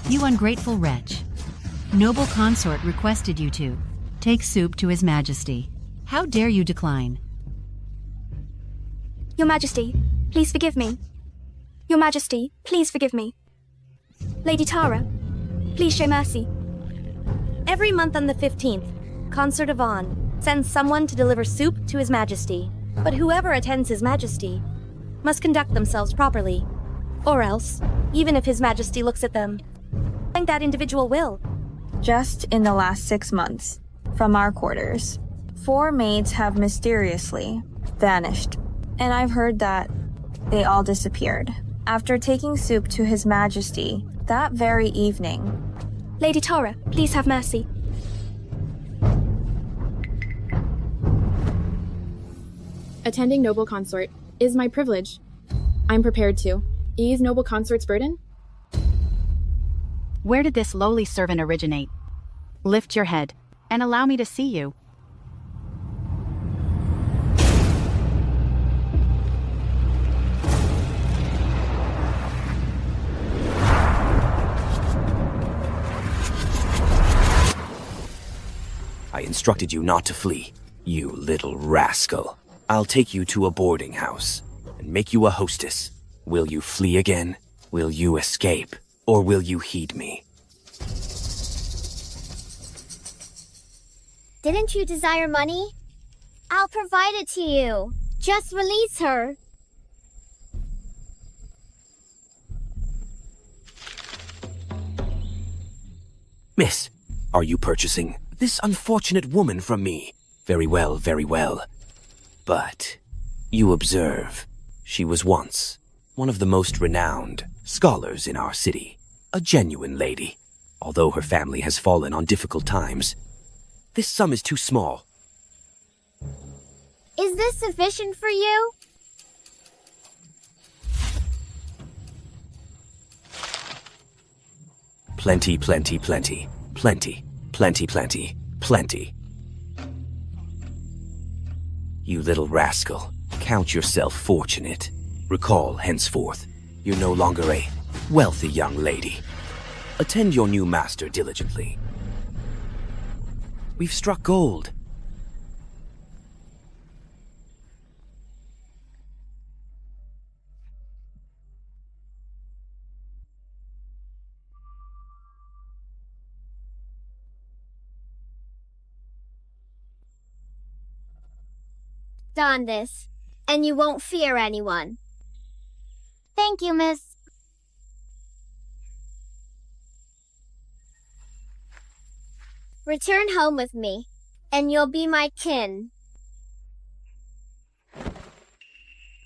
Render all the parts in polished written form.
You ungrateful wretch. Noble consort requested you to take soup to His Majesty. How dare you decline? Your Majesty, please forgive me. Your Majesty, please forgive me. Lady Tara, please show mercy. Every month on the 15th, Consort of On sends someone to deliver soup to His Majesty. But whoever attends His Majesty must conduct themselves properly. Or else, even if His Majesty looks at them, I think that individual will. Just in the last 6 months, from our quarters, 4 maids have mysteriously vanished. And I've heard that they all disappeared after taking soup to His Majesty that very evening. Lady Tara, please have mercy. Attending Noble Consort is my privilege. I'm prepared to ease Noble Consort's burden. Where did this lowly servant originate? Lift your head and allow me to see you. I instructed you not to flee, you little rascal. I'll take you to a boarding house and make you a hostess. Will you flee again? Will you escape? Or will you heed me? Didn't you desire money? I'll provide it to you. Just release her. Miss, are you purchasing this unfortunate woman from me? Very well, very well. But you observe, she was once one of the most renowned scholars in our city, a genuine lady. Although her family has fallen on difficult times, this sum is too small. Is this sufficient for you? Plenty, plenty, plenty, plenty, plenty, plenty, plenty. You little rascal, count yourself fortunate. Recall, henceforth, you're no longer a wealthy young lady. Attend your new master diligently. We've struck gold. Don this, and you won't fear anyone. Thank you, miss. Return home with me, and you'll be my kin.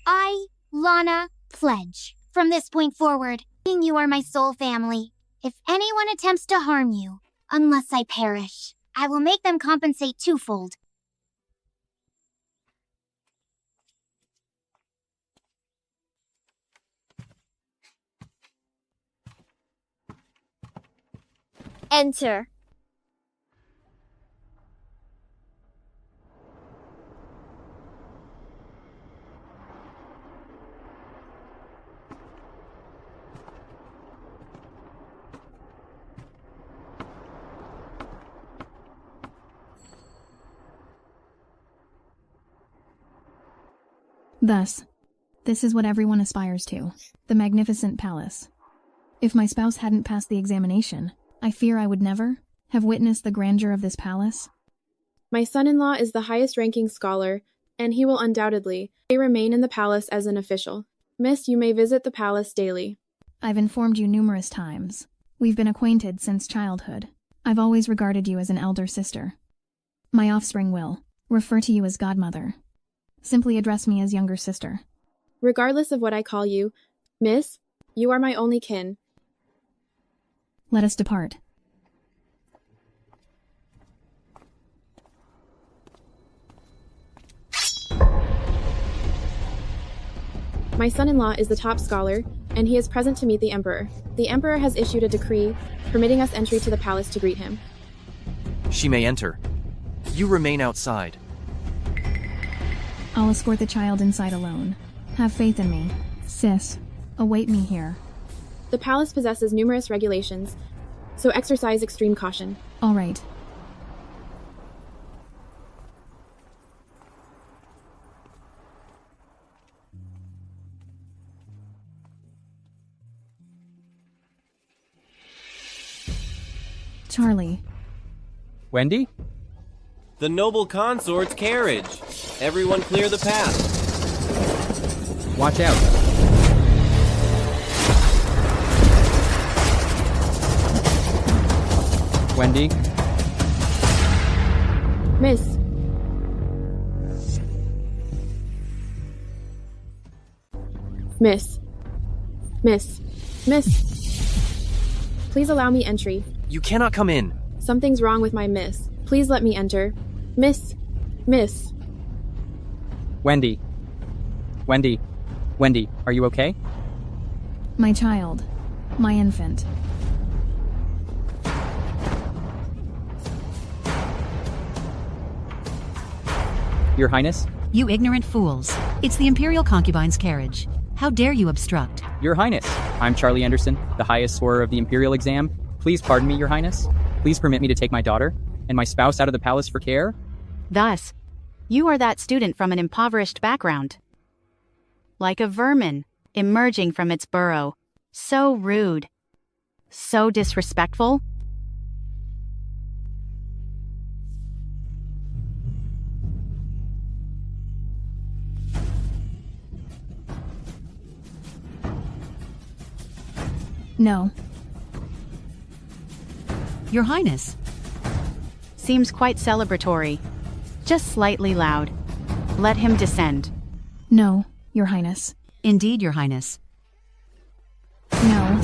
I, Lana, pledge, from this point forward, you are my sole family. If anyone attempts to harm you, unless I perish, I will make them compensate twofold. Enter. Thus, this is what everyone aspires to, the magnificent palace. If my spouse hadn't passed the examination, I fear I would never have witnessed the grandeur of this palace. My son-in-law is the highest-ranking scholar, and he will undoubtedly remain in the palace as an official. Miss, you may visit the palace daily. I've informed you numerous times. We've been acquainted since childhood. I've always regarded you as an elder sister. My offspring will refer to you as godmother. Simply address me as younger sister. Regardless of what I call you, Miss, you are my only kin. Let us depart. My son-in-law is the top scholar, and he is present to meet the Emperor. The Emperor has issued a decree permitting us entry to the palace to greet him. She may enter. You remain outside. I'll escort the child inside alone. Have faith in me. Sis, await me here. The palace possesses numerous regulations, so exercise extreme caution. All right. Charlie. Wendy? The noble consort's carriage. Everyone clear the path. Watch out. Wendy? Miss. Miss. Miss. Miss. Please allow me entry. You cannot come in. Something's wrong with my miss. Please let me enter. Miss. Miss. Wendy? Wendy? Wendy, are you okay? My child. My infant. Your Highness? You ignorant fools. It's the Imperial concubine's carriage. How dare you obstruct? Your Highness, I'm Charlie Anderson, the highest scorer of the Imperial exam. Please pardon me, Your Highness. Please permit me to take my daughter and my spouse out of the palace for care. Thus, you are that student from an impoverished background. Like a vermin emerging from its burrow. So rude. So disrespectful. No. Your Highness. Seems quite celebratory. Just slightly loud. Let him descend. No, Your Highness. Indeed, Your Highness. No.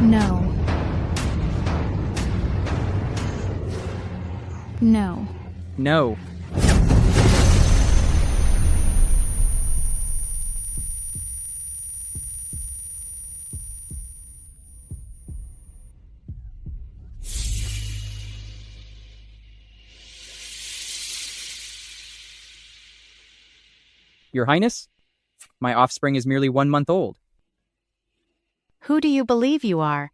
No. No. No. Your Highness? My offspring is merely 1 month old. Who do you believe you are?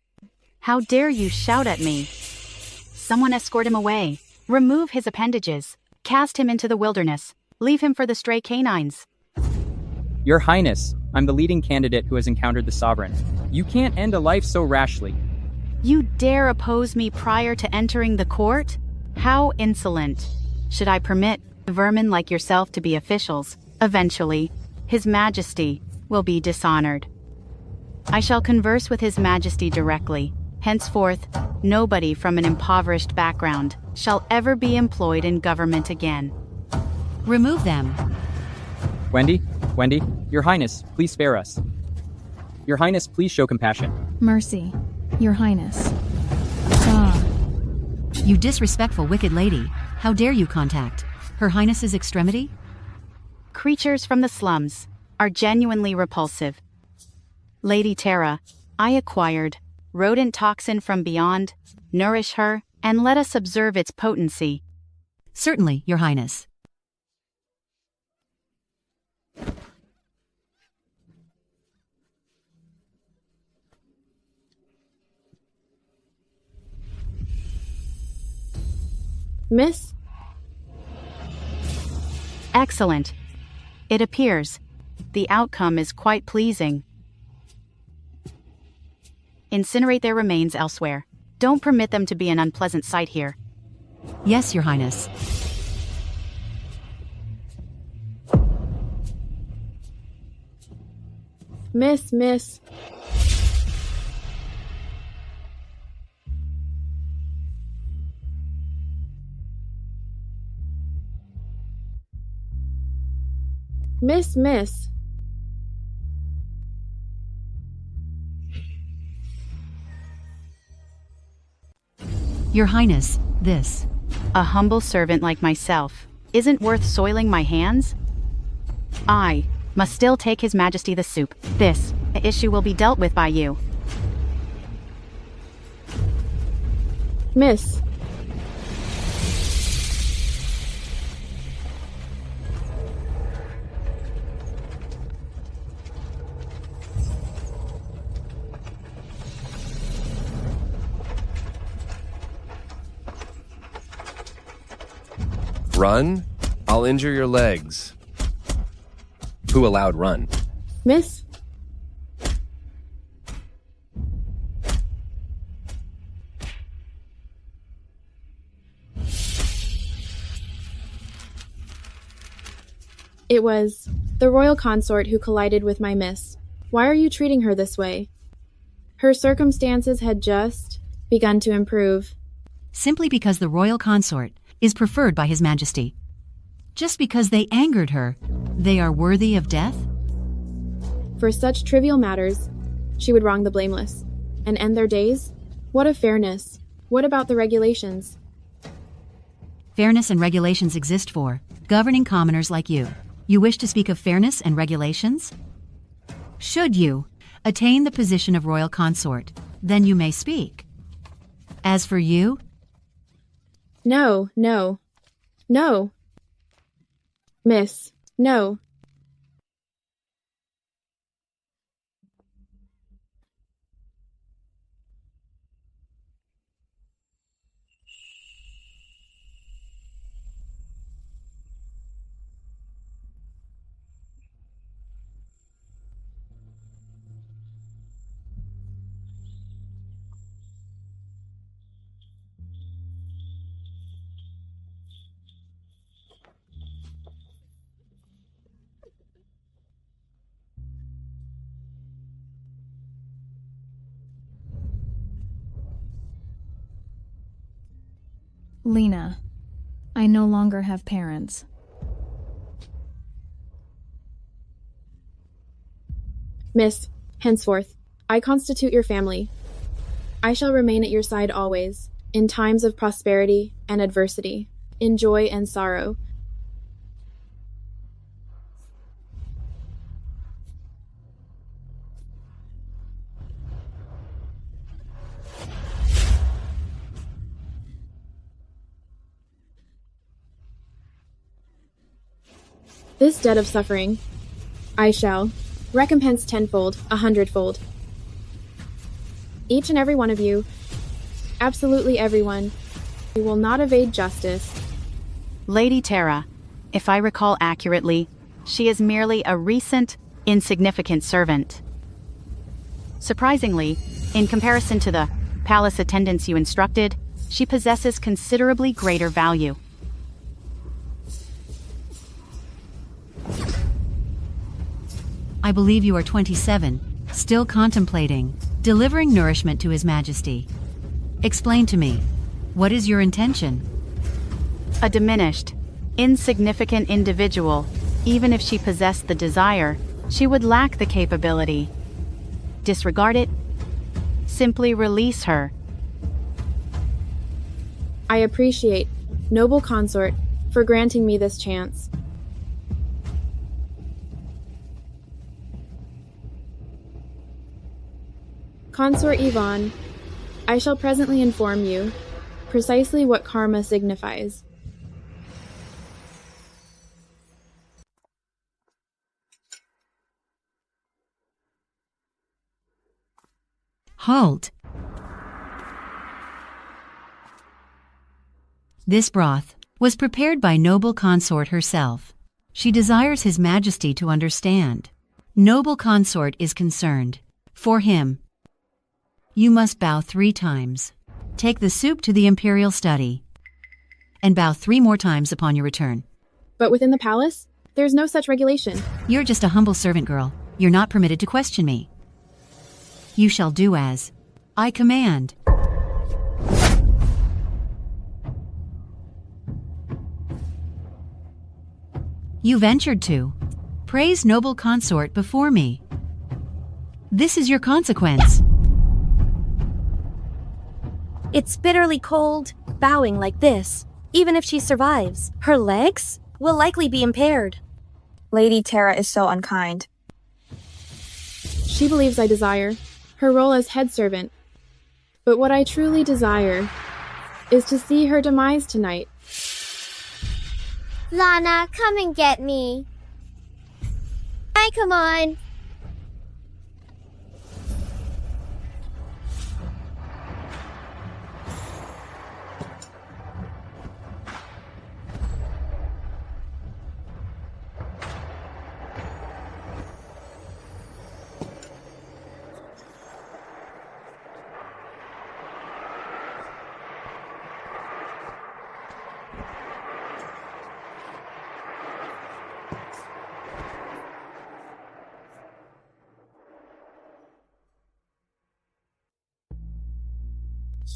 How dare you shout at me? Someone escort him away. Remove his appendages. Cast him into the wilderness. Leave him for the stray canines. Your Highness, I'm the leading candidate who has encountered the sovereign. You can't end a life so rashly. You dare oppose me prior to entering the court? How insolent. Should I permit vermin like yourself to be officials? Eventually, His Majesty will be dishonored. I shall converse with His Majesty directly. Henceforth, nobody from an impoverished background shall ever be employed in government again. Remove them. Wendy? Wendy? Your Highness, please spare us. Your Highness, please show compassion. Mercy. Your Highness. Ah. You disrespectful wicked lady. How dare you contact Her Highness's extremity? Creatures from the slums are genuinely repulsive. Lady Terra, I acquired rodent toxin from beyond. Nourish her, and let us observe its potency. Certainly, Your Highness. Miss? Excellent. It appears the outcome is quite pleasing. Incinerate their remains elsewhere. Don't permit them to be an unpleasant sight here. Yes, Your Highness. Miss. Miss. Your Highness, this. A humble servant like myself isn't worth soiling my hands? I must still take His Majesty the soup. This issue will be dealt with by you. Miss. Run? I'll injure your legs. Who allowed run? Miss? It was the royal consort who collided with my miss. Why are you treating her this way? Her circumstances had just begun to improve. Simply because the royal consort is preferred by His Majesty. Just because they angered her, they are worthy of death? For such trivial matters, she would wrong the blameless and end their days? What of fairness? What about the regulations? Fairness and regulations exist for governing commoners like you. You wish to speak of fairness and regulations? Should you attain the position of royal consort, then you may speak. As for you? No. Miss, no. Lena, I no longer have parents. Miss, henceforth, I constitute your family. I shall remain at your side always, in times of prosperity and adversity, in joy and sorrow. This debt of suffering, I shall recompense tenfold, 100-fold. Each and every one of you, absolutely everyone, who will not evade justice. Lady Tara, if I recall accurately, she is merely a recent, insignificant servant. Surprisingly, in comparison to the palace attendants you instructed, she possesses considerably greater value. I believe you are 27, still contemplating delivering nourishment to His Majesty. Explain to me, what is your intention? A diminished, insignificant individual, even if she possessed the desire, she would lack the capability. Disregard it. Simply release her. I appreciate, noble consort, for granting me this chance. Consort Yvonne, I shall presently inform you precisely what karma signifies. Halt! This broth was prepared by noble consort herself. She desires His Majesty to understand. Noble consort is concerned. For him, you must bow 3 times. Take the soup to the imperial study, and bow 3 more times upon your return. But within the palace, there's no such regulation. You're just a humble servant girl. You're not permitted to question me. You shall do as I command. You ventured to praise noble consort before me. This is your consequence. It's bitterly cold, bowing like this. Even if she survives, her legs will likely be impaired. Lady Tara is so unkind. She believes I desire her role as head servant. But what I truly desire is to see her demise tonight. Lana, come and get me. Hi, come on.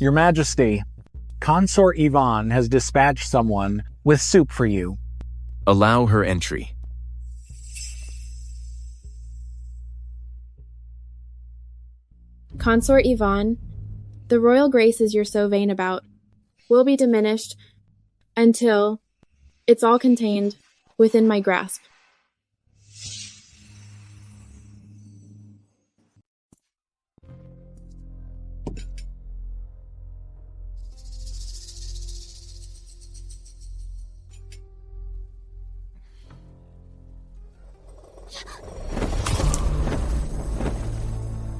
Your Majesty, Consort Yvonne has dispatched someone with soup for you. Allow her entry. Consort Yvonne, the royal graces you're so vain about will be diminished until it's all contained within my grasp.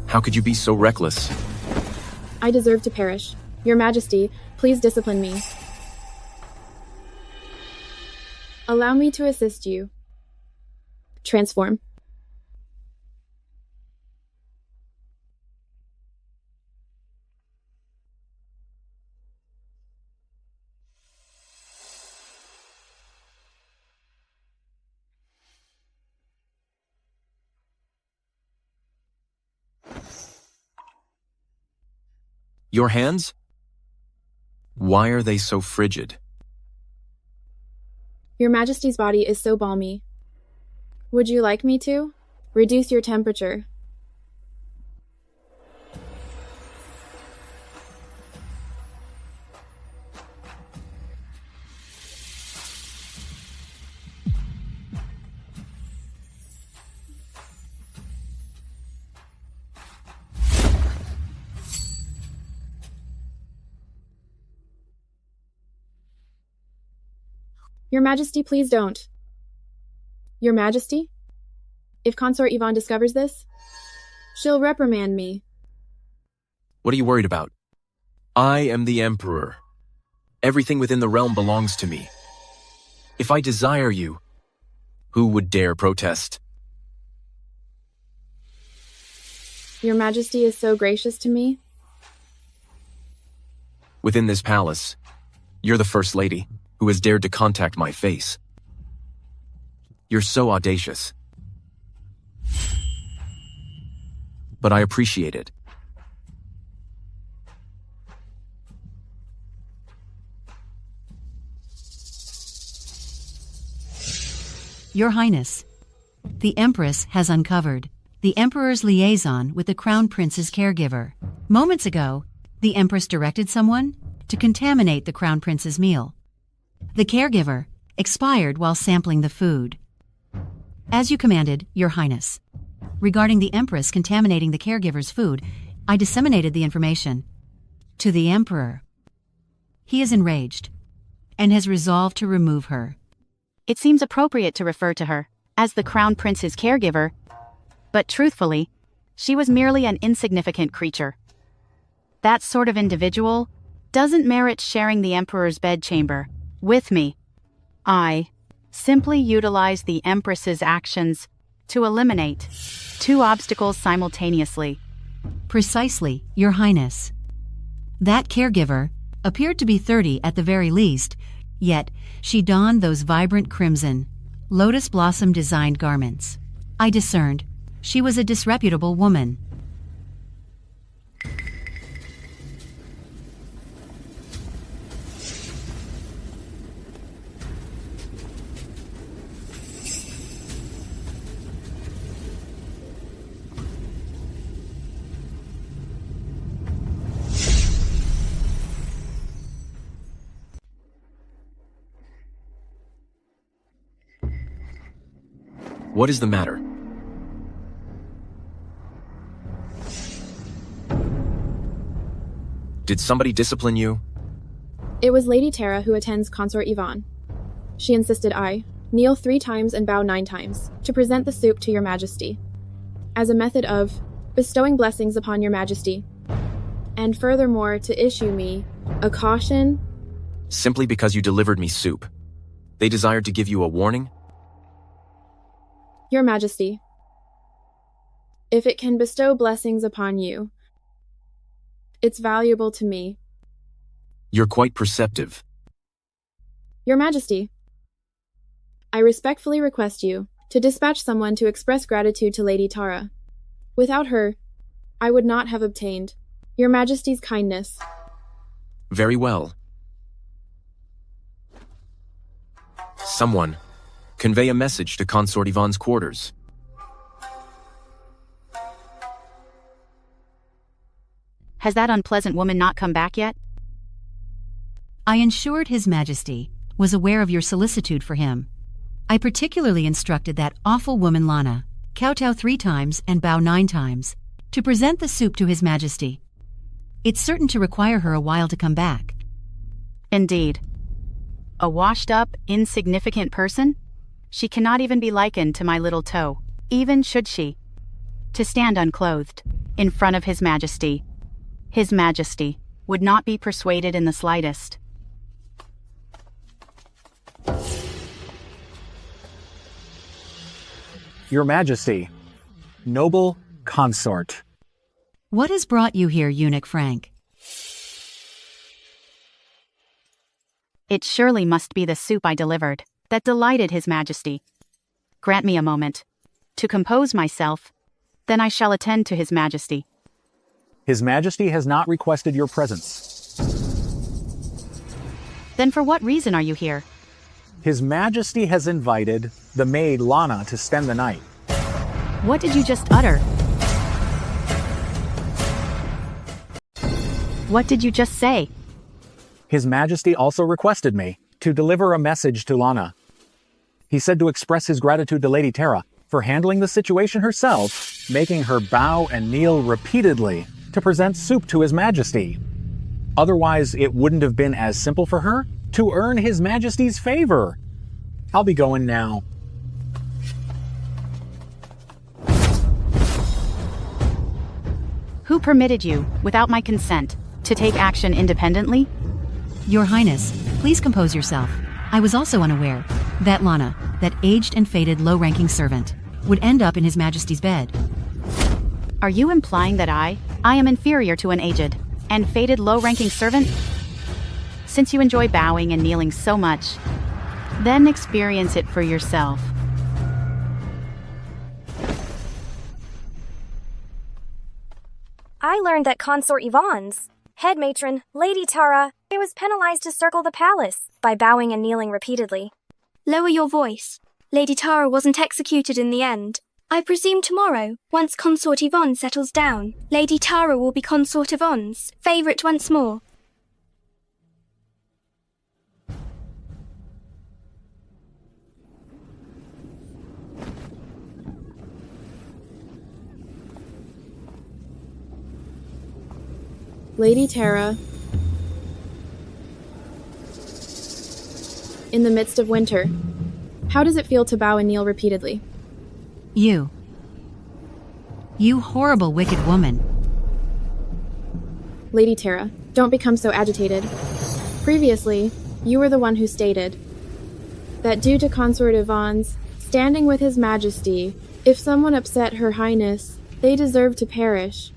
How could you be so reckless? I deserve to perish. Your Majesty, please discipline me. Allow me to assist you. Transform. Your hands? Why are they so frigid? Your Majesty's body is so balmy. Would you like me to reduce your temperature? Your Majesty, please don't. Your Majesty? If Consort Yvonne discovers this, she'll reprimand me. What are you worried about? I am the Emperor. Everything within the realm belongs to me. If I desire you, who would dare protest? Your Majesty is so gracious to me. Within this palace, you're the First Lady who has dared to contact my face. You're so audacious. But I appreciate it. Your Highness, the Empress has uncovered the Emperor's liaison with the Crown Prince's caregiver. Moments ago, the Empress directed someone to contaminate the Crown Prince's meal. The caregiver expired while sampling the food. As you commanded, Your Highness. Regarding the Empress contaminating the caregiver's food, I disseminated the information to the Emperor. He is enraged and has resolved to remove her. It seems appropriate to refer to her as the Crown Prince's caregiver, but truthfully, she was merely an insignificant creature. That sort of individual doesn't merit sharing the Emperor's bedchamber with me. I simply utilized the Empress's actions to eliminate two obstacles simultaneously. Precisely, Your Highness. That caregiver appeared to be 30 at the very least, yet she donned those vibrant crimson, lotus blossom-designed garments. I discerned she was a disreputable woman. What is the matter? Did somebody discipline you? It was Lady Tara who attends Consort Yvonne. She insisted I kneel 3 times and bow 9 times to present the soup to Your Majesty, as a method of bestowing blessings upon Your Majesty, and furthermore to issue me a caution. Simply because you delivered me soup. They desired to give you a warning? Your Majesty, if it can bestow blessings upon you, it's valuable to me. You're quite perceptive. Your Majesty, I respectfully request you to dispatch someone to express gratitude to Lady Tara. Without her, I would not have obtained Your Majesty's kindness Very well. Someone, convey a message to Consort Yvonne's quarters. Has that unpleasant woman not come back yet? I ensured His Majesty was aware of your solicitude for him. I particularly instructed that awful woman Lana, kowtow 3 times and bow 9 times, to present the soup to His Majesty. It's certain to require her a while to come back. Indeed. A washed-up, insignificant person? She cannot even be likened to my little toe, even should she. To stand unclothed, in front of His Majesty. His Majesty would not be persuaded in the slightest. Your Majesty, noble consort. What has brought you here, Eunuch Frank? It surely must be the soup I delivered that delighted His Majesty. Grant me a moment to compose myself, then I shall attend to His Majesty. His Majesty has not requested your presence. Then for what reason are you here? His Majesty has invited the maid Lana to spend the night. What did you just utter? What did you just say? His Majesty also requested me to deliver a message to Lana. He said to express his gratitude to Lady Tara for handling the situation herself, making her bow and kneel repeatedly to present soup to His Majesty. Otherwise, it wouldn't have been as simple for her to earn His Majesty's favor. I'll be going now. Who permitted you, without my consent, to take action independently? Your Highness, please compose yourself. I was also unaware that Lana, that aged and faded low-ranking servant, would end up in His Majesty's bed. Are you implying that I am inferior to an aged and faded low-ranking servant? Since you enjoy bowing and kneeling so much, then experience it for yourself. I learned that Consort Yvonne's head matron, Lady Tara, was penalized to circle the palace by bowing and kneeling repeatedly. Lower your voice. Lady Tara wasn't executed in the end. I presume tomorrow, once Consort Yvonne settles down, Lady Tara will be Consort Yvonne's favorite once more. Lady Tara. In the midst of winter, how does it feel to bow and kneel repeatedly? You horrible, wicked woman. Lady Tara, don't become so agitated. Previously, you were the one who stated that due to Consort Yvonne's standing with His Majesty, if someone upset Her Highness, they deserve to perish.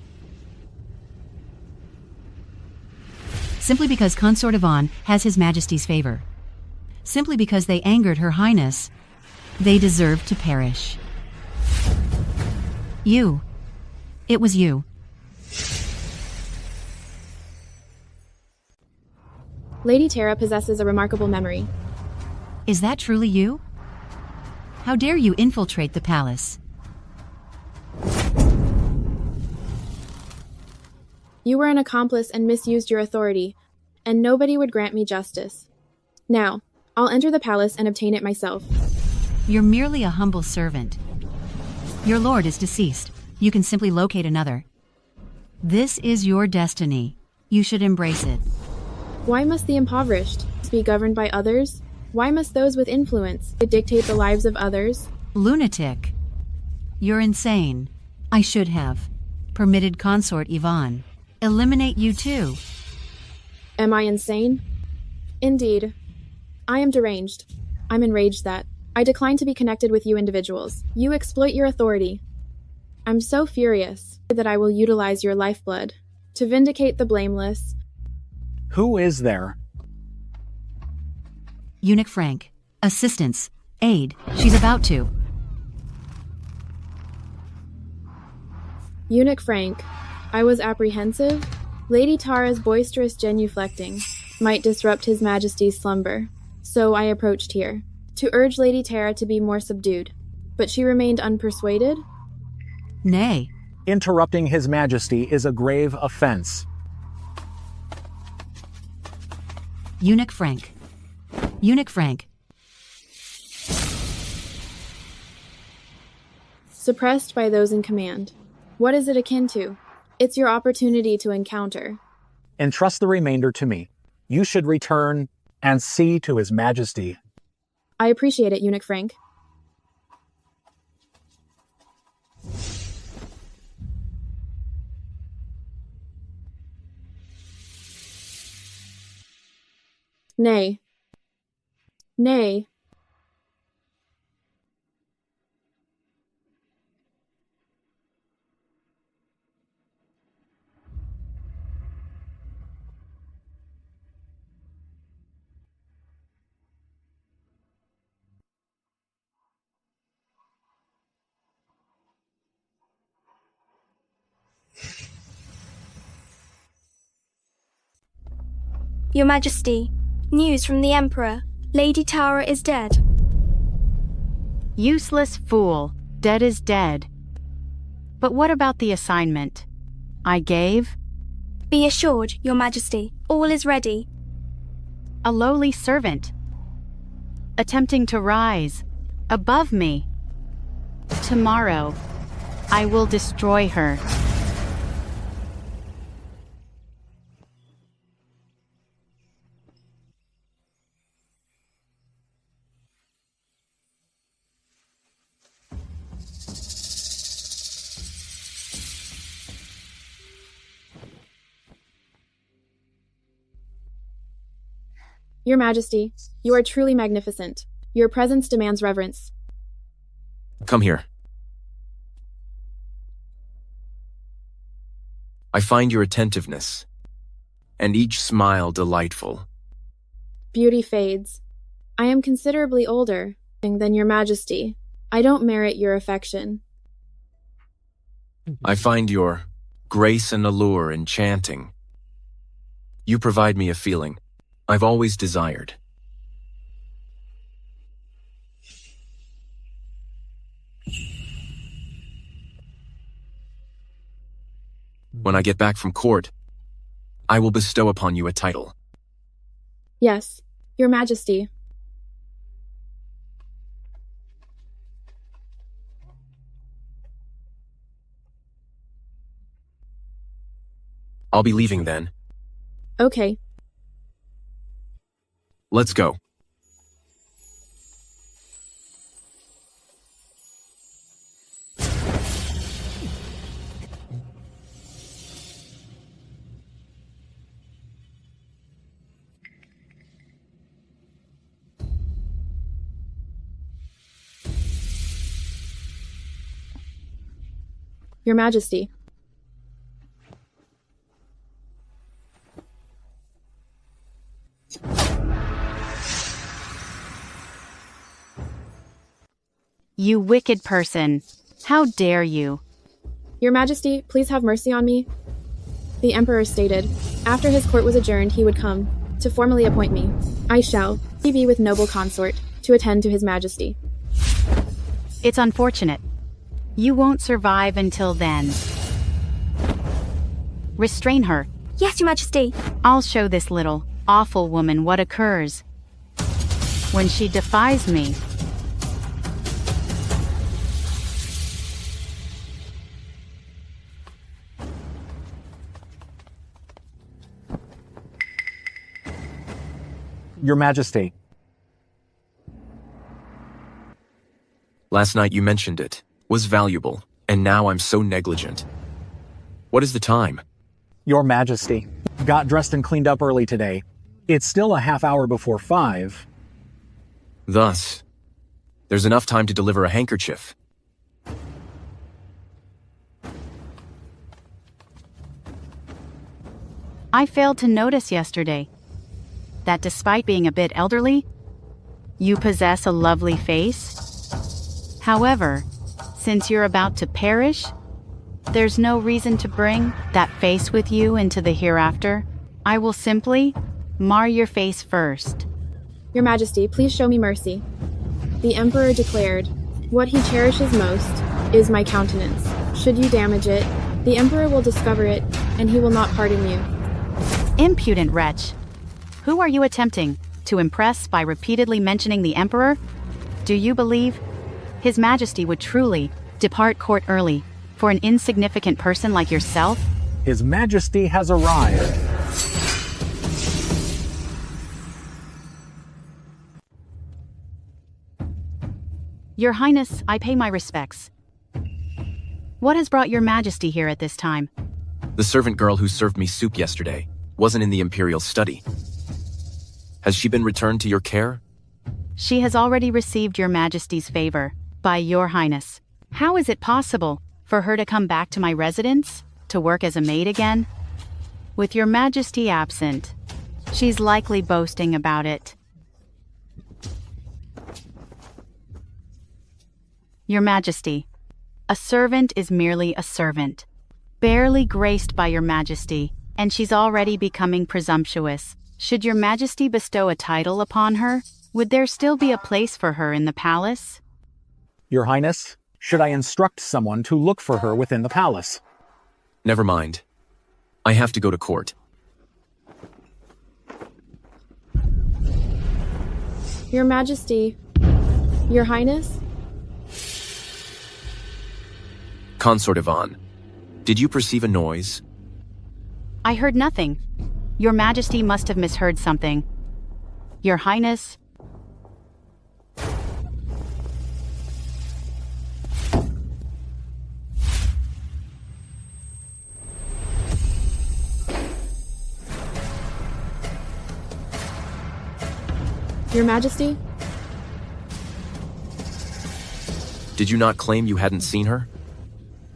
Simply because Consort Yvonne has His Majesty's favor. Simply because they angered Her Highness, they deserve to perish. You. It was you. Lady Tara possesses a remarkable memory. Is that truly you? How dare you infiltrate the palace? You were an accomplice and misused your authority, and nobody would grant me justice. Now, I'll enter the palace and obtain it myself. You're merely a humble servant. Your lord is deceased. You can simply locate another. This is your destiny. You should embrace it. Why must the impoverished be governed by others? Why must those with influence dictate the lives of others? Lunatic. You're insane. I should have permitted Consort Yvonne eliminate you too. Am I insane? Indeed. I am deranged. I'm enraged that I decline to be connected with you individuals. You exploit your authority. I'm so furious that I will utilize your lifeblood to vindicate the blameless. Who is there? Eunuch Frank. Assistance. Aid. She's about to. Eunuch Frank, I was apprehensive Lady Tara's boisterous genuflecting might disrupt His Majesty's slumber, so I approached here, to urge Lady Tara to be more subdued. But she remained unpersuaded? Nay. Interrupting His Majesty is a grave offense. Eunuch Frank. Eunuch Frank. Suppressed by those in command. What is it akin to? It's your opportunity to encounter. Entrust the remainder to me. You should return and see to His Majesty. I appreciate it, Eunuch Frank. Nay. Nay. Your Majesty, news from the Emperor. Lady Tara is dead. Useless fool. Dead is dead. But what about the assignment I gave? Be assured, Your Majesty, all is ready. A lowly servant, attempting to rise above me. Tomorrow, I will destroy her. Your Majesty, you are truly magnificent. Your presence demands reverence. Come here. I find your attentiveness, and each smile delightful. Beauty fades. I am considerably older than Your Majesty. I don't merit your affection. I find your grace and allure enchanting. You provide me a feeling I've always desired. When I get back from court, I will bestow upon you a title. Yes, Your Majesty. I'll be leaving then. Okay. Let's go. Your Majesty. You wicked person. How dare you? Your Majesty, please have mercy on me. The Emperor stated, after his court was adjourned, he would come to formally appoint me. I shall be with noble consort to attend to His Majesty. It's unfortunate. You won't survive until then. Restrain her. Yes, Your Majesty. I'll show this little, awful woman what occurs when she defies me. Your Majesty. Last night you mentioned it was valuable, and now I'm so negligent. What is the time? Your Majesty. Got dressed and cleaned up early today. It's still a half hour before 5. Thus, there's enough time to deliver a handkerchief. I failed to notice yesterday that despite being a bit elderly, you possess a lovely face. However, since you're about to perish, There's no reason to bring that face with you into the hereafter. I will simply mar your face first. Your Majesty, please show me mercy. The Emperor declared, "What he cherishes most is my countenance. Should you damage it, the Emperor will discover it, and he will not pardon you." Impudent wretch! Who are you attempting to impress by repeatedly mentioning the Emperor? Do you believe His Majesty would truly depart court early for an insignificant person like yourself? His Majesty has arrived. Your Highness, I pay my respects. What has brought your Majesty here at this time? The servant girl who served me soup yesterday wasn't in the Imperial study. Has she been returned to your care? She has already received your Majesty's favor, by your Highness. How is it possible for her to come back to my residence, to work as a maid again? With your Majesty absent, she's likely boasting about it. Your Majesty, a servant is merely a servant, barely graced by your Majesty, and she's already becoming presumptuous. Should your Majesty bestow a title upon her, would there still be a place for her in the palace? Your Highness, should I instruct someone to look for her within the palace? Never mind. I have to go to court. Your Majesty, Your Highness? Consort Yvonne, did you perceive a noise? I heard nothing. Your Majesty must have misheard something. Your Highness... Your Majesty? Did you not claim you hadn't seen her?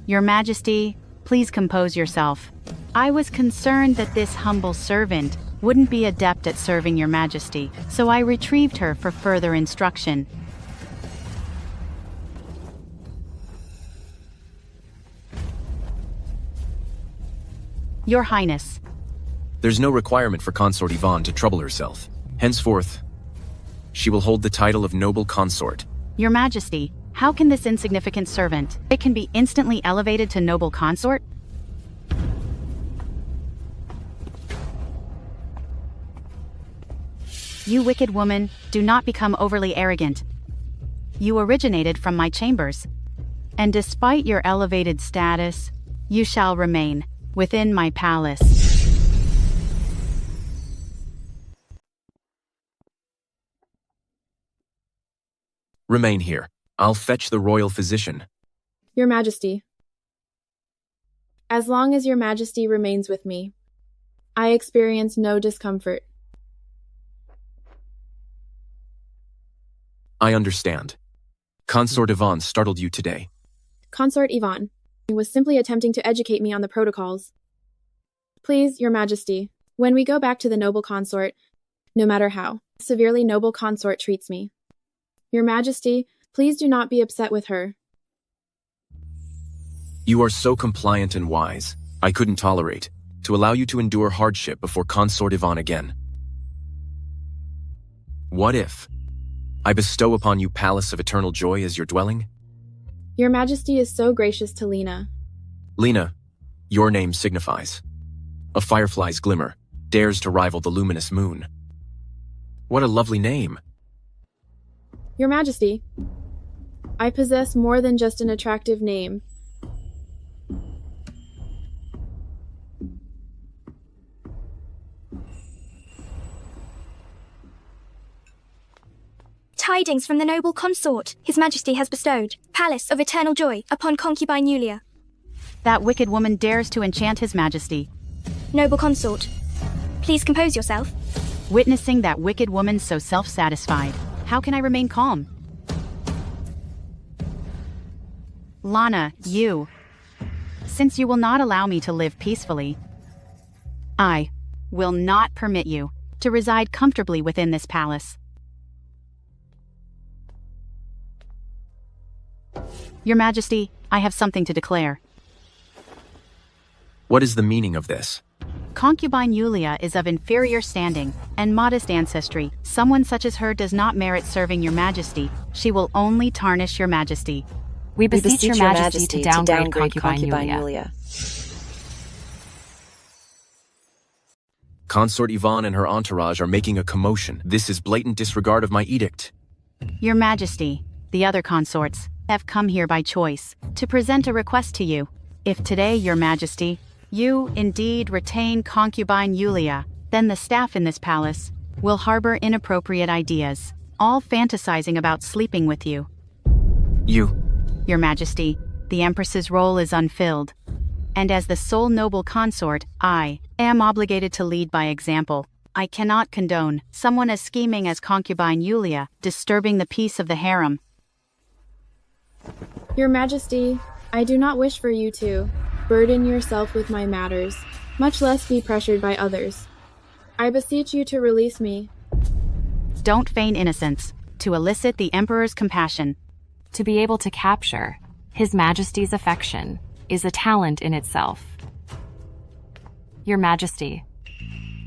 Your Majesty, please compose yourself. I was concerned that this humble servant wouldn't be adept at serving your Majesty, so I retrieved her for further instruction. Your Highness. There's no requirement for Consort Yvonne to trouble herself. Henceforth, she will hold the title of noble consort. Your Majesty, how can this insignificant servant, it can be instantly elevated to noble consort? You wicked woman, do not become overly arrogant. You originated from my chambers. And despite your elevated status, you shall remain within my palace. Remain here. I'll fetch the royal physician. Your Majesty. As long as Your Majesty remains with me, I experience no discomfort. I understand. Consort Yvonne startled you today. Consort Yvonne was simply attempting to educate me on the protocols. Please, Your Majesty, when we go back to the noble consort, no matter how severely noble consort treats me, Your Majesty, please do not be upset with her. You are so compliant and wise, I couldn't tolerate to allow you to endure hardship before Consort Yvonne again. What if I bestow upon you Palace of Eternal Joy as your dwelling? Your Majesty is so gracious to Lena. Lena, your name signifies. A firefly's glimmer dares to rival the luminous moon. What a lovely name. Your Majesty, I possess more than just an attractive name. Tidings from the noble consort His Majesty has bestowed, Palace of Eternal Joy, upon concubine Yulia. That wicked woman dares to enchant His Majesty. Noble consort, please compose yourself. Witnessing that wicked woman so self-satisfied, how can I remain calm? Lana, you. Since you will not allow me to live peacefully, I will not permit you to reside comfortably within this palace. Your Majesty, I have something to declare. What is the meaning of this? Concubine Yulia is of inferior standing and modest ancestry. Someone such as her does not merit serving your majesty. She will only tarnish your majesty. We beseech your majesty to downgrade concubine Yulia. Consort Yvonne and her entourage are making a commotion. This is blatant disregard of my edict. Your majesty, the other consorts, have come here by choice to present a request to you. If today, your majesty, you indeed retain concubine Yulia, then the staff in this palace will harbor inappropriate ideas, all fantasizing about sleeping with you. You, Your majesty, the empress's role is unfilled, and as the sole noble consort, I am obligated to lead by example. I cannot condone someone as scheming as concubine Yulia disturbing the peace of the harem. Your Majesty, I do not wish for you to burden yourself with my matters, much less be pressured by others. I beseech you to release me. Don't feign innocence, to elicit the Emperor's compassion. To be able to capture His Majesty's affection is a talent in itself. Your Majesty.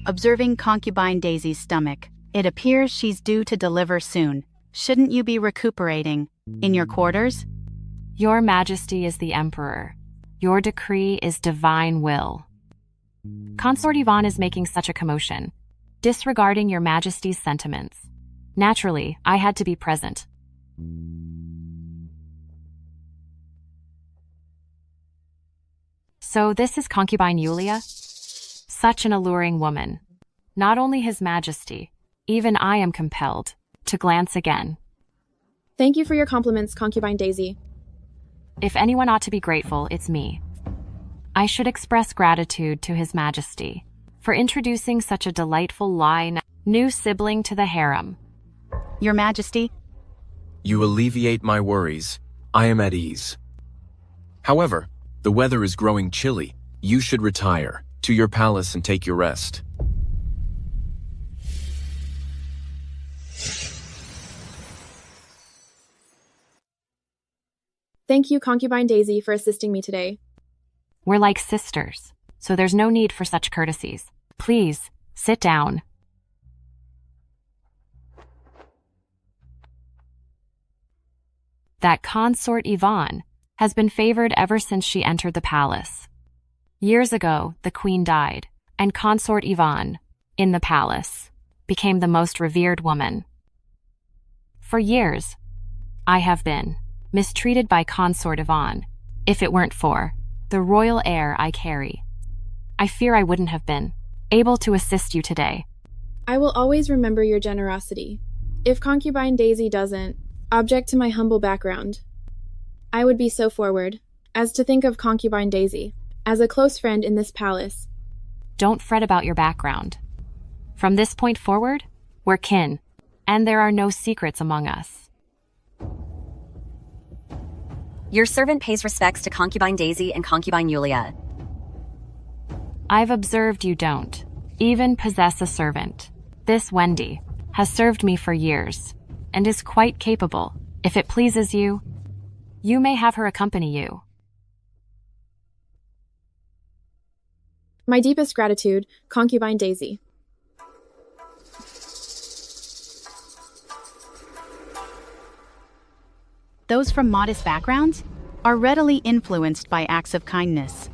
Observing concubine Daisy's stomach, it appears she's due to deliver soon. Shouldn't you be recuperating in your quarters? Your Majesty is the Emperor. Your decree is divine will. Consort Yvonne is making such a commotion, disregarding your Majesty's sentiments. Naturally, I had to be present. So this is concubine Yulia? Such an alluring woman. Not only His Majesty, even I am compelled to glance again. Thank you for your compliments, concubine Daisy. If anyone ought to be grateful, it's me. I should express gratitude to His Majesty for introducing such a delightful new sibling to the harem. Your Majesty? You alleviate my worries. I am at ease. However, the weather is growing chilly. You should retire to your palace and take your rest. Thank you, concubine Daisy, for assisting me today. We're like sisters, so there's no need for such courtesies. Please, sit down. That consort Yvonne has been favored ever since she entered the palace. Years ago, the queen died, and consort Yvonne, in the palace, became the most revered woman. For years, I have been mistreated by consort Yvonne, if it weren't for the royal air I carry. I fear I wouldn't have been able to assist you today. I will always remember your generosity. If concubine Daisy doesn't object to my humble background, I would be so forward as to think of concubine Daisy as a close friend in this palace. Don't fret about your background. From this point forward, we're kin, and there are no secrets among us. Your servant pays respects to concubine Daisy and concubine Yulia. I've observed you don't even possess a servant. This Wendy has served me for years and is quite capable. If it pleases you, you may have her accompany you. My deepest gratitude, concubine Daisy. Those from modest backgrounds are readily influenced by acts of kindness.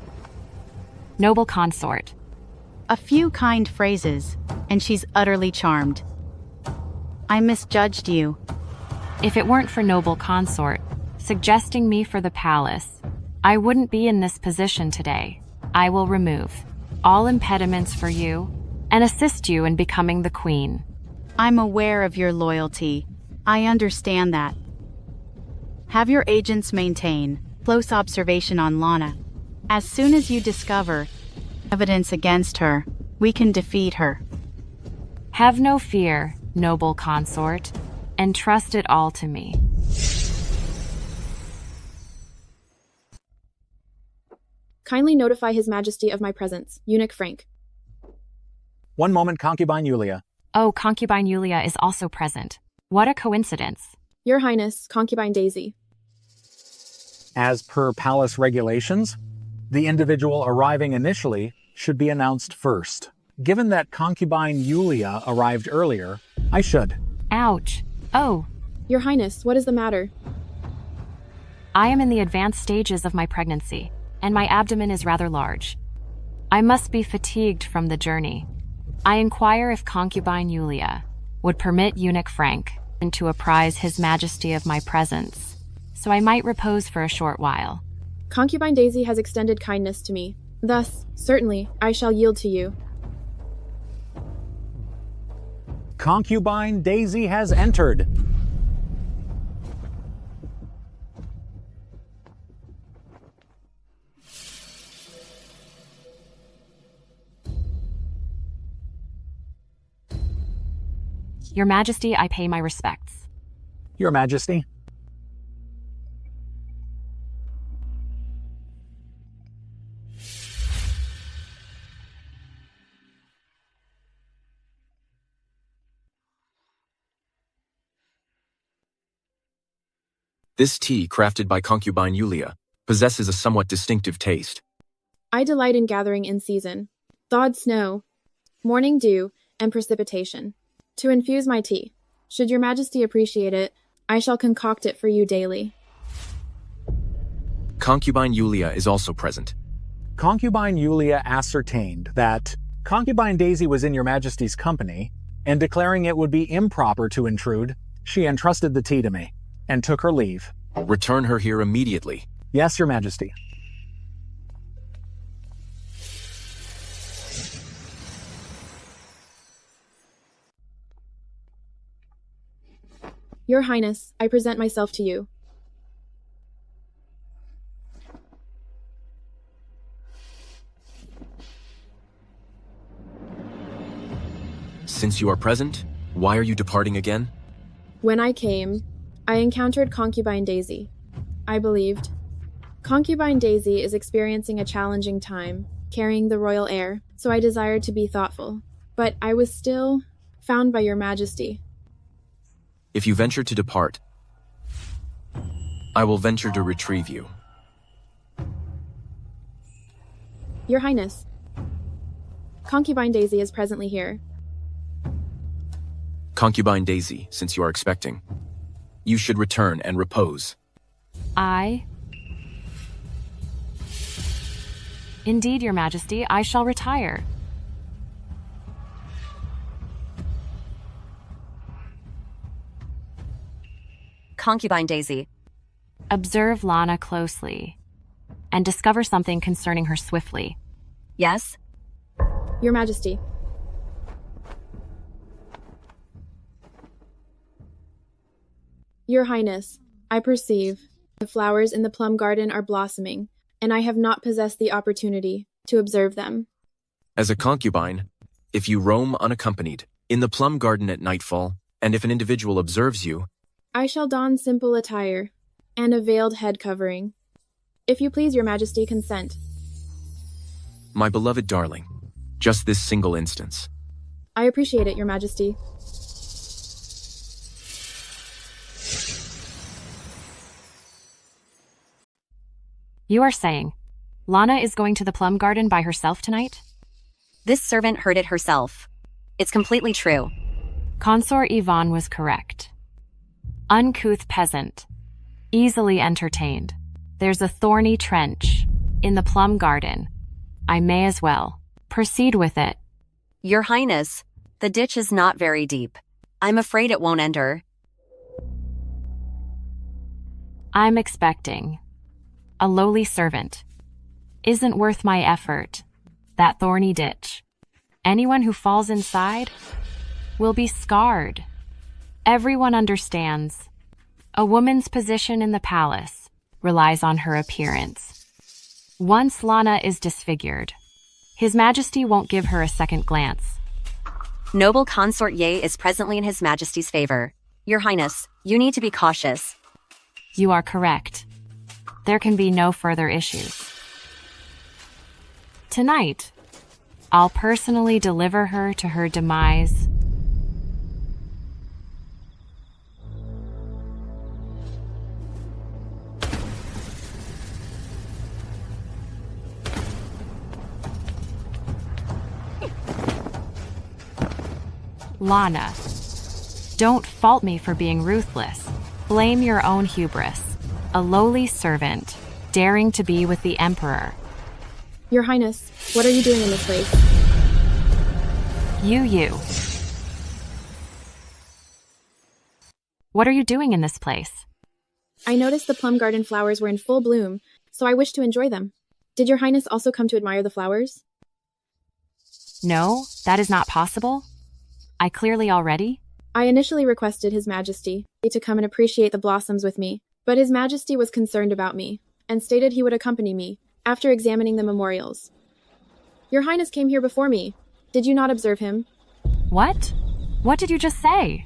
Noble consort. A few kind phrases, and she's utterly charmed. I misjudged you. If it weren't for noble consort suggesting me for the palace, I wouldn't be in this position today. I will remove all impediments for you and assist you in becoming the queen. I'm aware of your loyalty. I understand that. Have your agents maintain close observation on Lana. As soon as you discover evidence against her, we can defeat her. Have no fear, noble consort, and trust it all to me. Kindly notify His Majesty of my presence, Eunuch Frank. One moment, concubine Yulia. Oh, concubine Yulia is also present. What a coincidence. Your Highness, concubine Daisy. As per palace regulations, The individual arriving initially should be announced first. Given that concubine Yulia arrived earlier, I should. Ouch. Oh. Your Highness, what is the matter? I am in the advanced stages of my pregnancy, and my abdomen is rather large. I must be fatigued from the journey. I inquire if concubine Yulia would permit eunuch Frank to apprise His Majesty of my presence, so I might repose for a short while. Concubine Daisy has extended kindness to me. Thus, certainly, I shall yield to you. Concubine Daisy has entered. Your Majesty, I pay my respects. Your Majesty. This tea, crafted by concubine Yulia, possesses a somewhat distinctive taste. I delight in gathering in season, thawed snow, morning dew, and precipitation, to infuse my tea. Should your Majesty appreciate it, I shall concoct it for you daily. Concubine Yulia is also present. Concubine Yulia ascertained that Concubine Daisy was in your Majesty's company, and declaring it would be improper to intrude, she entrusted the tea to me, and took her leave. Return her here immediately. Yes, your Majesty. Your Highness, I present myself to you. Since you are present, why are you departing again? When I came, I encountered Concubine Daisy. I believed. Concubine Daisy is experiencing a challenging time, carrying the royal heir, so I desired to be thoughtful. But I was still found by your Majesty. If you venture to depart, I will venture to retrieve you. Your Highness, Concubine Daisy is presently here. Concubine Daisy, since you are expecting, you should return and repose. Indeed, Your Majesty, I shall retire. Concubine Daisy. Observe Lana closely, and discover something concerning her swiftly. Yes? Your Majesty. Your Highness, I perceive the flowers in the plum garden are blossoming, and I have not possessed the opportunity to observe them. As a concubine, if you roam unaccompanied in the plum garden at nightfall, and if an individual observes you, I shall don simple attire and a veiled head covering. If you please, Your Majesty, consent. my beloved darling, just this single instance. I appreciate it, Your Majesty. You are saying, Lana is going to the plum garden by herself tonight? This servant heard it herself. It's completely true. Consort Yvonne was correct. Uncouth peasant. Easily entertained. There's a thorny trench. In the plum garden. I may as well proceed with it. Your Highness, the ditch is not very deep. I'm afraid it won't enter. I'm expecting. A lowly servant. Isn't worth my effort. That thorny ditch. Anyone who falls inside will be scarred. Everyone understands. A woman's position in the palace relies on her appearance. Once Lana is disfigured, His Majesty won't give her a second glance. Noble Consort Ye is presently in His Majesty's favor. Your Highness, you need to be cautious. You are correct. There can be no further issues. Tonight, I'll personally deliver her to her demise. Lana, don't fault me for being ruthless. Blame your own hubris. A lowly servant, daring to be with the Emperor. Your Highness, what are you doing in this place? You. What are you doing in this place? I noticed the plum garden flowers were in full bloom, so I wish to enjoy them. Did your Highness also come to admire the flowers? No, that is not possible. I clearly already. I initially requested His Majesty to come and appreciate the blossoms with me, but His Majesty was concerned about me, and stated he would accompany me, after examining the memorials. Your Highness came here before me. Did you not observe him? What? What did you just say?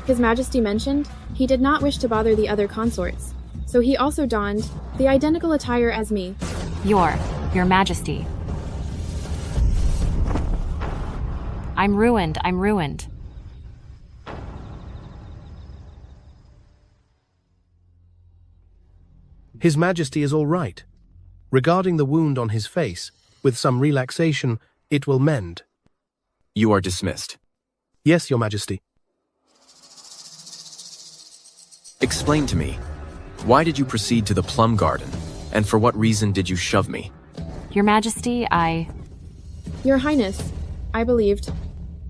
His Majesty mentioned he did not wish to bother the other consorts, so he also donned the identical attire as me. Your Majesty. I'm ruined. His Majesty is all right. Regarding the wound on his face, with some relaxation, it will mend. You are dismissed. Yes, Your Majesty. Explain to me, why did you proceed to the plum garden, and for what reason did you shove me? Your Majesty, Your Highness, I believed.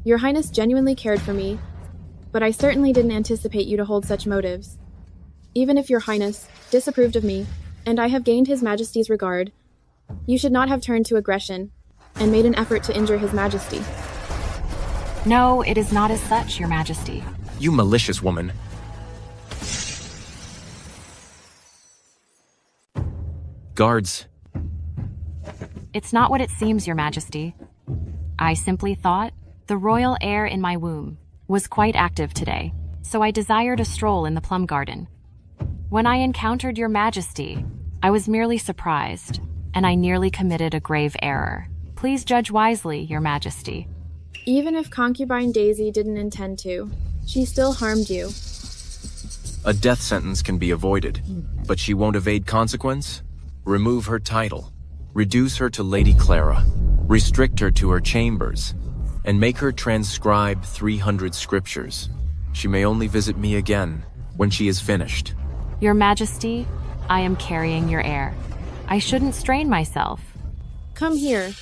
Your Highness genuinely cared for me, but I certainly didn't anticipate you to hold such motives. Even if Your Highness disapproved of me, and I have gained His Majesty's regard, you should not have turned to aggression, and made an effort to injure His Majesty. No, it is not as such, Your Majesty. You malicious woman. Guards. It's not what it seems, Your Majesty. I simply thought the royal air in my womb was quite active today, so I desired a stroll in the plum garden. When I encountered Your Majesty, I was merely surprised, and I nearly committed a grave error. Please judge wisely, Your Majesty. Even if concubine Daisy didn't intend to, she still harmed you. A death sentence can be avoided, but she won't evade consequence? Remove her title, reduce her to Lady Clara, restrict her to her chambers, and make her transcribe 300 scriptures. She may only visit me again when she is finished. Your Majesty, I am carrying your heir. I shouldn't strain myself. Come here.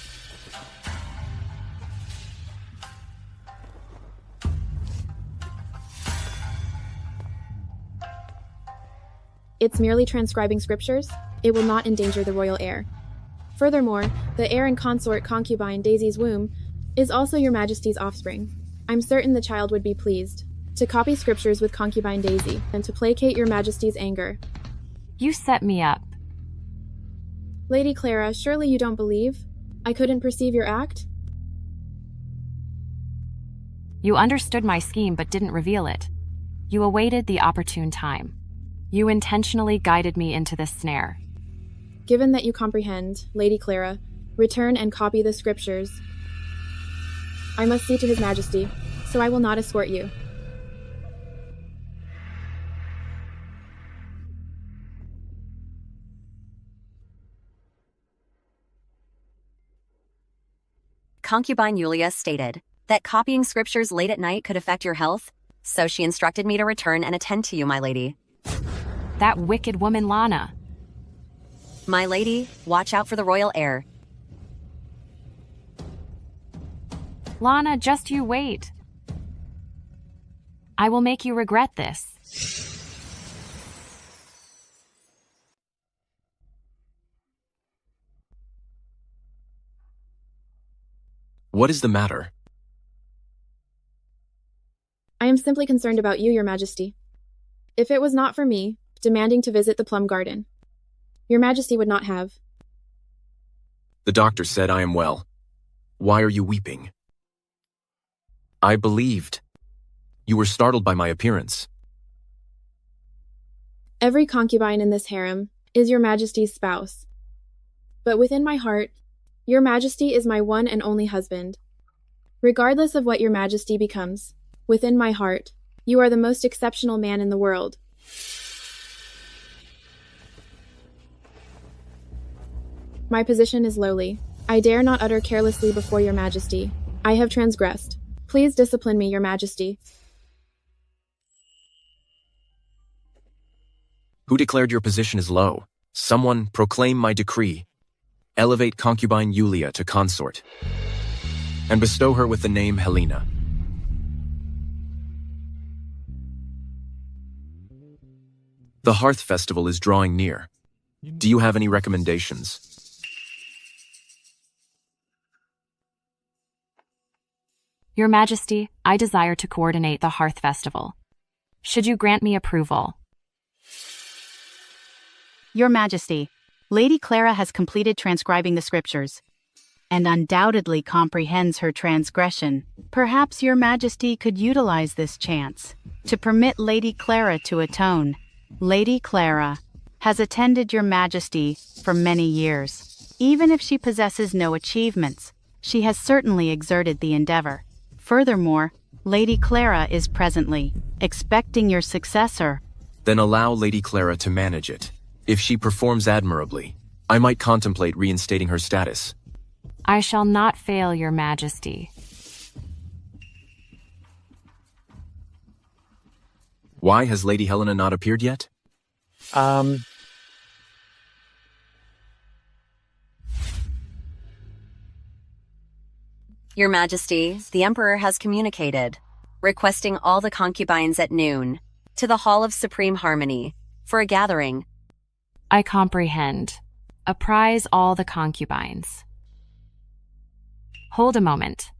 It's merely transcribing scriptures. It will not endanger the royal heir. Furthermore, the heir and consort concubine Daisy's womb is also Your Majesty's offspring. I'm certain the child would be pleased to copy scriptures with concubine Daisy and to placate Your Majesty's anger. You set me up. Lady Clara, surely you don't believe I couldn't perceive your act? You understood my scheme but didn't reveal it. You awaited the opportune time. You intentionally guided me into this snare. Given that you comprehend, Lady Clara, return and copy the scriptures. I must see to His Majesty, so I will not escort you. Concubine Yulia stated that copying scriptures late at night could affect your health, so she instructed me to return and attend to you, my lady. That wicked woman Lana. My lady, watch out for the royal heir. Lana, just you wait. I will make you regret this. What is the matter? I am simply concerned about you, Your Majesty. If it was not for me demanding to visit the plum garden, Your Majesty would not have. The doctor said I am well. Why are you weeping? I believed. You were startled by my appearance. Every concubine in this harem is Your Majesty's spouse. But within my heart, Your Majesty is my one and only husband. Regardless of what Your Majesty becomes, within my heart, you are the most exceptional man in the world. My position is lowly. I dare not utter carelessly before Your Majesty. I have transgressed. Please discipline me, Your Majesty. Who declared your position is low? Someone proclaim my decree. Elevate concubine Yulia to consort, and bestow her with the name Helena. The Hearth Festival is drawing near. Do you have any recommendations? Your Majesty, I desire to coordinate the Hearth Festival. Should you grant me approval? Your Majesty, Lady Clara has completed transcribing the scriptures, and undoubtedly comprehends her transgression. Perhaps Your Majesty could utilize this chance to permit Lady Clara to atone. Lady Clara has attended Your Majesty for many years. Even if she possesses no achievements, she has certainly exerted the endeavor. Furthermore, Lady Clara is presently expecting your successor. Then allow Lady Clara to manage it. If she performs admirably, I might contemplate reinstating her status. I shall not fail, Your Majesty. Why has Lady Helena not appeared yet? Your Majesty, the Emperor has communicated, requesting all the concubines at noon to the Hall of Supreme Harmony for a gathering. I comprehend. Apprise all the concubines. Hold a moment.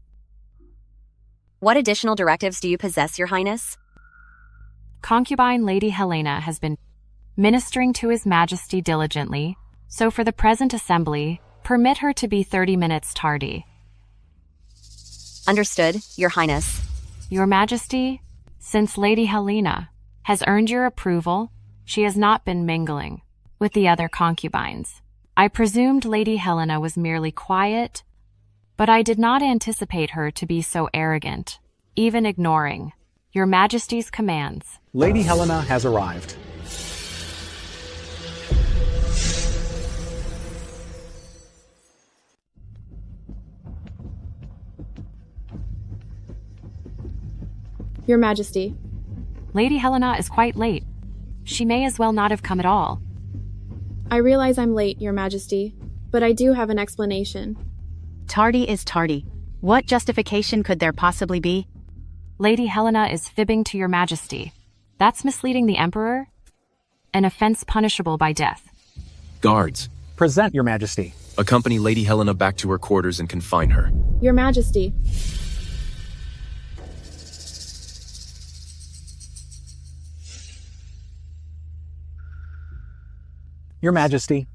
What additional directives do you possess, Your Highness? Concubine Lady Helena has been ministering to His Majesty diligently, so for the present assembly, permit her to be 30 minutes tardy. Understood, Your Highness. Your Majesty, since Lady Helena has earned your approval, she has not been mingling with the other concubines. I presumed Lady Helena was merely quiet, but I did not anticipate her to be so arrogant, even ignoring Your Majesty's commands. Lady Helena has arrived. Your Majesty. Lady Helena is quite late. She may as well not have come at all. I realize I'm late, Your Majesty, but I do have an explanation. Tardy is tardy. What justification could there possibly be? Lady Helena is fibbing to Your Majesty. That's misleading the Emperor? An offense punishable by death. Guards, Present, Your Majesty. accompany Lady Helena back to her quarters and confine her. Your Majesty. Your Majesty.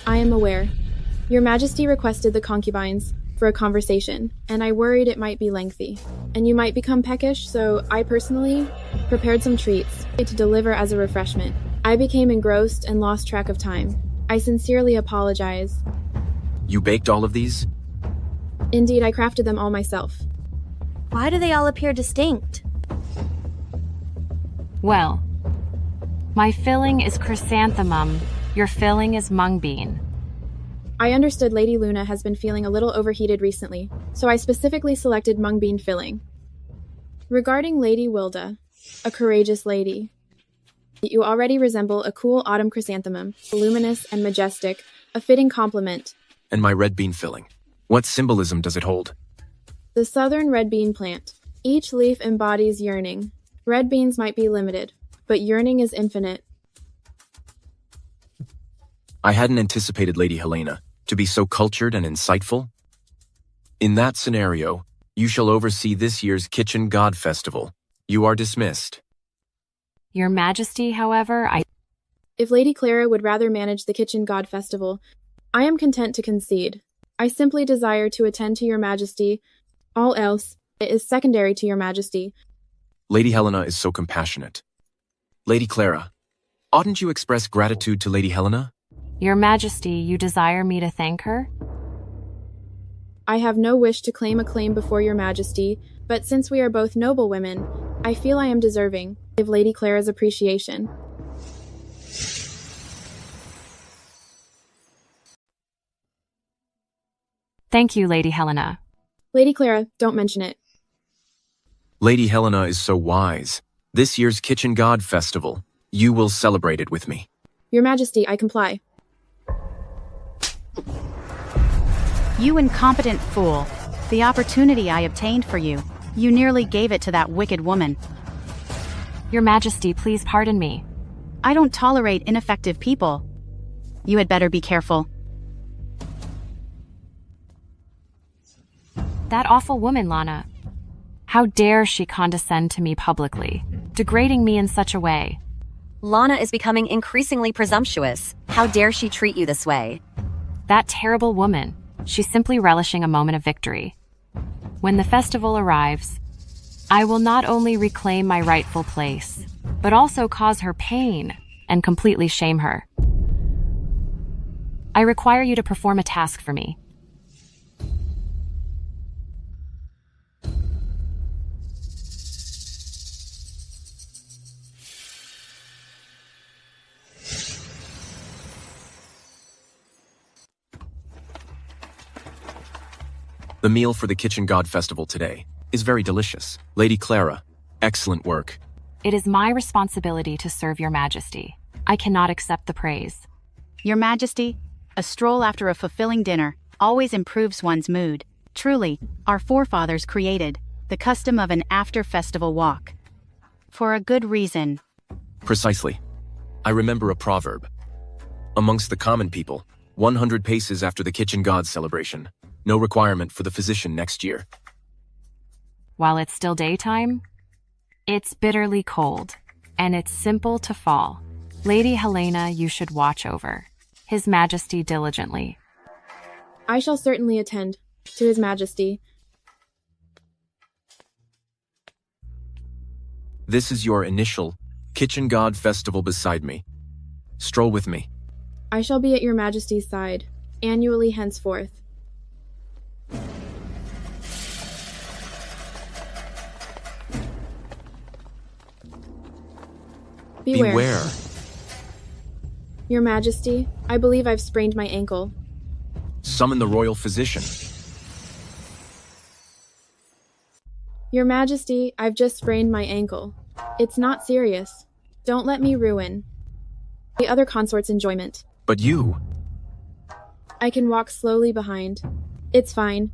I am aware. Your Majesty requested the concubines for a conversation, and I worried it might be lengthy, and you might become peckish, so I personally prepared some treats to deliver as a refreshment. I became engrossed and lost track of time. I sincerely apologize. You baked all of these? Indeed, I crafted them all myself. Why do they all appear distinct? Well, my filling is chrysanthemum, your filling is mung bean. I understood Lady Luna has been feeling a little overheated recently, so I specifically selected mung bean filling. Regarding Lady Wilda, a courageous lady, you already resemble a cool autumn chrysanthemum, luminous and majestic, a fitting complement. And my red bean filling. What symbolism does it hold? The southern red bean plant. Each leaf embodies yearning. Red beans might be limited, but yearning is infinite. I hadn't anticipated Lady Helena to be so cultured and insightful. In that scenario, you shall oversee this year's Kitchen God Festival. You are dismissed. Your Majesty, however, If Lady Clara would rather manage the Kitchen God Festival, I am content to concede. I simply desire to attend to Your Majesty. All else is secondary to Your Majesty. Lady Helena is so compassionate. Lady Clara, oughtn't you express gratitude to Lady Helena? Your Majesty, you desire me to thank her? I have no wish to claim a claim before Your Majesty, but since we are both noble women, I feel I am deserving of Lady Clara's appreciation. Thank you, Lady Helena. Lady Clara, don't mention it. Lady Helena is so wise. This year's Kitchen God Festival, you will celebrate it with me. Your Majesty, I comply. You incompetent fool. The opportunity I obtained for you, you nearly gave it to that wicked woman. Your Majesty, please pardon me. I don't tolerate ineffective people. You had better be careful. That awful woman, Lana. How dare she condescend to me publicly, degrading me in such a way? Lana is becoming increasingly presumptuous. How dare she treat you this way? That terrible woman. She's simply relishing a moment of victory. When the festival arrives, I will not only reclaim my rightful place, but also cause her pain and completely shame her. I require you to perform a task for me. The meal for the Kitchen God Festival today is very delicious. Lady Clara, excellent work. It is my responsibility to serve your Majesty. I cannot accept the praise. Your Majesty, a stroll after a fulfilling dinner always improves one's mood. Truly, our forefathers created the custom of an after-festival walk. For a good reason. Precisely. I remember a proverb. Amongst the common people, 100 paces after the Kitchen God celebration. No requirement for the physician next year. While it's still daytime, it's bitterly cold, and it's simple to fall. Lady Helena, you should watch over His Majesty diligently. I shall certainly attend to His Majesty. This is your initial Kitchen God Festival beside me. Stroll with me. I shall be at your Majesty's side, annually henceforth. Beware. Your Majesty, I believe I've sprained my ankle. Summon the royal physician. Your Majesty, I've just sprained my ankle. It's not serious. Don't let me ruin the other consort's enjoyment. But you... I can walk slowly behind. It's fine.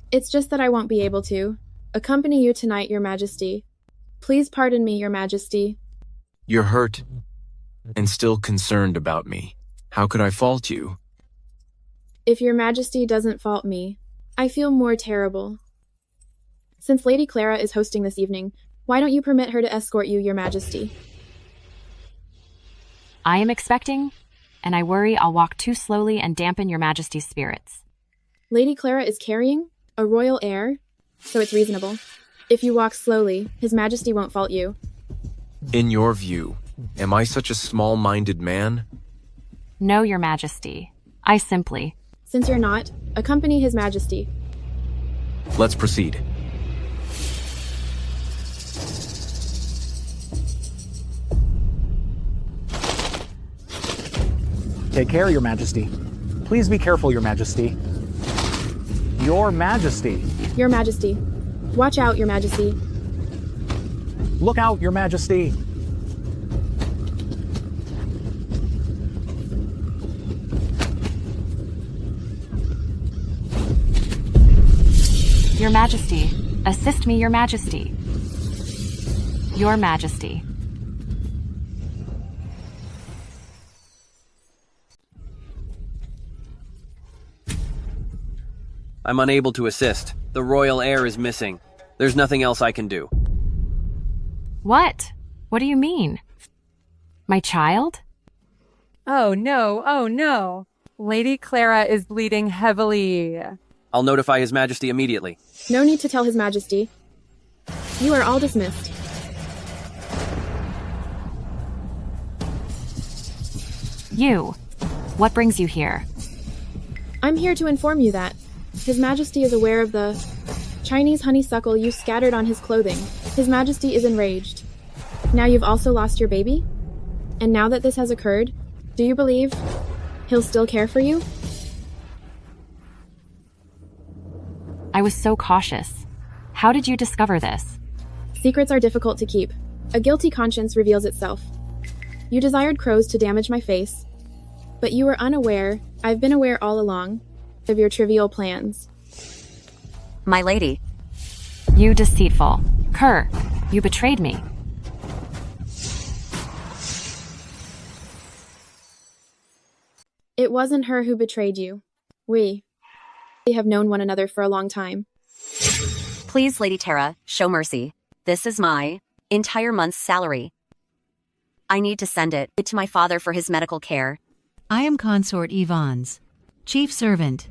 It's just that I won't be able to accompany you tonight, Your Majesty. Please pardon me, Your Majesty. You're hurt and still concerned about me. How could I fault you? If Your Majesty doesn't fault me, I feel more terrible. Since Lady Clara is hosting this evening, why don't you permit her to escort you, Your Majesty? I am expecting, and I worry I'll walk too slowly and dampen Your Majesty's spirits. Lady Clara is carrying a royal heir, so it's reasonable. If you walk slowly, His Majesty won't fault you. In your view, am I such a small-minded man? No, Your Majesty. I simply... Since you're not, accompany His Majesty. Let's proceed. Take care, Your Majesty. Please be careful, Your Majesty. Your Majesty. Your Majesty. Watch out, Your Majesty. Look out, Your Majesty. Your Majesty. Assist me, Your Majesty. Your Majesty. I'm unable to assist. The royal heir is missing. There's nothing else I can do. What? What do you mean? My child? Oh no. Lady Clara is bleeding heavily. I'll notify His Majesty immediately. No need to tell His Majesty. You are all dismissed. You. What brings you here? I'm here to inform you that His Majesty is aware of the Chinese honeysuckle you scattered on his clothing. His Majesty is enraged. Now you've also lost your baby? And now that this has occurred, do you believe he'll still care for you? I was so cautious. How did you discover this? Secrets are difficult to keep. A guilty conscience reveals itself. You desired crows to damage my face, but you were unaware, I've been aware all along, of your trivial plans. My lady. You deceitful cur, you betrayed me. It wasn't her who betrayed you. We have known one another for a long time. Please, Lady Tara, show mercy. This is my entire month's salary. I need to send it to my father for his medical care. I am Consort Yvonne's chief servant,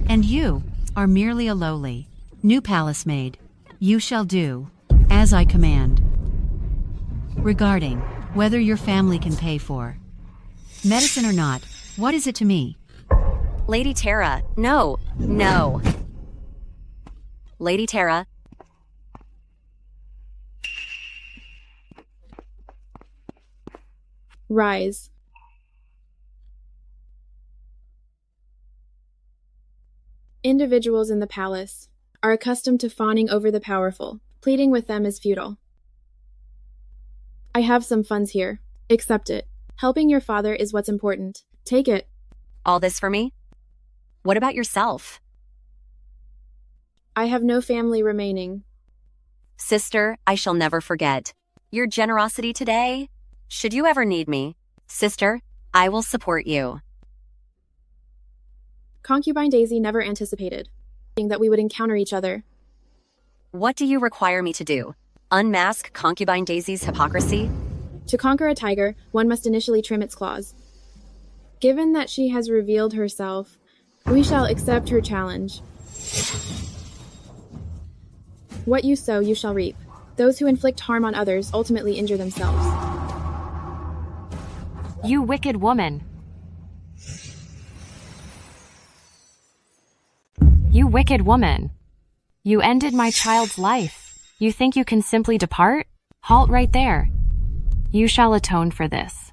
and you are merely a lowly new palace maid. You shall do as I command. Regarding whether your family can pay for medicine or not, what is it to me? Lady Tara, no, no. Lady Tara. Rise. Individuals in the palace are accustomed to fawning over the powerful. Pleading with them is futile. I have some funds here. Accept it. Helping your father is what's important. Take it. All this for me? What about yourself? I have no family remaining. Sister, I shall never forget your generosity today. Should you ever need me, sister, I will support you. Concubine Daisy never anticipated that we would encounter each other. What do you require me to do? Unmask Concubine Daisy's hypocrisy? To conquer a tiger, one must initially trim its claws. Given that she has revealed herself, we shall accept her challenge. What you sow, you shall reap. Those who inflict harm on others ultimately injure themselves. You wicked woman. You wicked woman. You ended my child's life. You think you can simply depart? Halt right there. You shall atone for this.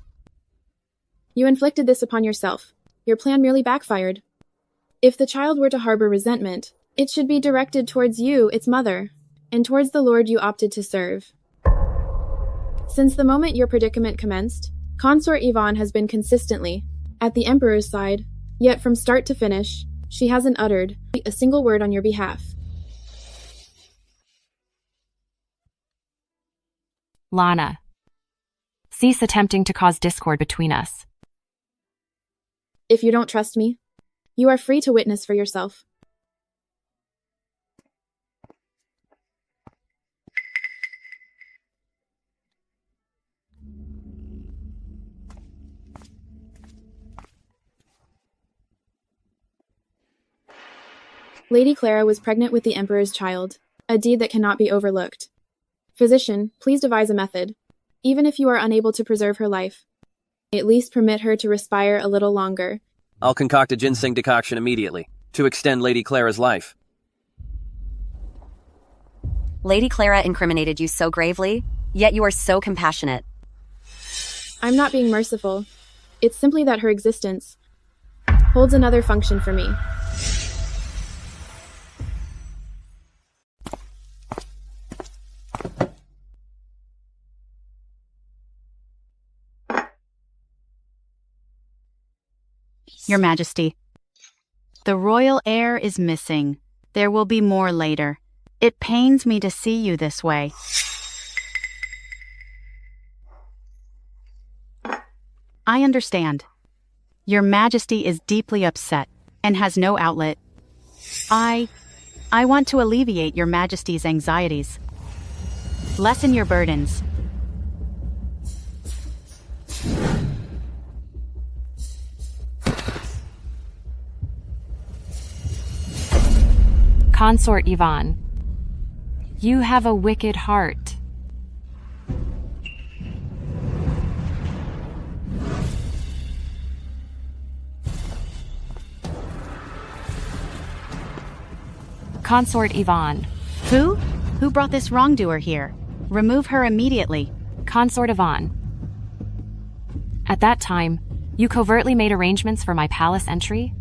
You inflicted this upon yourself. Your plan merely backfired. If the child were to harbor resentment, it should be directed towards you, its mother, and towards the Lord you opted to serve. Since the moment your predicament commenced, Consort Yvonne has been consistently at the Emperor's side, yet from start to finish, she hasn't uttered a single word on your behalf. Lana, cease attempting to cause discord between us. If you don't trust me, you are free to witness for yourself. Lady Clara was pregnant with the Emperor's child, a deed that cannot be overlooked. Physician, please devise a method. Even if you are unable to preserve her life, at least permit her to respire a little longer. I'll concoct a ginseng decoction immediately, to extend Lady Clara's life. Lady Clara incriminated you so gravely, yet you are so compassionate. I'm not being merciful. It's simply that her existence holds another function for me. Your Majesty, the royal heir is missing. There will be more later. It pains me to see you this way. I understand. Your Majesty is deeply upset and has no outlet. I want to alleviate Your Majesty's anxieties. Lessen your burdens. Consort Yvonne, you have a wicked heart. Consort Yvonne. Who? Who brought this wrongdoer here? Remove her immediately. Consort Yvonne. At that time, you covertly made arrangements for my palace entry?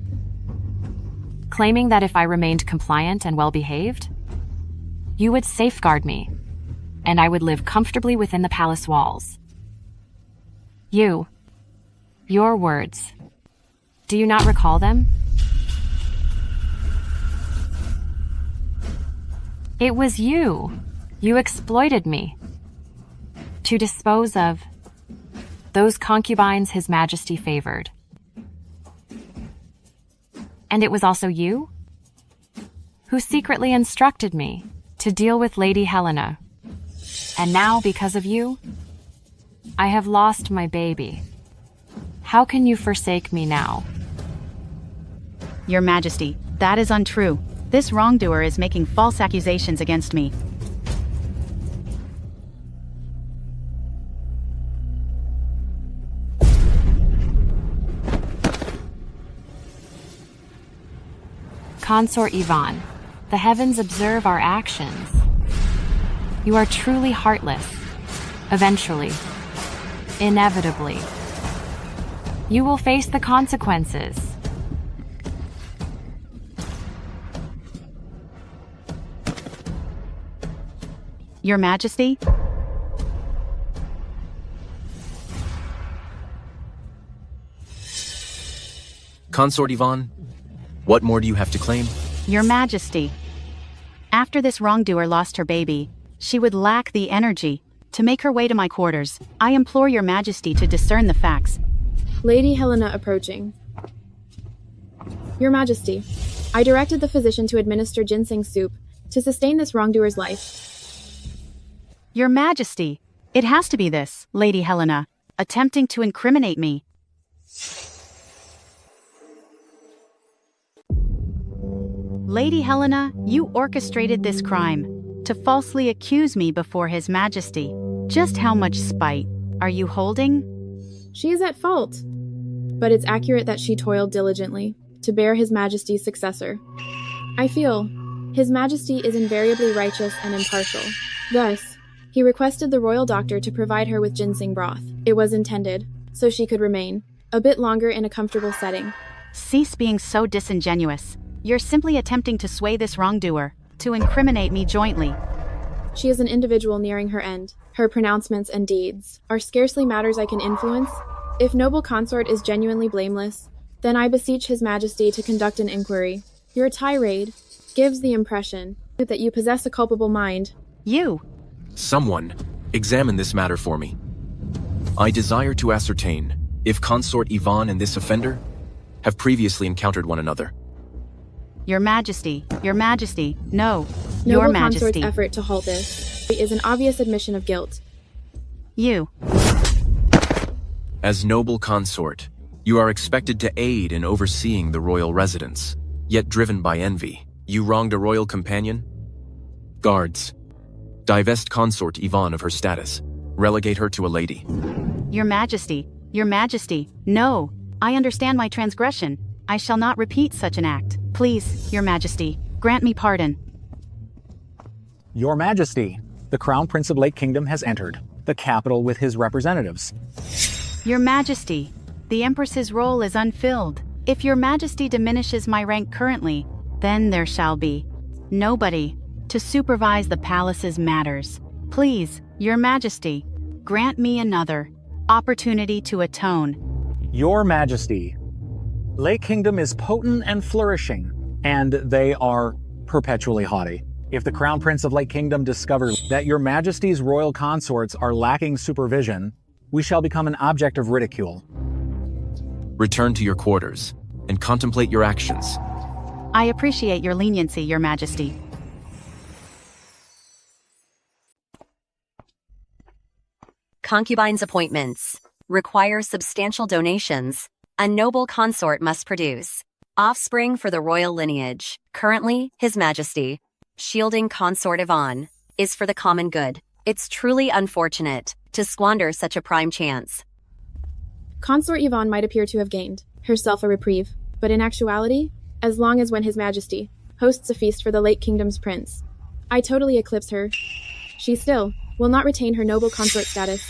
claiming that if I remained compliant and well-behaved, you would safeguard me, and I would live comfortably within the palace walls. Your words. Do you not recall them? It was you. You exploited me to dispose of those concubines His Majesty favored. And it was also you who secretly instructed me to deal with Lady Helena. And now, because of you, I have lost my baby. How can you forsake me now? Your Majesty, that is untrue. This wrongdoer is making false accusations against me. Consort Yvonne, the heavens observe our actions. You are truly heartless. Eventually. Inevitably. You will face the consequences. Your Majesty? Consort Yvonne, what more do you have to claim? Your Majesty. After this wrongdoer lost her baby, she would lack the energy to make her way to my quarters. I implore Your Majesty to discern the facts. Lady Helena approaching. Your Majesty, I directed the physician to administer ginseng soup to sustain this wrongdoer's life. Your Majesty, it has to be this, Lady Helena, attempting to incriminate me. Lady Helena, you orchestrated this crime to falsely accuse me before His Majesty. Just how much spite are you holding? She is at fault, but it's accurate that she toiled diligently to bear His Majesty's successor. I feel His Majesty is invariably righteous and impartial. Thus, he requested the royal doctor to provide her with ginseng broth. It was intended so she could remain a bit longer in a comfortable setting. Cease being so disingenuous. You're simply attempting to sway this wrongdoer, to incriminate me jointly. She is an individual nearing her end. Her pronouncements and deeds are scarcely matters I can influence. If noble consort is genuinely blameless, then I beseech His Majesty to conduct an inquiry. Your tirade gives the impression that you possess a culpable mind. You! Someone, examine this matter for me. I desire to ascertain if Consort Yvonne and this offender have previously encountered one another. Your Majesty, no, Noble Your Consort's Majesty. effort to halt this is an obvious admission of guilt. You. As noble consort, you are expected to aid in overseeing the royal residence, yet driven by envy, you wronged a royal companion? Guards, divest Consort Yvonne of her status. Relegate her to a lady. Your Majesty, no, I understand my transgression. I shall not repeat such an act. Please, Your Majesty, grant me pardon. Your Majesty, the Crown Prince of Lake Kingdom has entered the capital with his representatives. Your Majesty, the Empress's role is unfilled. If Your Majesty diminishes my rank currently, then there shall be nobody to supervise the palace's matters. Please, Your Majesty, grant me another opportunity to atone. Your Majesty, Lake Kingdom is potent and flourishing, and they are perpetually haughty. If the Crown Prince of Lake Kingdom discovers that Your Majesty's royal consorts are lacking supervision, we shall become an object of ridicule. Return to your quarters and contemplate your actions. I appreciate your leniency, Your Majesty. Concubines' appointments require substantial donations. A noble consort must produce offspring for the royal lineage. Currently, His Majesty, shielding Consort Yvonne, is for the common good. It's truly unfortunate to squander such a prime chance. Consort Yvonne might appear to have gained herself a reprieve, but in actuality, as long as when His Majesty hosts a feast for the Lake Kingdom's prince, I totally eclipse her. She still will not retain her noble consort status.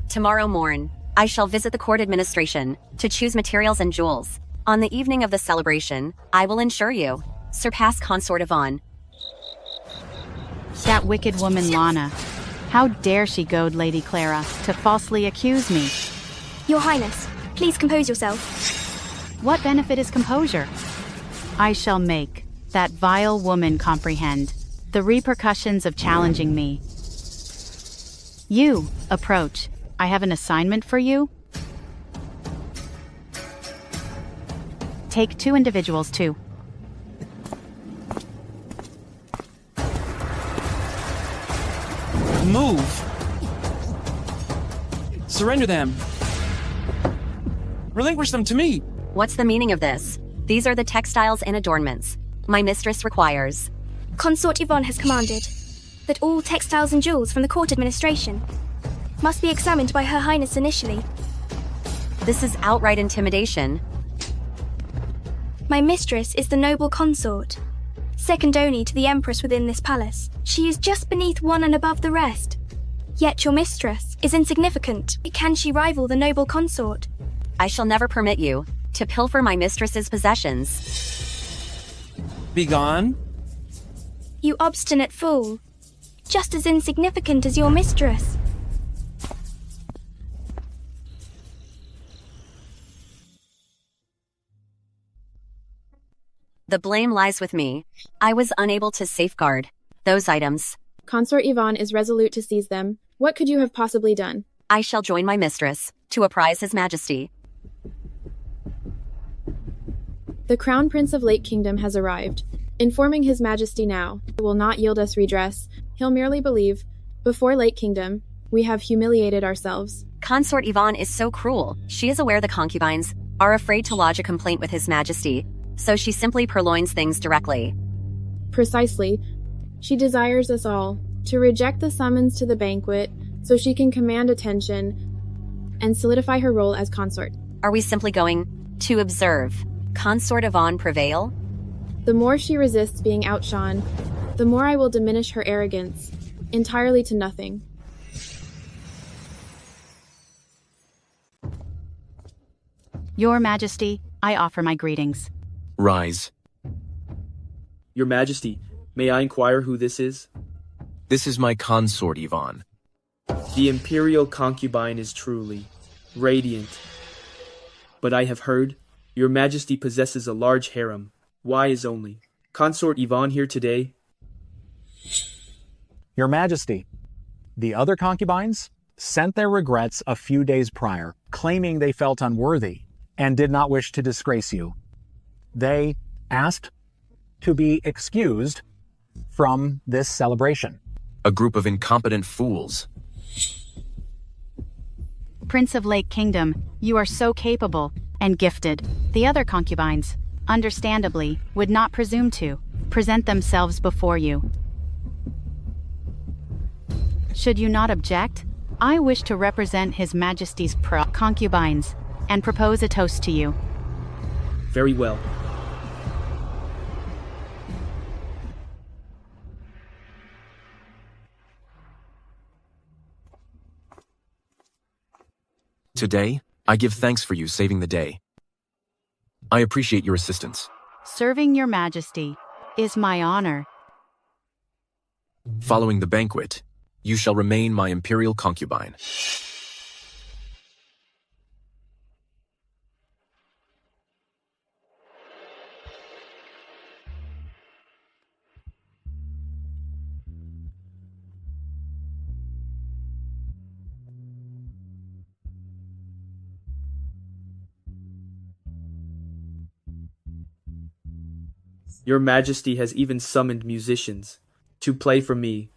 Tomorrow morn, I shall visit the court administration to choose materials and jewels. On the evening of the celebration, I will ensure you surpass Consort Yvonne. That wicked woman Lana. How dare she goad Lady Clara to falsely accuse me? Your Highness, please compose yourself. What benefit is composure? I shall make that vile woman comprehend the repercussions of challenging me. You, approach. I have an assignment for you. Take 2 individuals too. Move! Surrender them! Relinquish them to me! What's the meaning of this? These are the textiles and adornments my mistress requires. Consort Yvonne has commanded that all textiles and jewels from the court administration must be examined by Her Highness initially. This is outright intimidation. My mistress is the noble consort, second only to the Empress within this palace. She is just beneath one and above the rest. Yet your mistress is insignificant. Can she rival the noble consort? I shall never permit you to pilfer my mistress's possessions. Begone. You obstinate fool. Just as insignificant as your mistress. The blame lies with me. I was unable to safeguard those items. Consort Yvonne is resolute to seize them. What could you have possibly done? I shall join my mistress to apprise His Majesty. The Crown Prince of Lake Kingdom has arrived. Informing His Majesty now will not yield us redress. He'll merely believe, before Lake Kingdom, we have humiliated ourselves. Consort Yvonne is so cruel. She is aware the concubines are afraid to lodge a complaint with His Majesty, so she simply purloins things directly. Precisely. She desires us all to reject the summons to the banquet so she can command attention and solidify her role as consort. Are we simply going to observe Consort Yvonne prevail? The more she resists being outshone, the more I will diminish her arrogance, entirely to nothing. Your Majesty, I offer my greetings. Rise. Your Majesty, may I inquire who this is? This is my consort, Yvonne. The imperial concubine is truly radiant. But I have heard your Majesty possesses a large harem. Why is only Consort Yvonne here today? Your Majesty, the other concubines sent their regrets a few days prior, claiming they felt unworthy and did not wish to disgrace you. They asked to be excused from this celebration. A group of incompetent fools. Prince of Lake Kingdom, you are so capable and gifted. The other concubines, understandably, would not presume to present themselves before you. Should you not object, I wish to represent His Majesty's concubines and propose a toast to you. Very well. Today, I give thanks for you saving the day. I appreciate your assistance. Serving your Majesty is my honor. Following the banquet, you shall remain my imperial concubine. Your Majesty has even summoned musicians to play for me.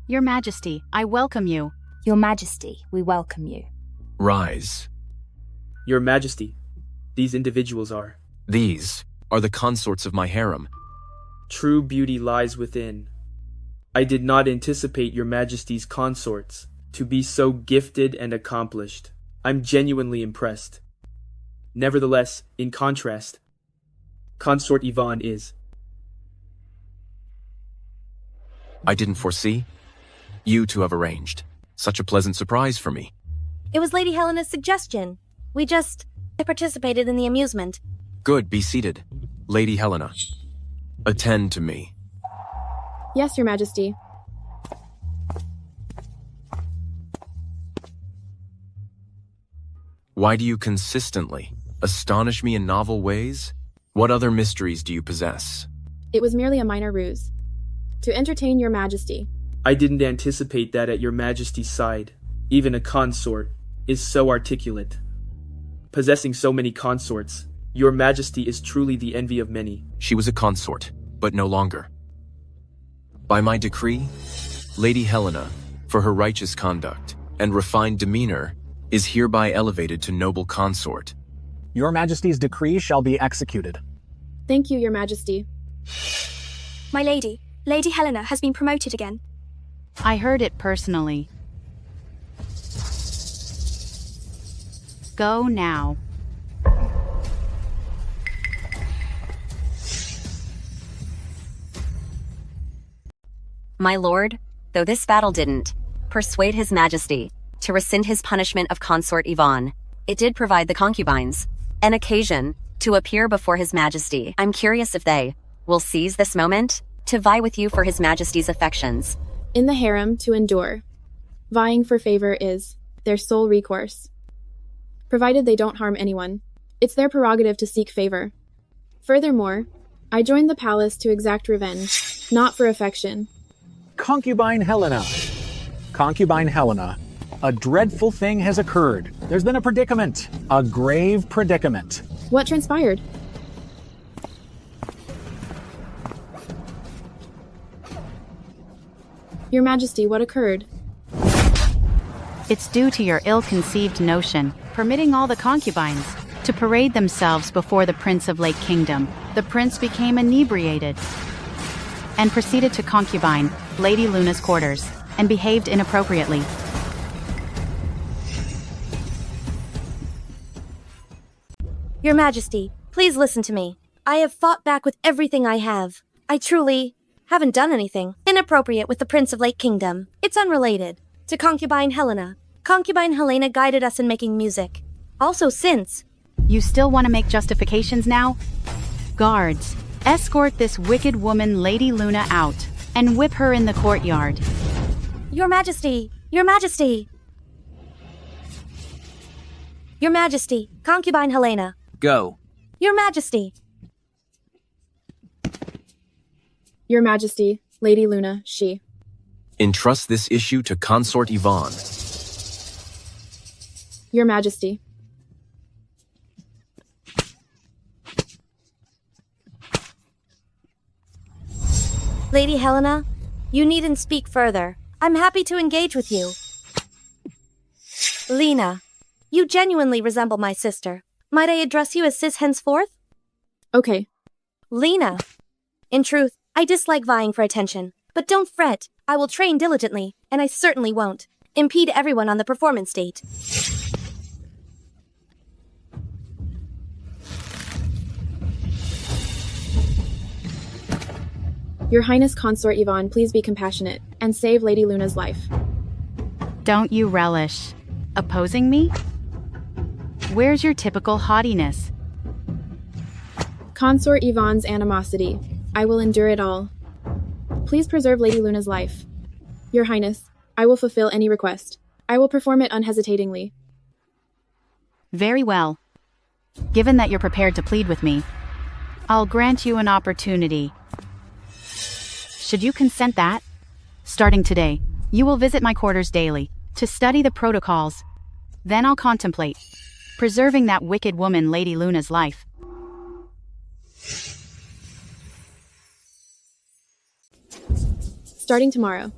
Your Majesty, I welcome you. Your Majesty, we welcome you. Rise. Your Majesty, these individuals are. These are the consorts of my harem. True beauty lies within. I did not anticipate Your Majesty's consorts to be so gifted and accomplished. I'm genuinely impressed. Nevertheless, in contrast, Consort Yvonne is. I didn't foresee. You two have arranged. Such a pleasant surprise for me. It was Lady Helena's suggestion. I participated in the amusement. Good, be seated. Lady Helena, attend to me. Yes, Your Majesty. Why do you consistently astonish me in novel ways? What other mysteries do you possess? It was merely a minor ruse. To entertain Your Majesty. I didn't anticipate that at Your Majesty's side. Even a consort is so articulate. Possessing so many consorts, Your Majesty is truly the envy of many. She was a consort, but no longer. By my decree, Lady Helena, for her righteous conduct and refined demeanor, is hereby elevated to noble consort. Your Majesty's decree shall be executed. Thank you, Your Majesty. My lady, Lady Helena has been promoted again. I heard it personally. Go now. My lord, though this battle didn't persuade His Majesty to rescind his punishment of Consort Yvonne, it did provide the concubines an occasion to appear before His Majesty. I'm curious if they will seize this moment to vie with you for His Majesty's affections. In the harem, to endure. Vying for favor is their sole recourse. Provided they don't harm anyone, it's their prerogative to seek favor. Furthermore, I joined the palace to exact revenge, not for affection. Concubine Helena. Concubine Helena. A dreadful thing has occurred. There's been a predicament. A grave predicament. What transpired? Your Majesty, what occurred? It's due to your ill-conceived notion, permitting all the concubines to parade themselves before the Prince of Lake Kingdom. The prince became inebriated and proceeded to concubine Lady Luna's quarters and behaved inappropriately. Your Majesty, please listen to me. I have fought back with everything I have. I truly haven't done anything inappropriate with the Prince of Lake Kingdom. It's unrelated to Concubine Helena. Concubine Helena guided us in making music. Also since... You still want to make justifications now? Guards, escort this wicked woman Lady Luna out and whip her in the courtyard. Your Majesty! Your Majesty! Your Majesty, Concubine Helena. Go. Your Majesty! Your Majesty, Lady Luna, she. Entrust this issue to Consort Yvonne. Your Majesty. Lady Helena, you needn't speak further. I'm happy to engage with you. Lena, you genuinely resemble my sister. Might I address you as sis henceforth? Okay. Lena. In truth, I dislike vying for attention. But don't fret, I will train diligently, and I certainly won't impede everyone on the performance date. Your Highness Consort Yvonne, please be compassionate and save Lady Luna's life. Don't you relish opposing me? Where's your typical haughtiness? Consort Yvonne's animosity. I will endure it all. Please preserve Lady Luna's life. Your Highness, I will fulfill any request. I will perform it unhesitatingly. Very well. Given that you're prepared to plead with me, I'll grant you an opportunity. Should you consent that, starting today, you will visit my quarters daily to study the protocols. Then I'll contemplate preserving that wicked woman Lady Luna's life. Starting tomorrow,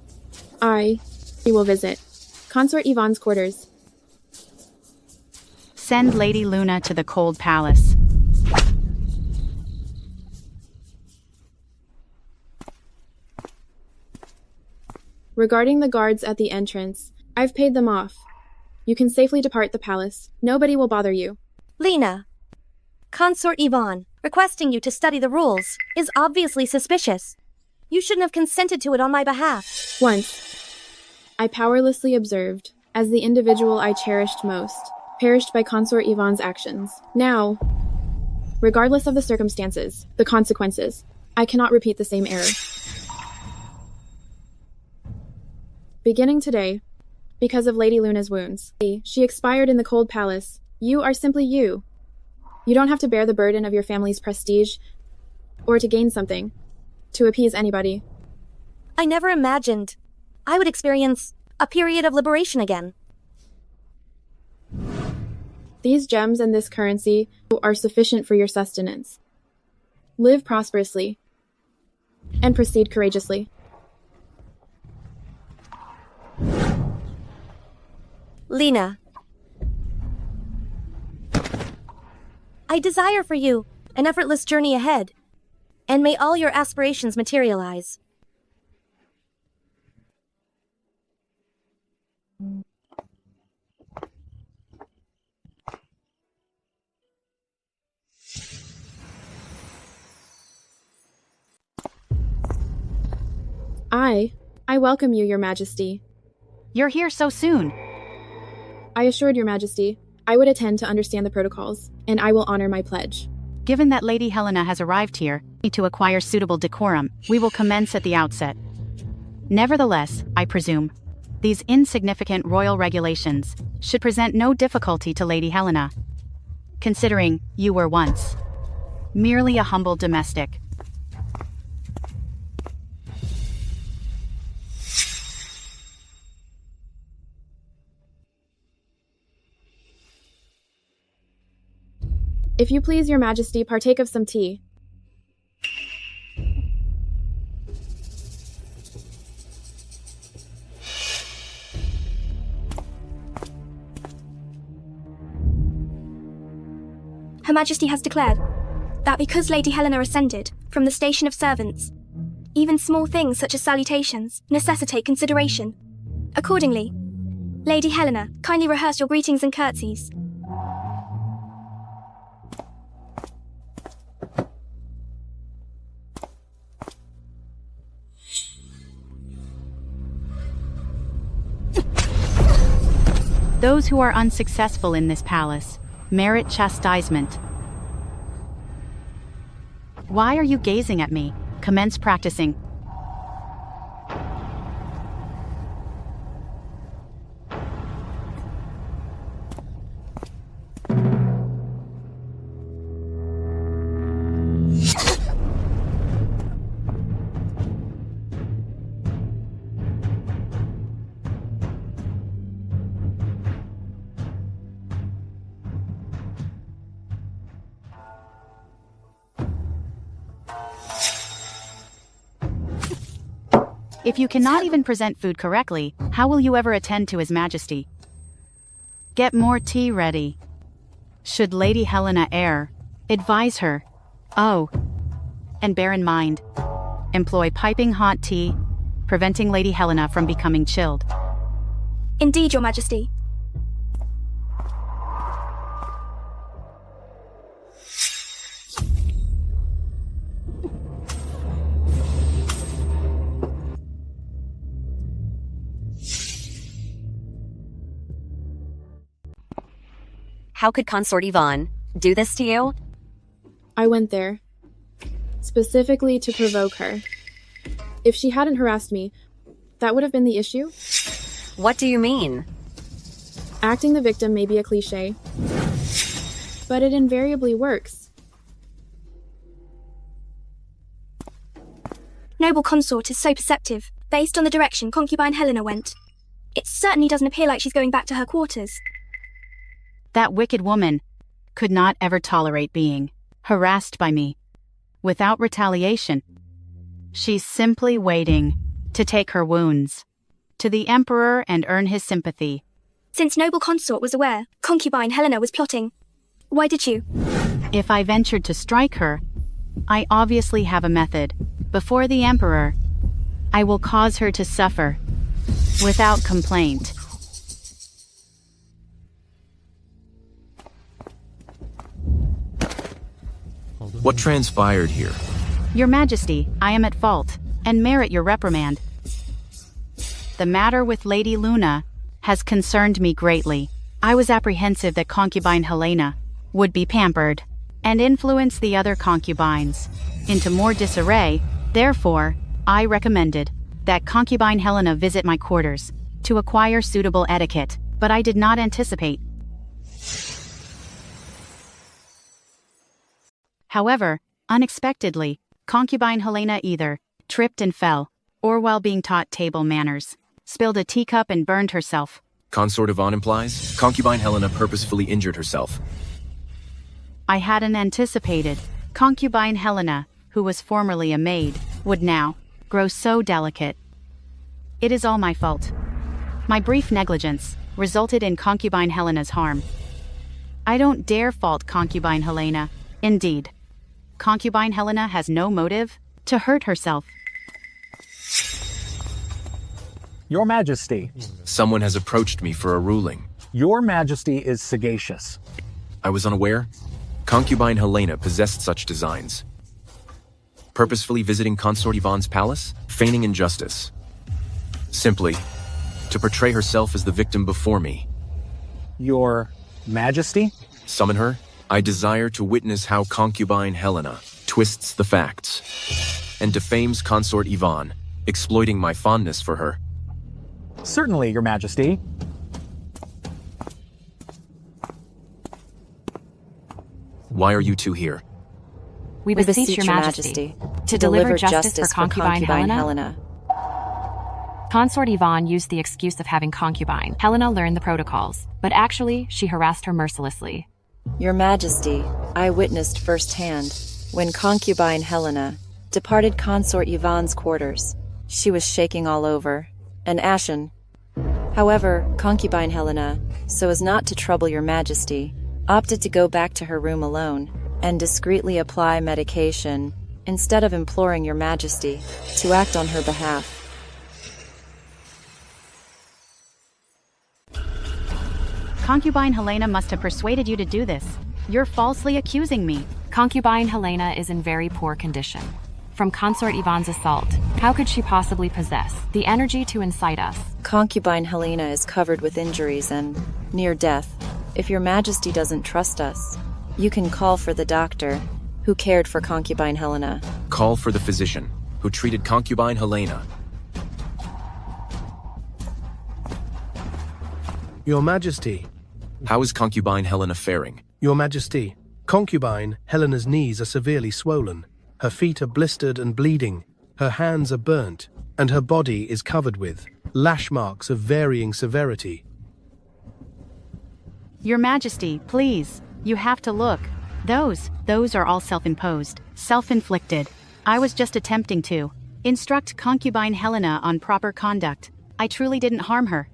We will visit Consort Yvonne's quarters. Send Lady Luna to the cold palace. Regarding the guards at the entrance, I've paid them off. You can safely depart the palace. Nobody will bother you. Lena, Consort Yvonne, requesting you to study the rules is obviously suspicious. You shouldn't have consented to it on my behalf. Once, I powerlessly observed, as the individual I cherished most, perished by Consort Yvonne's actions. Now, regardless of the circumstances, the consequences, I cannot repeat the same error. Beginning today, because of Lady Luna's wounds, she expired in the cold palace. You are simply you. You don't have to bear the burden of your family's prestige, or to gain something, to appease anybody. I never imagined I would experience a period of liberation again. These gems and this currency are sufficient for your sustenance. Live prosperously, and proceed courageously. Lena, I desire for you an effortless journey ahead, and may all your aspirations materialize. I welcome you, Your Majesty. You're here so soon. I assured Your Majesty I would attend to understand the protocols, and I will honor my pledge. Given that Lady Helena has arrived here, to acquire suitable decorum, we will commence at the outset. Nevertheless, I presume, these insignificant royal regulations should present no difficulty to Lady Helena, considering you were once merely a humble domestic. If you please, Your Majesty, partake of some tea. Her Majesty has declared that because Lady Helena ascended from the station of servants, even small things such as salutations necessitate consideration. Accordingly, Lady Helena, kindly rehearse your greetings and curtsies. Those who are unsuccessful in this palace merit chastisement. Why are you gazing at me? Commence practicing. If you cannot even present food correctly, how will you ever attend to His Majesty? Get more tea ready. Should Lady Helena err, advise her. Oh, and bear in mind, employ piping hot tea, preventing Lady Helena from becoming chilled. Indeed, Your Majesty. How could Consort Yvonne do this to you? I went there, specifically to provoke her. If she hadn't harassed me, that would have been the issue. What do you mean? Acting the victim may be a cliché, but it invariably works. Noble Consort is so perceptive, based on the direction concubine Helena went. It certainly doesn't appear like she's going back to her quarters. That wicked woman could not ever tolerate being harassed by me without retaliation. She's simply waiting to take her wounds to the Emperor and earn his sympathy. Since noble consort was aware concubine Helena was plotting, why did you? If I ventured to strike her, I obviously have a method. Before the Emperor, I will cause her to suffer, without complaint. What transpired here? Your Majesty, I am at fault, and merit your reprimand. The matter with Lady Luna has concerned me greatly. I was apprehensive that concubine Helena would be pampered and influence the other concubines into more disarray. Therefore, I recommended that concubine Helena visit my quarters to acquire suitable etiquette, but I did not anticipate. However, unexpectedly, concubine Helena either tripped and fell, or while being taught table manners, spilled a teacup and burned herself. Consort Yvonne implies concubine Helena purposefully injured herself. I hadn't anticipated concubine Helena, who was formerly a maid, would now grow so delicate. It is all my fault. My brief negligence resulted in concubine Helena's harm. I don't dare fault concubine Helena. Indeed, concubine Helena has no motive to hurt herself. Your Majesty. Someone has approached me for a ruling. Your Majesty is sagacious. I was unaware. Concubine Helena possessed such designs. Purposefully visiting Consort Yvonne's palace, feigning injustice. Simply to portray herself as the victim before me. Your Majesty? Summon her. I desire to witness how concubine Helena twists the facts and defames Consort Yvonne, exploiting my fondness for her. Certainly, Your Majesty. Why are you two here? We beseech your Majesty to deliver justice for concubine Helena. Consort Yvonne used the excuse of having concubine Helena learn the protocols, but actually she harassed her mercilessly. Your Majesty, I witnessed firsthand when concubine Helena departed Consort Yvonne's quarters. She was shaking all over and ashen. However, concubine Helena, so as not to trouble your Majesty, opted to go back to her room alone and discreetly apply medication instead of imploring your Majesty to act on her behalf. Concubine Helena must have persuaded you to do this. You're falsely accusing me. Concubine Helena is in very poor condition. From Consort Yvonne's assault, how could she possibly possess the energy to incite us? Concubine Helena is covered with injuries and near death. If your Majesty doesn't trust us, you can call for the doctor who cared for concubine Helena. Call for the physician who treated concubine Helena. Your Majesty. How is concubine Helena faring? Your Majesty, concubine Helena's knees are severely swollen. Her feet are blistered and bleeding. Her hands are burnt, and her body is covered with lash marks of varying severity. Your Majesty, please, you have to look. Those are all self-imposed, self-inflicted. I was just attempting to instruct concubine Helena on proper conduct. I truly didn't harm her.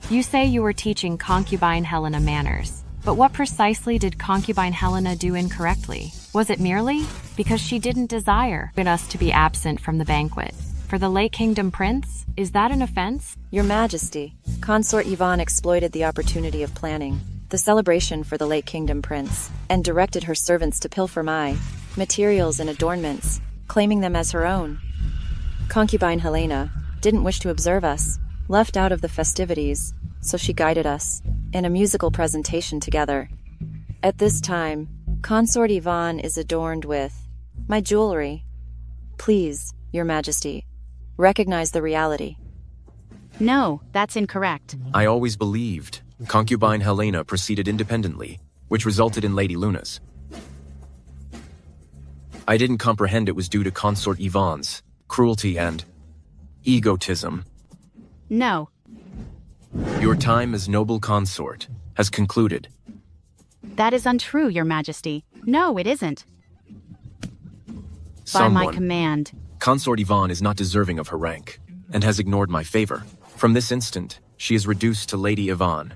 You say you were teaching concubine Helena manners, but what precisely did concubine Helena do incorrectly? Was it merely because she didn't desire us to be absent from the banquet? For the late Kingdom Prince? Is that an offense? Your Majesty, Consort Yvonne exploited the opportunity of planning the celebration for the late Kingdom Prince and directed her servants to pilfer my materials and adornments, claiming them as her own. Concubine Helena didn't wish to observe us, left out of the festivities, so she guided us in a musical presentation together. At this time, Consort Yvonne is adorned with my jewelry. Please, Your Majesty, recognize the reality. No, that's incorrect. I always believed concubine Helena proceeded independently, which resulted in Lady Luna's. I didn't comprehend it was due to Consort Yvonne's cruelty and egotism. No. Your time as noble consort has concluded. That is untrue, Your Majesty. No, it isn't. By my Someone. command. Consort Yvonne is not deserving of her rank, and has ignored my favor. From this instant, she is reduced to Lady Yvonne.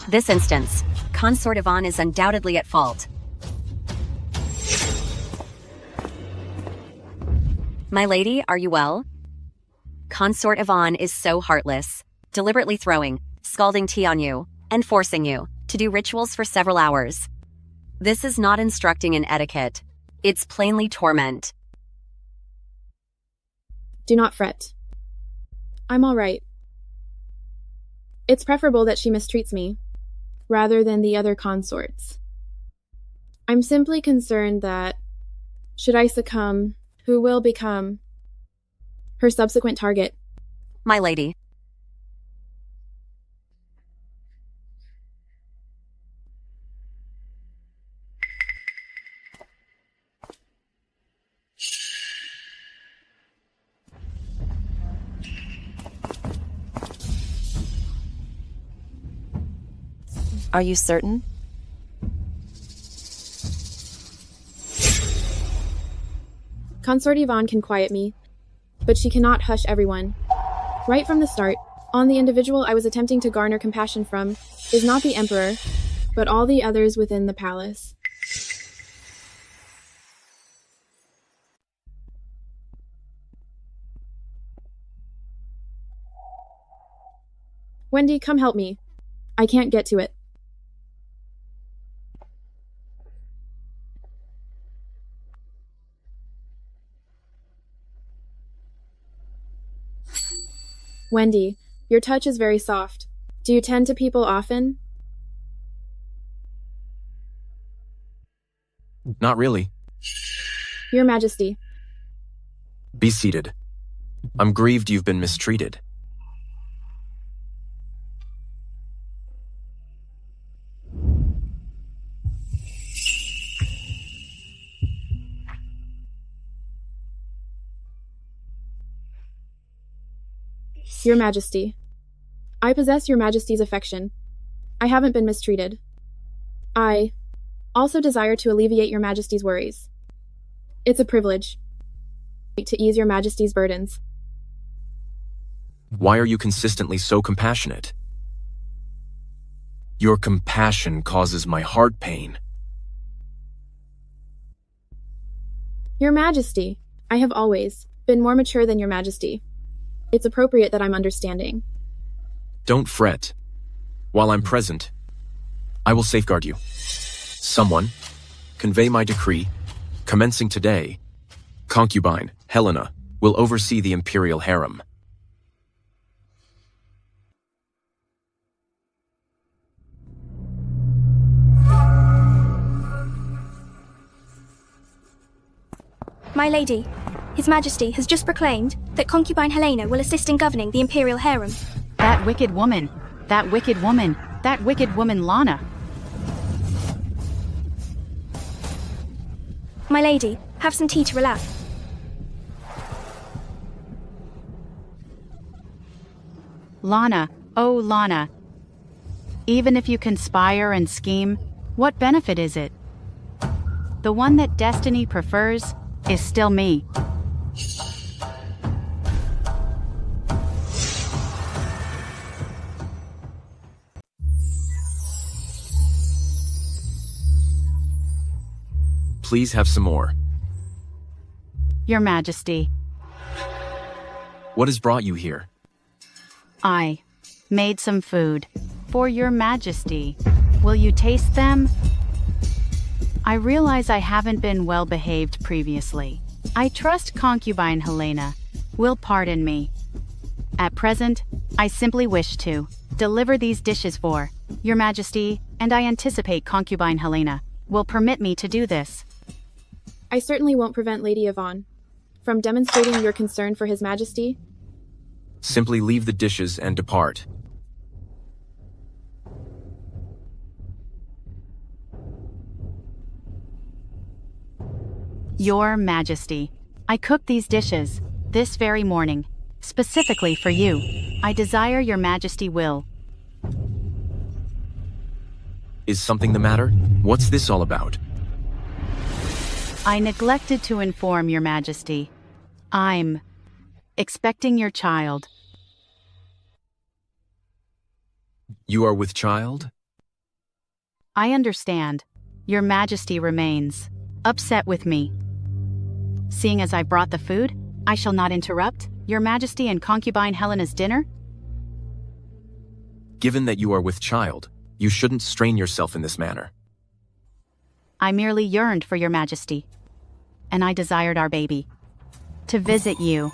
This instance, Consort Yvonne is undoubtedly at fault. My lady, are you well? Consort Yvonne is so heartless, deliberately throwing, scalding tea on you, and forcing you to do rituals for several hours. This is not instructing in etiquette. It's plainly torment. Do not fret. I'm all right. It's preferable that she mistreats me, rather than the other consorts. I'm simply concerned that, should I succumb, who will become her subsequent target? My lady. Are you certain? Consort Yvonne can quiet me, but she cannot hush everyone. Right from the start, on the individual I was attempting to garner compassion from is not the Emperor, but all the others within the palace. Wendy, come help me. I can't get to it. Wendy, your touch is very soft. Do you tend to people often? Not really. Your Majesty. Be seated. I'm grieved you've been mistreated. Your Majesty. I possess Your Majesty's affection. I haven't been mistreated. I also desire to alleviate Your Majesty's worries. It's a privilege to ease Your Majesty's burdens. Why are you consistently so compassionate? Your compassion causes my heart pain. Your Majesty, I have always been more mature than Your Majesty. It's appropriate that I'm understanding. Don't fret. While I'm present, I will safeguard you. Someone, convey my decree. Commencing today, concubine, Helena, will oversee the imperial harem. My lady, His Majesty has just proclaimed that concubine Helena will assist in governing the imperial harem. That wicked woman. That wicked woman. That wicked woman Lana. My lady, have some tea to relax. Lana, oh Lana. Even if you conspire and scheme, what benefit is it? The one that destiny prefers is still me. Please have some more. Your Majesty. What has brought you here? I made some food for Your Majesty. Will you taste them? I realize I haven't been well behaved previously. I trust concubine Helena will pardon me. At present, I simply wish to deliver these dishes for Your Majesty, and I anticipate concubine Helena will permit me to do this. I certainly won't prevent Lady Yvonne from demonstrating your concern for His Majesty. Simply leave the dishes and depart. Your Majesty, I cooked these dishes this very morning, specifically for you. I desire your Majesty will. Is something the matter? What's this all about? I neglected to inform your Majesty. I'm expecting your child. You are with child? I understand. Your Majesty remains upset with me. Seeing as I brought the food, I shall not interrupt your Majesty and concubine Helena's dinner. Given that you are with child, you shouldn't strain yourself in this manner. I merely yearned for your Majesty, and I desired our baby to visit you.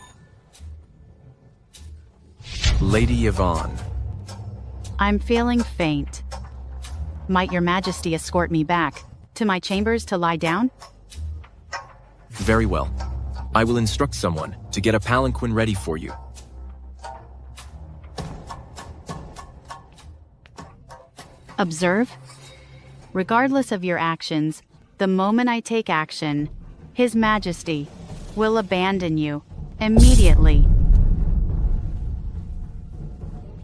Lady Yvonne. I'm feeling faint. Might your Majesty escort me back to my chambers to lie down? Very well. I will instruct someone to get a palanquin ready for you. Observe. Regardless of your actions, the moment I take action, His Majesty will abandon you immediately.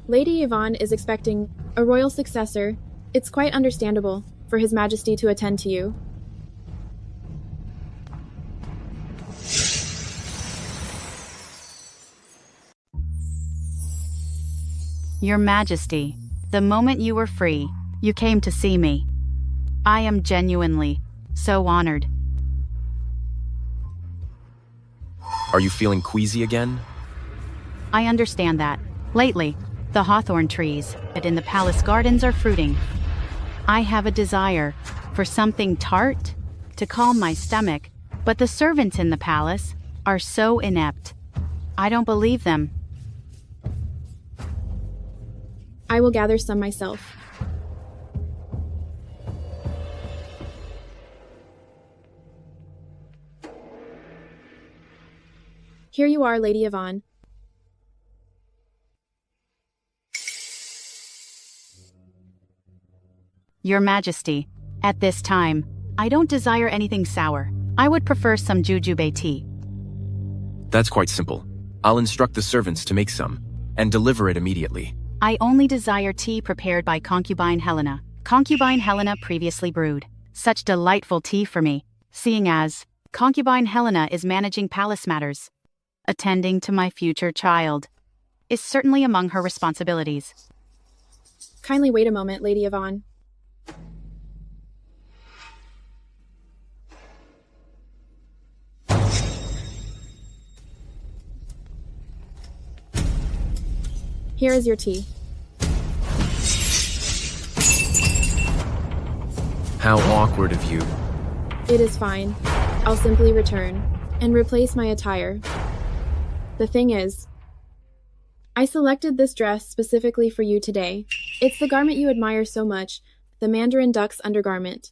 Lady Yvonne is expecting a royal successor. It's quite understandable for His Majesty to attend to you. Your Majesty, the moment you were free, you came to see me. I am genuinely so honored. Are you feeling queasy again? I understand that. Lately, the hawthorn trees in the palace gardens are fruiting. I have a desire for something tart to calm my stomach, but the servants in the palace are so inept. I don't believe them. I will gather some myself. Here you are, Lady Yvonne. Your Majesty, at this time, I don't desire anything sour. I would prefer some jujube tea. That's quite simple. I'll instruct the servants to make some, and deliver it immediately. I only desire tea prepared by concubine Helena. Concubine Helena previously brewed such delightful tea for me, seeing as concubine Helena is managing palace matters. Attending to my future child is certainly among her responsibilities. Kindly wait a moment, Lady Yvonne. Here is your tea. How awkward of you. It is fine. I'll simply return and replace my attire. The thing is, I selected this dress specifically for you today. It's the garment you admire so much, the Mandarin duck's undergarment.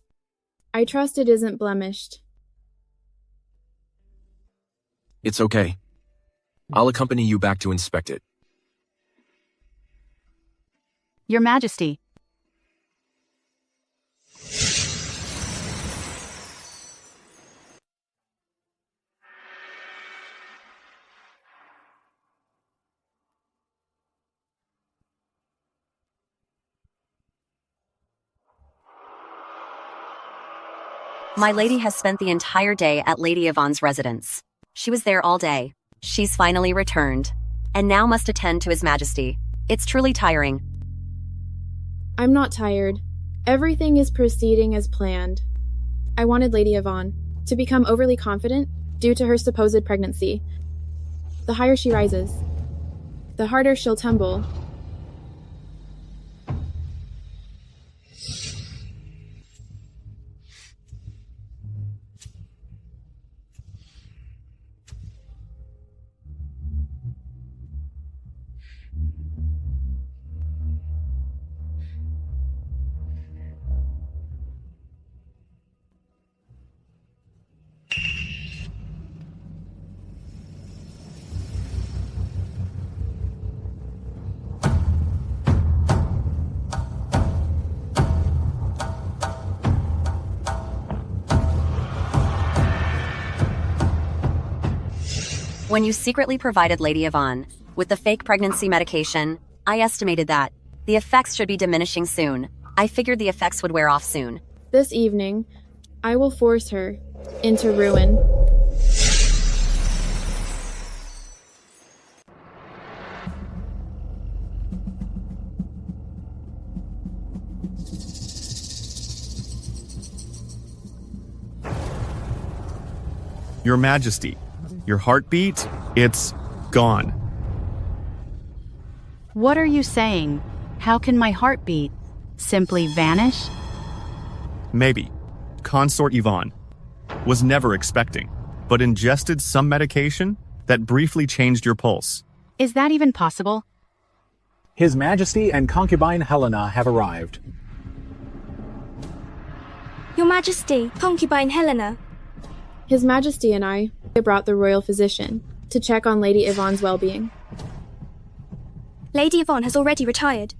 I trust it isn't blemished. It's okay. I'll accompany you back to inspect it. Your Majesty. My lady has spent the entire day at Lady Yvonne's residence. She was there all day. She's finally returned, and now must attend to His Majesty. It's truly tiring. I'm not tired. Everything is proceeding as planned. I wanted Lady Yvonne to become overly confident due to her supposed pregnancy. The higher she rises, the harder she'll tumble. When you secretly provided Lady Yvonne with the fake pregnancy medication, I estimated that the effects should be diminishing soon. I figured the effects would wear off soon. This evening, I will force her into ruin. Your Majesty, your heartbeat, it's gone. What are you saying? How can my heartbeat simply vanish? Maybe. Consort Yvonne was never expecting, but ingested some medication that briefly changed your pulse. Is that even possible? His Majesty and concubine Helena have arrived. Your Majesty, concubine Helena. His Majesty and I brought the royal physician to check on Lady Yvonne's well-being. Lady Yvonne has already retired.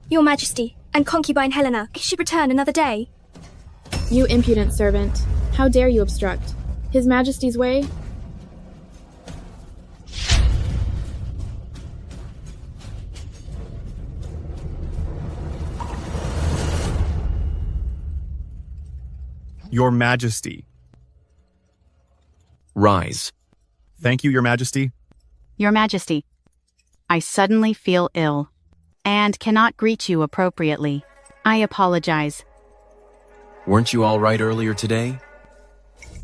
Your Majesty and concubine Helena should return another day. You impudent servant, how dare you obstruct His Majesty's way? Your Majesty. Rise. Thank you, Your Majesty. Your Majesty, I suddenly feel ill and cannot greet you appropriately. I apologize. Weren't you all right earlier today?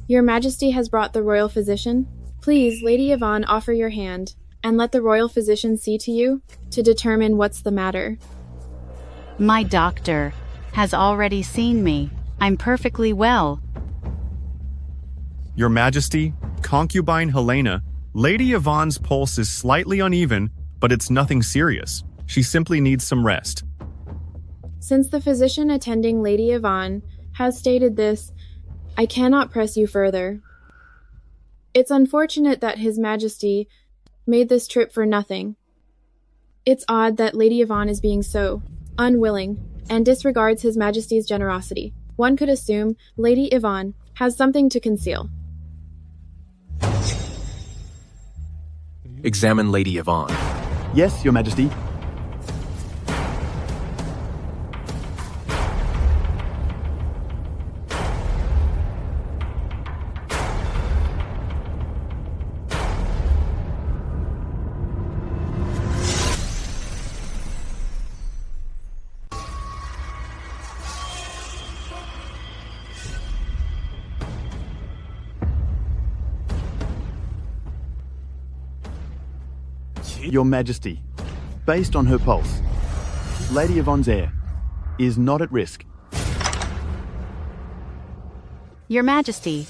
Your Majesty has brought the royal physician. Please, Lady Yvonne, offer your hand and let the royal physician see to you to determine what's the matter. My doctor has already seen me. I'm perfectly well. Your Majesty, concubine Helena, Lady Yvonne's pulse is slightly uneven, but it's nothing serious. She simply needs some rest. Since the physician attending Lady Yvonne has stated this, I cannot press you further. It's unfortunate that His Majesty made this trip for nothing. It's odd that Lady Yvonne is being so unwilling and disregards His Majesty's generosity. One could assume Lady Yvonne has something to conceal. Examine Lady Yvonne. Yes, Your Majesty. Your Majesty, based on her pulse, Lady Yvonne's heir is not at risk. Your Majesty,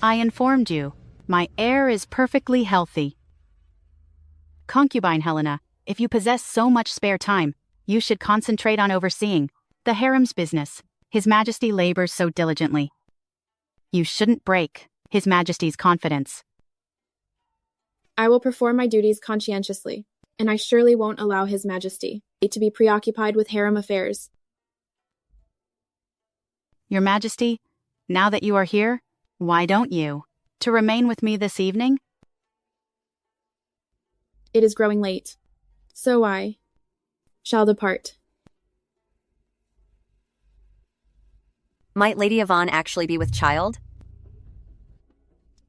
I informed you. My heir is perfectly healthy. Concubine Helena, if you possess so much spare time, you should concentrate on overseeing the harem's business. His Majesty labors so diligently. You shouldn't break His Majesty's confidence. I will perform my duties conscientiously, and I surely won't allow His Majesty to be preoccupied with harem affairs. Your Majesty, now that you are here, why don't you to remain with me this evening? It is growing late, so I shall depart. Might Lady Yvonne actually be with child?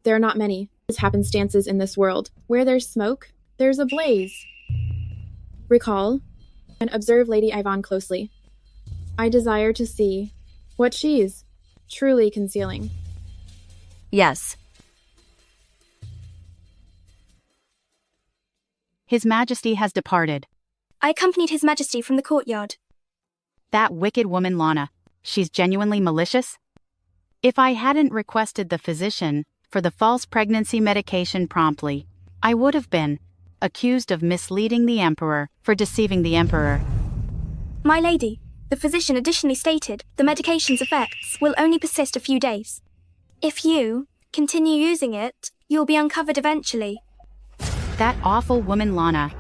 There are not many happenstances in this world. Where there's smoke, there's a blaze. Recall and observe Lady Yvonne closely. I desire to see what she's truly concealing. Yes. His Majesty has departed. I accompanied His Majesty from the courtyard. That wicked woman Lana, she's genuinely malicious? If I hadn't requested the physician for the false pregnancy medication promptly, I would have been accused of misleading the Emperor for deceiving the Emperor. My lady, the physician additionally stated the medication's effects will only persist a few days. If you continue using it, you'll be uncovered eventually. That awful woman Lana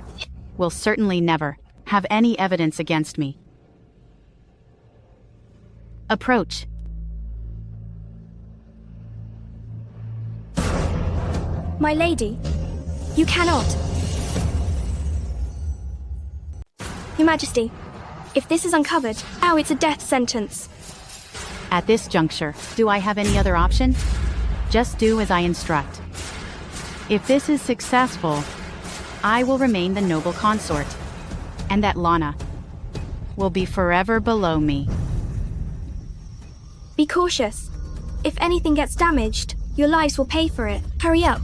will certainly never have any evidence against me. Approach. My lady, You cannot. Your Majesty, if this is uncovered, now it's a death sentence. At this juncture, do I have any other option? Just do as I instruct. If this is successful, I will remain the noble consort, and that Lana will be forever below me. Be cautious. If anything gets damaged, your lives will pay for it. Hurry up.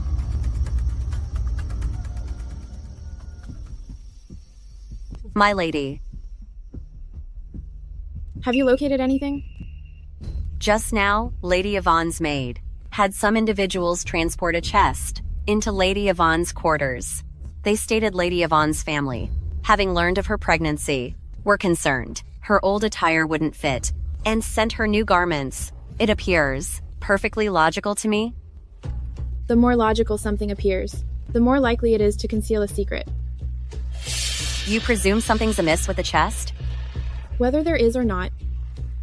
My lady. Have you located anything? Just now, Lady Yvonne's maid had some individuals transport a chest into Lady Yvonne's quarters. They stated Lady Yvonne's family, having learned of her pregnancy, were concerned her old attire wouldn't fit and sent her new garments. It appears perfectly logical to me. The more logical something appears, the more likely it is to conceal a secret. You presume something's amiss with the chest? Whether there is or not,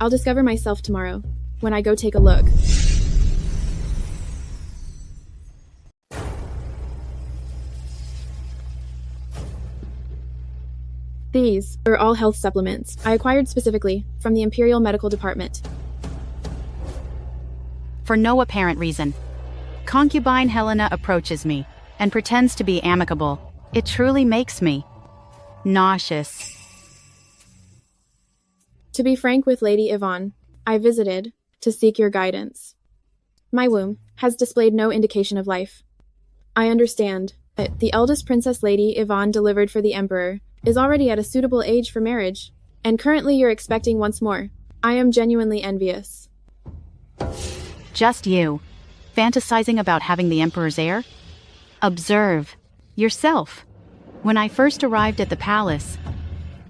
I'll discover myself tomorrow, when I go take a look. These are all health supplements I acquired specifically from the Imperial Medical Department. For no apparent reason, concubine Helena approaches me and pretends to be amicable. It truly makes me nauseous. To be frank with Lady Yvonne, I visited to seek your guidance. My womb has displayed no indication of life. I understand that the eldest Princess Lady Yvonne delivered for the Emperor is already at a suitable age for marriage, and currently you're expecting once more. I am genuinely envious. Just you, fantasizing about having the Emperor's heir? Observe yourself. When I first arrived at the palace,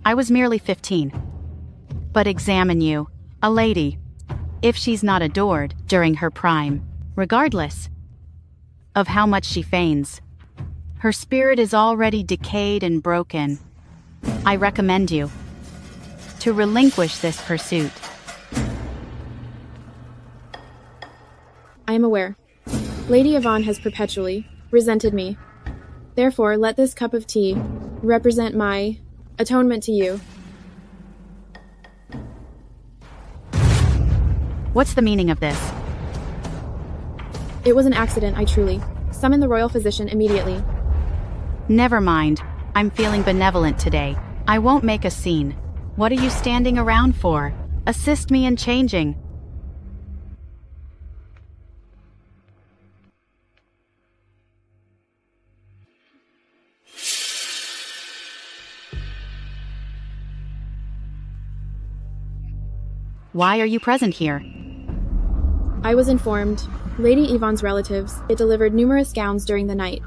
I was merely 15. But examine you, a lady, if she's not adored during her prime, regardless of how much she feigns. Her spirit is already decayed and broken. I recommend you to relinquish this pursuit. I am aware. Lady Yvonne has perpetually resented me. Therefore, let this cup of tea represent my atonement to you. What's the meaning of this? It was an accident, I truly. Summon the royal physician immediately. Never mind. I'm feeling benevolent today. I won't make a scene. What are you standing around for? Assist me in changing. Why are you present here? I was informed Lady Yvonne's relatives had delivered numerous gowns during the night.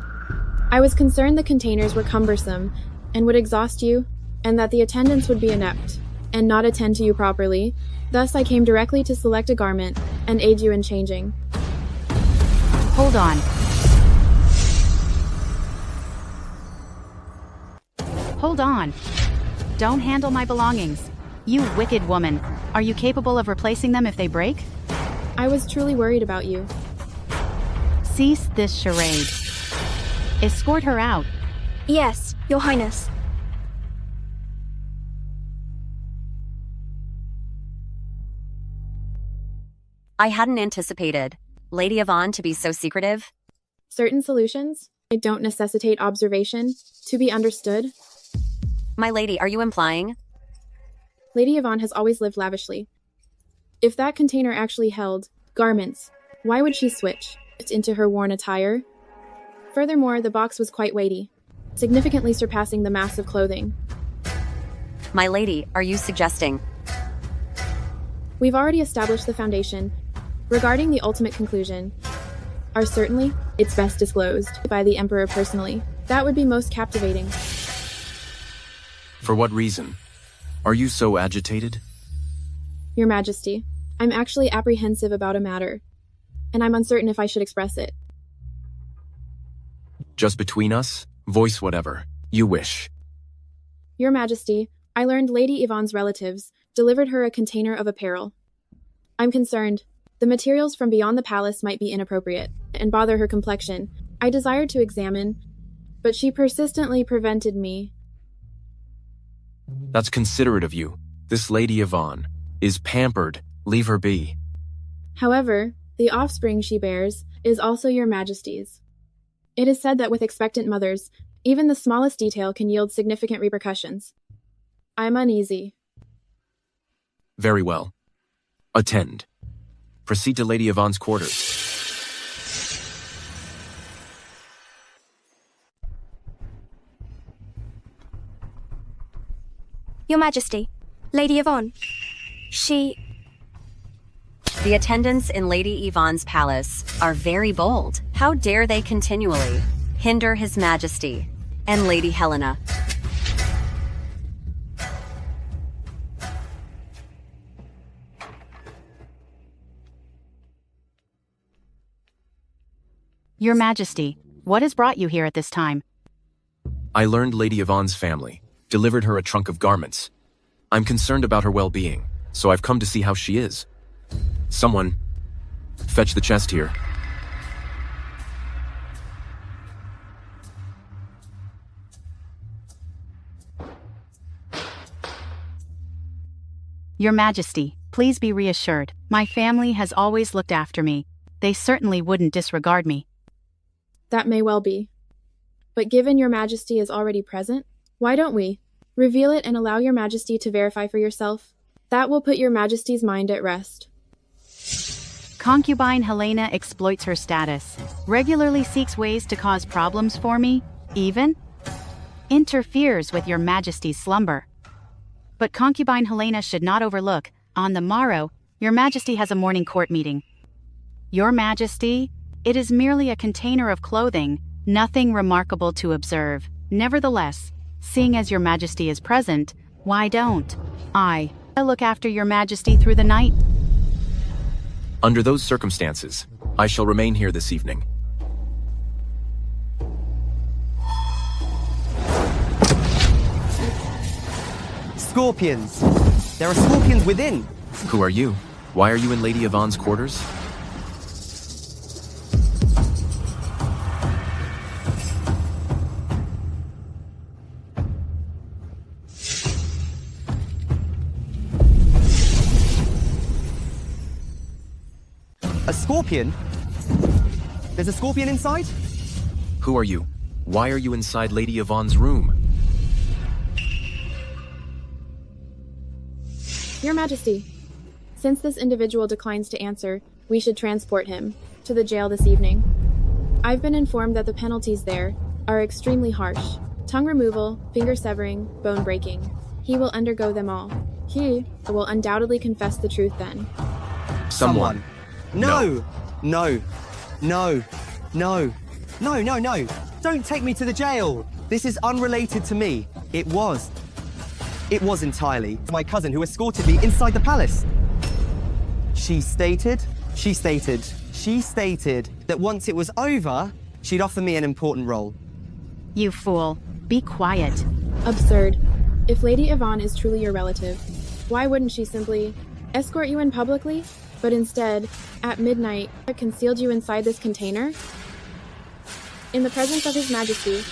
I was concerned the containers were cumbersome and would exhaust you, and that the attendants would be inept and not attend to you properly. Thus, I came directly to select a garment and aid you in changing. Hold on. Hold on. Don't handle my belongings. You wicked woman. Are you capable of replacing them if they break? I was truly worried about you. Cease this charade. Escort her out. Yes, Your Highness. I hadn't anticipated Lady Yvonne to be so secretive. Certain solutions, it don't necessitate observation to be understood. My lady, are you implying? Lady Yvonne has always lived lavishly. If that container actually held garments, why would she switch it into her worn attire? Furthermore, the box was quite weighty, significantly surpassing the mass of clothing. My lady, are you suggesting? We've already established the foundation. Regarding the ultimate conclusion, are certainly it's best disclosed by the Emperor personally. That would be most captivating. For what reason? Are you so agitated? Your Majesty, I'm actually apprehensive about a matter, and I'm uncertain if I should express it. Just between us? Voice whatever you wish. Your Majesty, I learned Lady Yvonne's relatives delivered her a container of apparel. I'm concerned. The materials from beyond the palace might be inappropriate and bother her complexion. I desire to examine but she persistently prevented me. That's considerate of you. This Lady Yvonne is pampered. Leave her be. However, the offspring she bears is also your majesty's. It is said that with expectant mothers, even the smallest detail can yield significant repercussions. I'm uneasy. Very well. Attend. Proceed to Lady Yvonne's quarters. Your Majesty, Lady Yvonne. The attendants in Lady Yvonne's palace are very bold. How dare they continually hinder His Majesty and Lady Helena? Your Majesty, what has brought you here at this time? I learned Lady Yvonne's family delivered her a trunk of garments. I'm concerned about her well-being, so I've come to see how she is. Someone, fetch the chest here. Your Majesty, please be reassured. My family has always looked after me. They certainly wouldn't disregard me. That may well be. But given your Majesty is already present, why don't we reveal it and allow your Majesty to verify for yourself? That will put your Majesty's mind at rest. Concubine Helena exploits her status, regularly seeks ways to cause problems for me, even interferes with your Majesty's slumber. But Concubine Helena should not overlook, on the morrow, your Majesty has a morning court meeting. Your Majesty, it is merely a container of clothing, nothing remarkable to observe. Nevertheless, seeing as your Majesty is present, why don't I look after your Majesty through the night? Under those circumstances, I shall remain here this evening. Scorpions! There are scorpions within! Who are you? Why are you in Lady Yvonne's quarters? A scorpion? There's a scorpion inside? Who are you? Why are you inside Lady Yvonne's room? Your Majesty, since this individual declines to answer, we should transport him to the jail this evening. I've been informed that the penalties there are extremely harsh. Tongue removal, finger severing, bone breaking. He will undergo them all. He will undoubtedly confess the truth then. Someone. No! No! No! No! No, no, no! Don't take me to the jail! This is unrelated to me. It was entirely my cousin who escorted me inside the palace. She stated that once it was over, she'd offer me an important role. You fool. Be quiet. Absurd. If Lady Yvonne is truly your relative, why wouldn't she simply escort you in publicly, but instead, at midnight, concealed you inside this container? In the presence of His Majesty,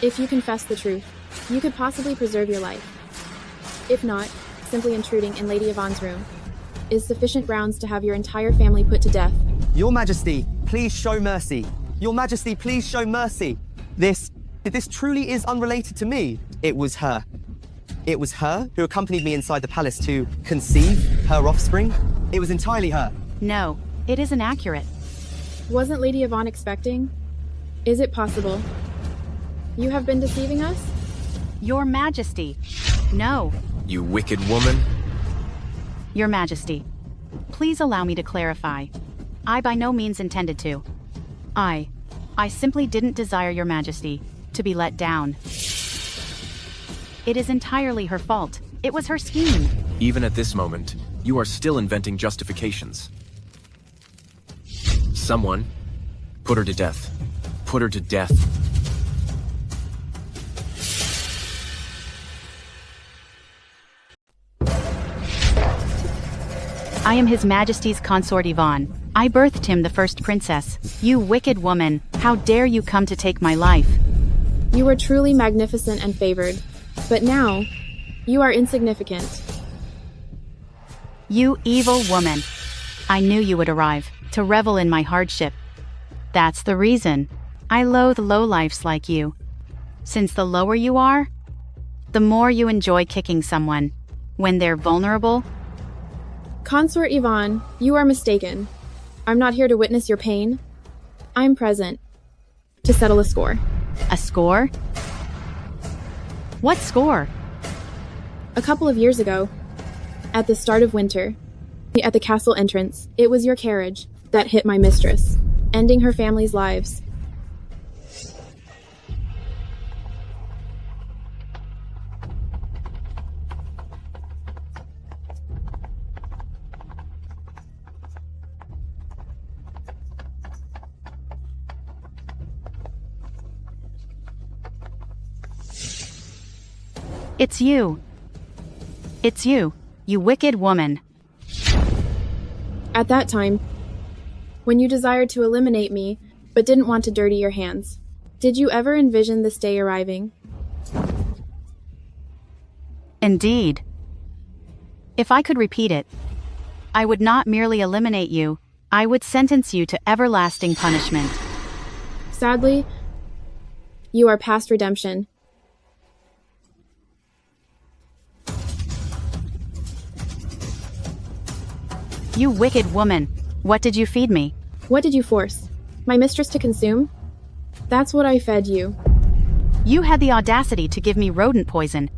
if you confess the truth, you could possibly preserve your life. If not, simply intruding in Lady Yvonne's room is sufficient grounds to have your entire family put to death. Your Majesty, please show mercy. Your Majesty, please show mercy. This truly is unrelated to me. It was her. It was her who accompanied me inside the palace to conceive her offspring. It was entirely her. No, it isn't accurate. Wasn't Lady Yvonne expecting? Is it possible? You have been deceiving us? Your Majesty. No. You wicked woman. Your Majesty, please allow me to clarify. I by no means intended to. I simply didn't desire your Majesty to be let down. It is entirely her fault. It was her scheme. Even at this moment, you are still inventing justifications. Someone, put her to death. Put her to death. I am His Majesty's Consort Yvonne. I birthed him the first princess. You wicked woman, how dare you come to take my life? You were truly magnificent and favored. But now, you are insignificant. You evil woman. I knew you would arrive, to revel in my hardship. That's the reason. I loathe lowlifes like you. Since the lower you are, the more you enjoy kicking someone. When they're vulnerable. Consort Yvonne, you are mistaken. I'm not here to witness your pain. I'm present to settle a score. A score? What score? A couple of years ago, at the start of winter, at the castle entrance, it was your carriage that hit my mistress, ending her family's lives. It's you. It's you, you wicked woman. At that time, when you desired to eliminate me, but didn't want to dirty your hands, did you ever envision this day arriving? Indeed. If I could repeat it, I would not merely eliminate you, I would sentence you to everlasting punishment. Sadly, you are past redemption. You wicked woman. What did you feed me? What did you force? My mistress to consume? That's what I fed you. You had the audacity to give me rodent poison.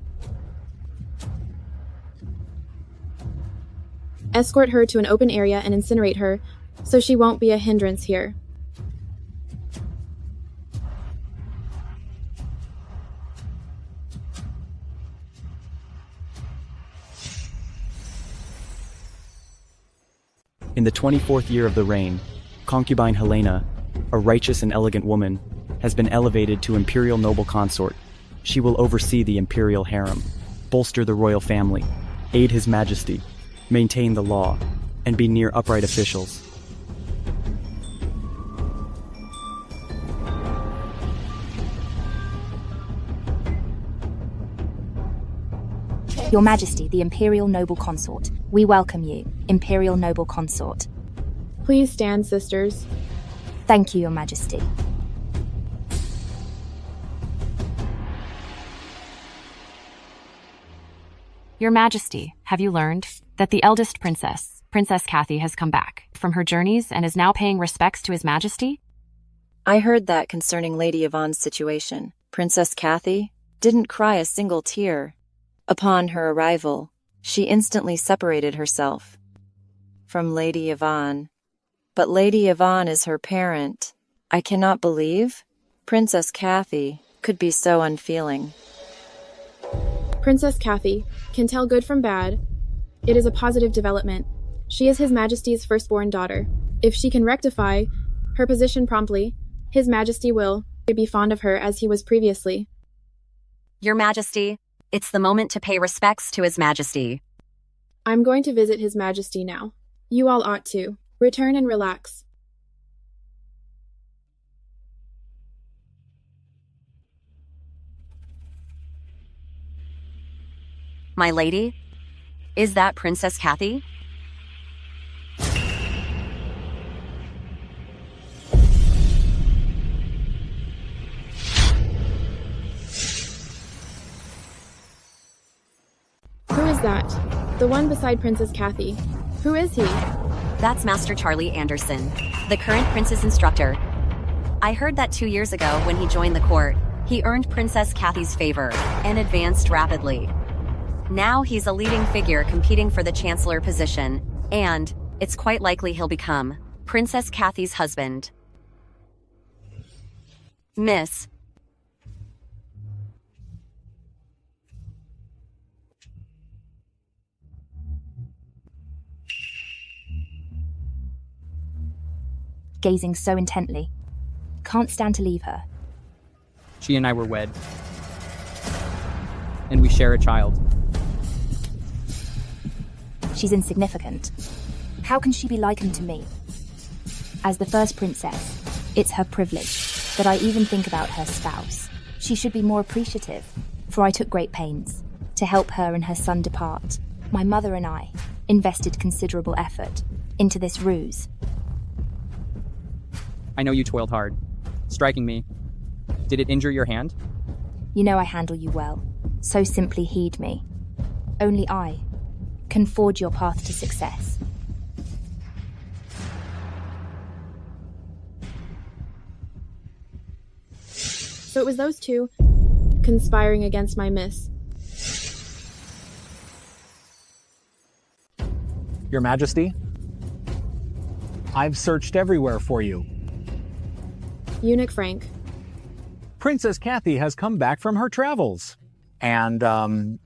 Escort her to an open area and incinerate her, so she won't be a hindrance here. In the 24th year of the reign, concubine Helena, a righteous and elegant woman, has been elevated to imperial noble consort. She will oversee the imperial harem, bolster the royal family, aid His Majesty, maintain the law, and be near upright officials. Your Majesty, the Imperial Noble Consort. We welcome you, Imperial Noble Consort. Please stand, sisters. Thank you, Your Majesty. Your Majesty, have you learned that the eldest princess, Princess Kathy, has come back from her journeys and is now paying respects to His Majesty? I heard that concerning Lady Yvonne's situation. Princess Kathy didn't cry a single tear. Upon her arrival, she instantly separated herself from Lady Yvonne. But Lady Yvonne is her parent. I cannot believe Princess Kathy could be so unfeeling. Princess Kathy can tell good from bad. It is a positive development. She is His Majesty's firstborn daughter. If she can rectify her position promptly, His Majesty will be fond of her as he was previously. Your Majesty, it's the moment to pay respects to His Majesty. I'm going to visit His Majesty now. You all ought to. Return and relax. My lady, is that Princess Kathy? Who is that? The one beside Princess Kathy. Who is he? That's Master Charlie Anderson, the current prince's instructor. I heard that 2 years ago when he joined the court, he earned Princess Kathy's favor and advanced rapidly. Now he's a leading figure competing for the Chancellor position, and it's quite likely he'll become Princess Kathy's husband. Miss. Gazing so intently. Can't stand to leave her. She and I were wed. And we share a child. She's insignificant. How can she be likened to me? As the first princess, it's her privilege that I even think about her spouse. She should be more appreciative, for I took great pains to help her and her son depart. My mother and I invested considerable effort into this ruse. I know you toiled hard. Striking me. Did it injure your hand? You know I handle you well, so simply heed me. Only I can forge your path to success. So it was those two conspiring against my miss. Your Majesty, I've searched everywhere for you. Eunuch Frank. Princess Kathy has come back from her travels and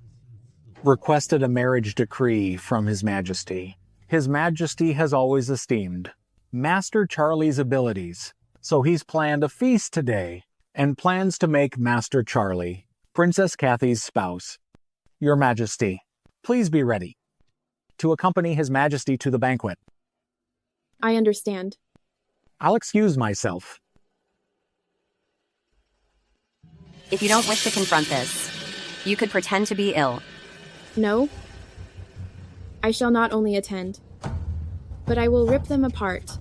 requested a marriage decree from His Majesty. His Majesty has always esteemed Master Charlie's abilities, so he's planned a feast today and plans to make Master Charlie Princess Kathy's spouse. Your Majesty, please be ready to accompany His Majesty to the banquet. I understand. I'll excuse myself. If you don't wish to confront this, you could pretend to be ill. No. I shall not only attend, but I will rip them apart.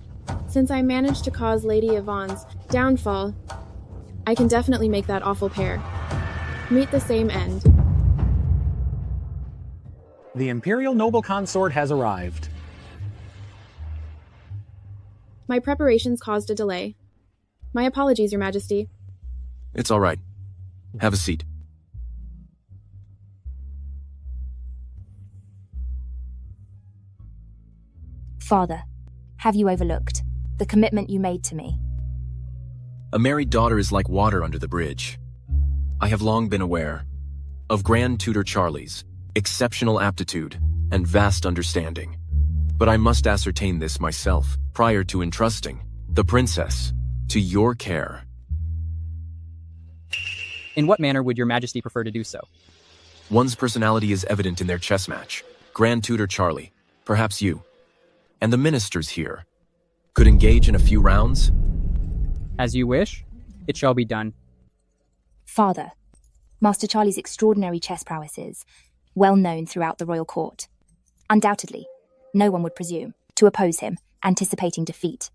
Since I managed to cause Lady Yvonne's downfall, I can definitely make that awful pair meet the same end. The Imperial Noble Consort has arrived. My preparations caused a delay. My apologies, Your Majesty. It's all right. Have a seat. Father, have you overlooked the commitment you made to me? A married daughter is like water under the bridge. I have long been aware of Grand Tutor Charlie's exceptional aptitude and vast understanding. But I must ascertain this myself prior to entrusting the princess to your care. In what manner would Your Majesty prefer to do so? One's personality is evident in their chess match. Grand Tutor Charlie, perhaps you, and the ministers here, could engage in a few rounds? As you wish, it shall be done. Father, Master Charlie's extraordinary chess prowess is well known throughout the royal court. Undoubtedly, no one would presume to oppose him, anticipating defeat.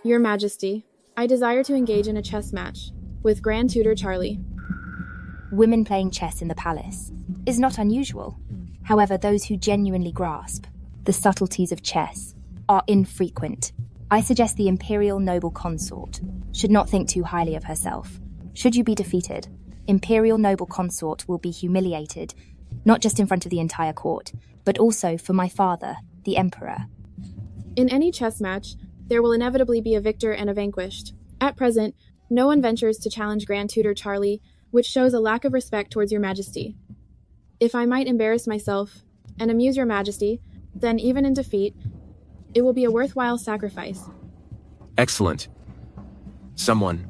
Your Majesty, I desire to engage in a chess match with Grand Tutor Charlie. Women playing chess in the palace is not unusual. However, those who genuinely grasp the subtleties of chess are infrequent. I suggest the Imperial Noble Consort should not think too highly of herself. Should you be defeated, Imperial Noble Consort will be humiliated, not just in front of the entire court, but also for my father, the Emperor. In any chess match, there will inevitably be a victor and a vanquished. At present, no one ventures to challenge Grand Tutor Charlie, which shows a lack of respect towards Your Majesty. If I might embarrass myself and amuse Your Majesty, then even in defeat, it will be a worthwhile sacrifice. Excellent. Someone,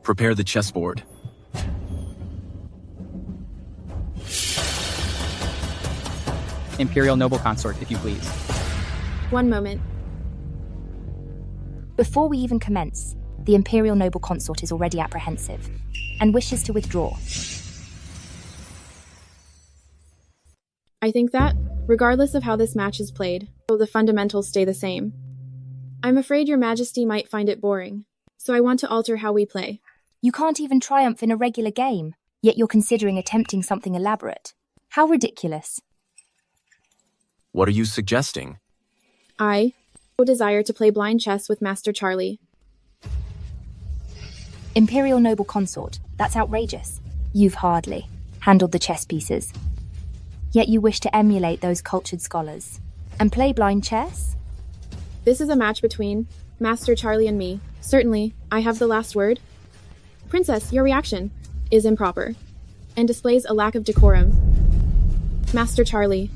prepare the chessboard. Imperial Noble Consort, if you please. One moment. Before we even commence, the Imperial Noble Consort is already apprehensive and wishes to withdraw. I think that, regardless of how this match is played, the fundamentals stay the same. I'm afraid Your Majesty might find it boring, so I want to alter how we play. You can't even triumph in a regular game, yet you're considering attempting something elaborate. How ridiculous. What are you suggesting? I desire to play blind chess with Master Charlie. Imperial Noble Consort, that's outrageous. You've hardly handled the chess pieces. Yet you wish to emulate those cultured scholars and play blind chess? This is a match between Master Charlie and me. Certainly, I have the last word. Princess, your reaction is improper and displays a lack of decorum. Master Charlie,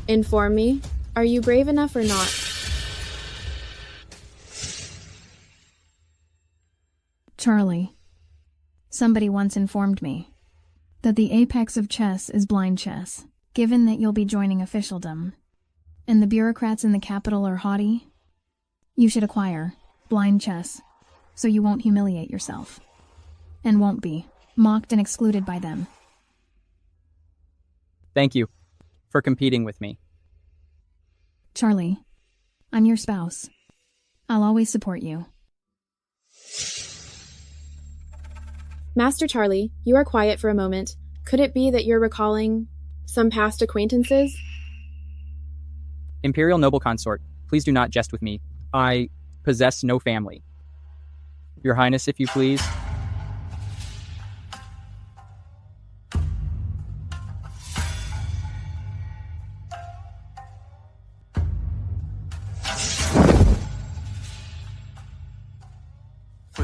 inform me, are you brave enough or not? Charlie, somebody once informed me that the apex of chess is blind chess. Given that you'll be joining officialdom, and the bureaucrats in the capital are haughty, you should acquire blind chess so you won't humiliate yourself. And won't be mocked and excluded by them. Thank you for competing with me. Charlie, I'm your spouse. I'll always support you. Master Charlie, you are quiet for a moment. Could it be that you're recalling some past acquaintances? Imperial Noble Consort, please do not jest with me. I possess no family. Your Highness, if you please.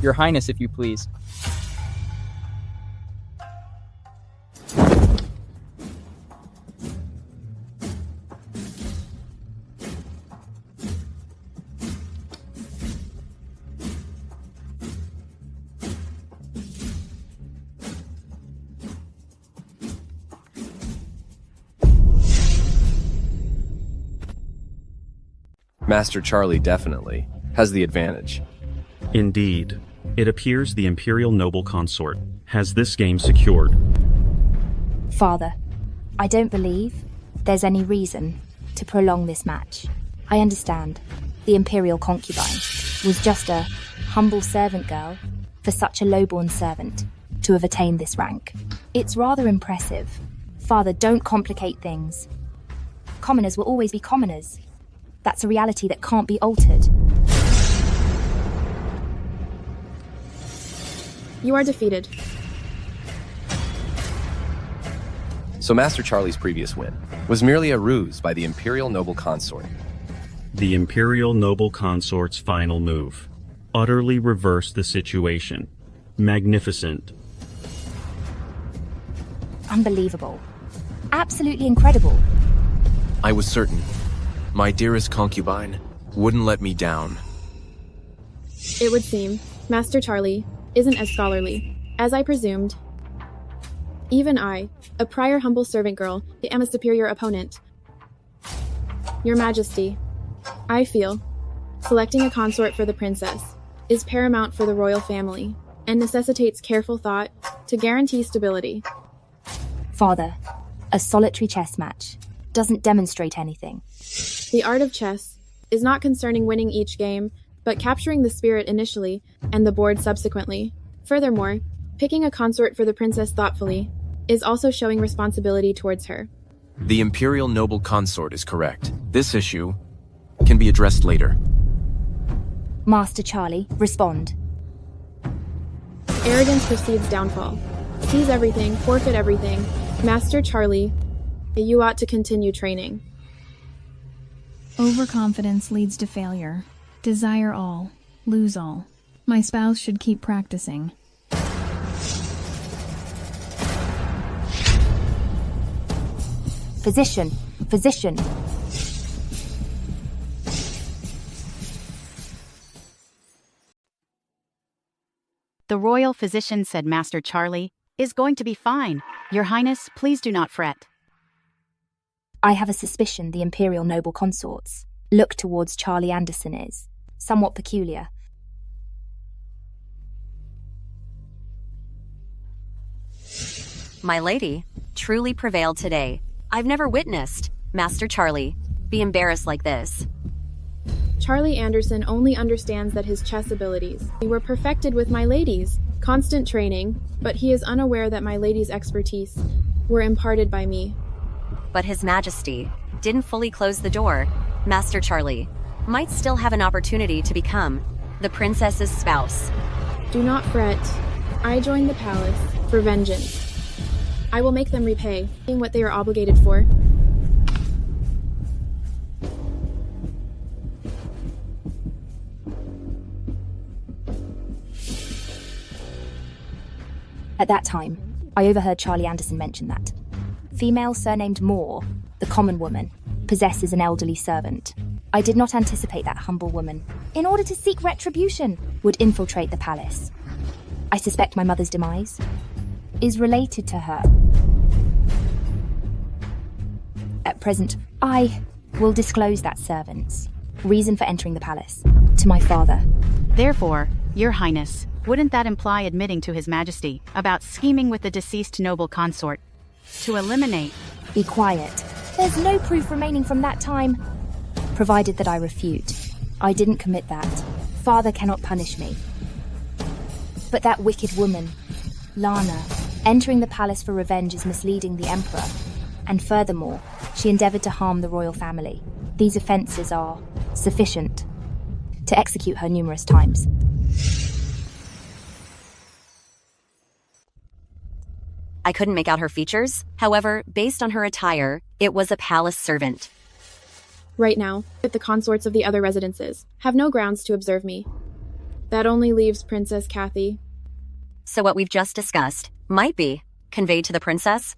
Your Highness, if you please. Master Charlie definitely has the advantage. Indeed. It appears the Imperial Noble Consort has this game secured. Father, I don't believe there's any reason to prolong this match. I understand the Imperial concubine was just a humble servant girl for such a lowborn servant to have attained this rank. It's rather impressive. Father, don't complicate things. Commoners will always be commoners. That's a reality that can't be altered. You are defeated. So Master Charlie's previous win was merely a ruse by the Imperial Noble Consort. The Imperial Noble Consort's final move utterly reversed the situation. Magnificent. Unbelievable. Absolutely incredible. I was certain my dearest concubine wouldn't let me down. It would seem Master Charlie isn't as scholarly as I presumed. Even I, a prior humble servant girl, am a superior opponent. Your Majesty, I feel selecting a consort for the princess is paramount for the royal family and necessitates careful thought to guarantee stability. Father, a solitary chess match doesn't demonstrate anything. The art of chess is not concerning winning each game, but capturing the spirit initially and the board subsequently. Furthermore, picking a consort for the princess thoughtfully is also showing responsibility towards her. The Imperial Noble Consort is correct. This issue can be addressed later. Master Charlie, respond. Arrogance precedes downfall. Seize everything, forfeit everything. Master Charlie, you ought to continue training. Overconfidence leads to failure. Desire all, lose all. My spouse should keep practicing. Physician, physician. The royal physician said Master Charlie is going to be fine. Your Highness, please do not fret. I have a suspicion the Imperial Noble Consorts look towards Charlie Anderson is somewhat peculiar. My lady truly prevailed today. I've never witnessed Master Charlie be embarrassed like this. Charlie Anderson only understands that his chess abilities were perfected with my lady's constant training, but he is unaware that my lady's expertise were imparted by me. But His Majesty didn't fully close the door. Master Charlie might still have an opportunity to become the princess's spouse. Do not fret. I joined the palace for vengeance. I will make them repay what they are obligated for. At that time, I overheard Charlie Anderson mention that. Female surnamed Moore, the common woman, possesses an elderly servant. I did not anticipate that humble woman, in order to seek retribution, would infiltrate the palace. I suspect my mother's demise is related to her. At present, I will disclose that servants. Reason for entering the palace. To my father. Therefore, Your Highness, wouldn't that imply admitting to His Majesty about scheming with the deceased noble consort to eliminate? Be quiet. There's no proof remaining from that time. Provided that I refute. I didn't commit that. Father cannot punish me. But that wicked woman, Lana, entering the palace for revenge is misleading the Emperor. And furthermore, she endeavored to harm the royal family. These offences are sufficient to execute her numerous times. I couldn't make out her features. However, based on her attire, it was a palace servant. Right now, the consorts of the other residences have no grounds to observe me. That only leaves Princess Kathy. So what we've just discussed might be conveyed to the princess?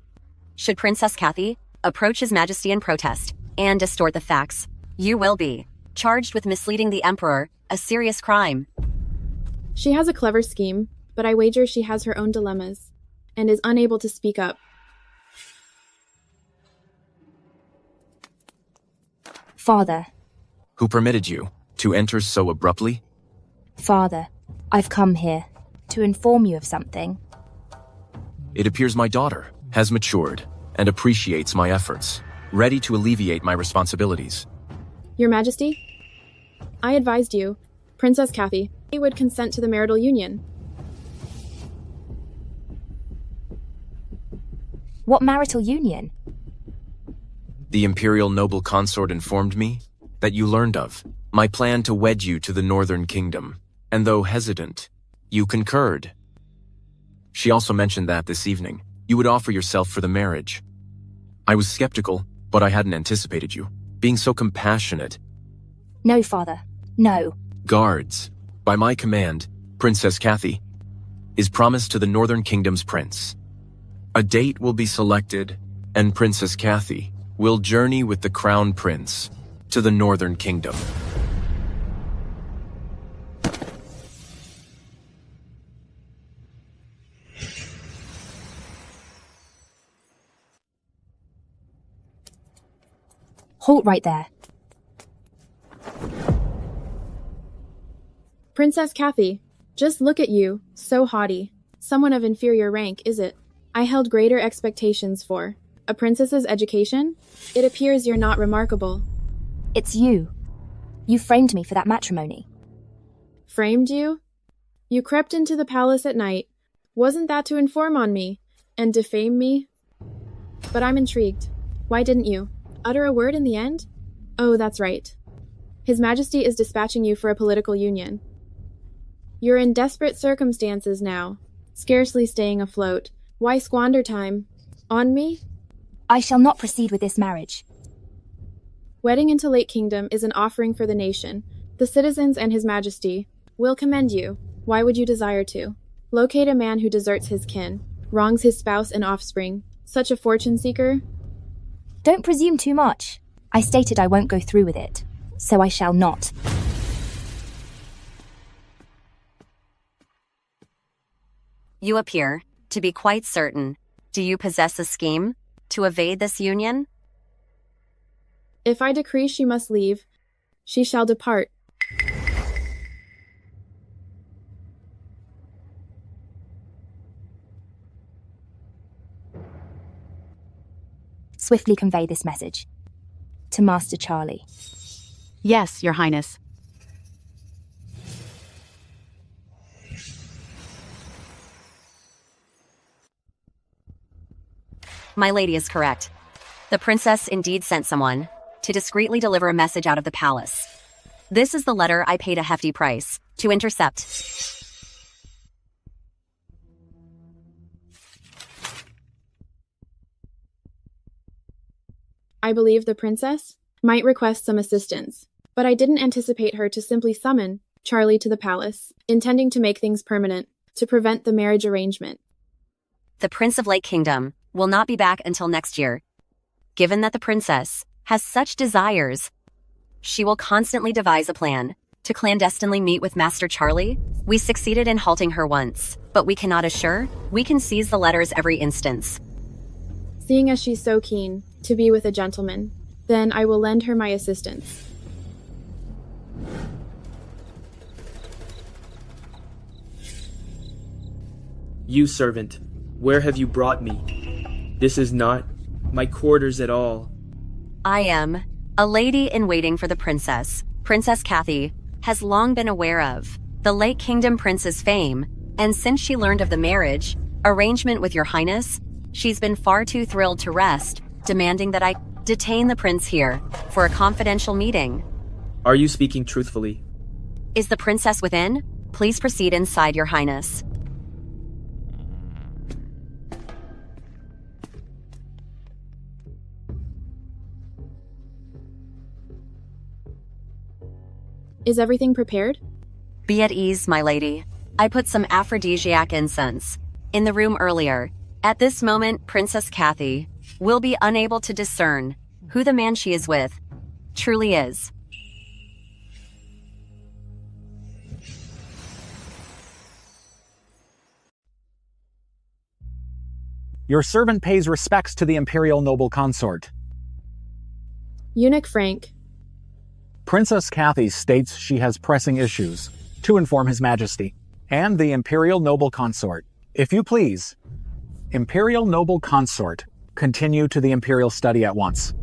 Should Princess Kathy approach His Majesty in protest and distort the facts, you will be charged with misleading the Emperor, a serious crime. She has a clever scheme, but I wager she has her own dilemmas and is unable to speak up. Father. Who permitted you to enter so abruptly? Father, I've come here to inform you of something. It appears my daughter has matured and appreciates my efforts, ready to alleviate my responsibilities. Your Majesty, I advised you, Princess Kathy, would consent to the marital union. What marital union? The imperial noble consort informed me that you learned of my plan to wed you to the northern kingdom, and though hesitant, you concurred. She also mentioned that this evening you would offer yourself for the marriage. I was skeptical, but I hadn't anticipated you being so compassionate. No, Father, no. Guards, by my command, Princess Kathy is promised to the northern kingdom's prince. A date will be selected, and Princess Kathy will journey with the crown prince to the northern kingdom. Halt right there. Princess Kathy, just look at you, so haughty. Someone of inferior rank, is it? I held greater expectations for a princess's education. It appears you're not remarkable. It's you. You framed me for that matrimony. Framed you? You crept into the palace at night. Wasn't that to inform on me and defame me? But I'm intrigued. Why didn't you utter a word in the end? Oh, that's right. His Majesty is dispatching you for a political union. You're in desperate circumstances now, scarcely staying afloat. Why squander time? On me? I shall not proceed with this marriage. Wedding into Lake Kingdom is an offering for the nation. The citizens and His Majesty will commend you. Why would you desire to locate a man who deserts his kin, wrongs his spouse and offspring? Such a fortune seeker? Don't presume too much. I stated I won't go through with it, so I shall not. You appear to be quite certain. Do you possess a scheme to evade this union? If I decree she must leave, she shall depart. Swiftly convey this message to Master Charlie. Yes, Your Highness. My lady is correct. The princess indeed sent someone to discreetly deliver a message out of the palace. This is the letter I paid a hefty price to intercept. I believe the princess might request some assistance, but I didn't anticipate her to simply summon Charlie to the palace, intending to make things permanent, to prevent the marriage arrangement. The Prince of Lake Kingdom will not be back until next year. Given that the princess has such desires, she will constantly devise a plan to clandestinely meet with Master Charlie. We succeeded in halting her once, but we cannot assure we can seize the letters every instance. Seeing as she's so keen to be with a gentleman, then I will lend her my assistance. You servant, where have you brought me? This is not my quarters at all. I am a lady in waiting for the princess. Princess Kathy has long been aware of the Lake Kingdom Prince's fame, and since she learned of the marriage arrangement with your highness, she's been far too thrilled to rest, demanding that I detain the prince here for a confidential meeting. Are you speaking truthfully? Is the princess within? Please proceed inside, your highness. Is everything prepared? Be at ease, my lady. I put some aphrodisiac incense in the room earlier. At this moment, Princess Kathy will be unable to discern who the man she is with truly is. Your servant pays respects to the imperial noble consort. Eunuch Frank. Princess Kathy states she has pressing issues to inform His Majesty and the imperial noble consort. If you please, imperial noble consort, continue to the imperial study at once.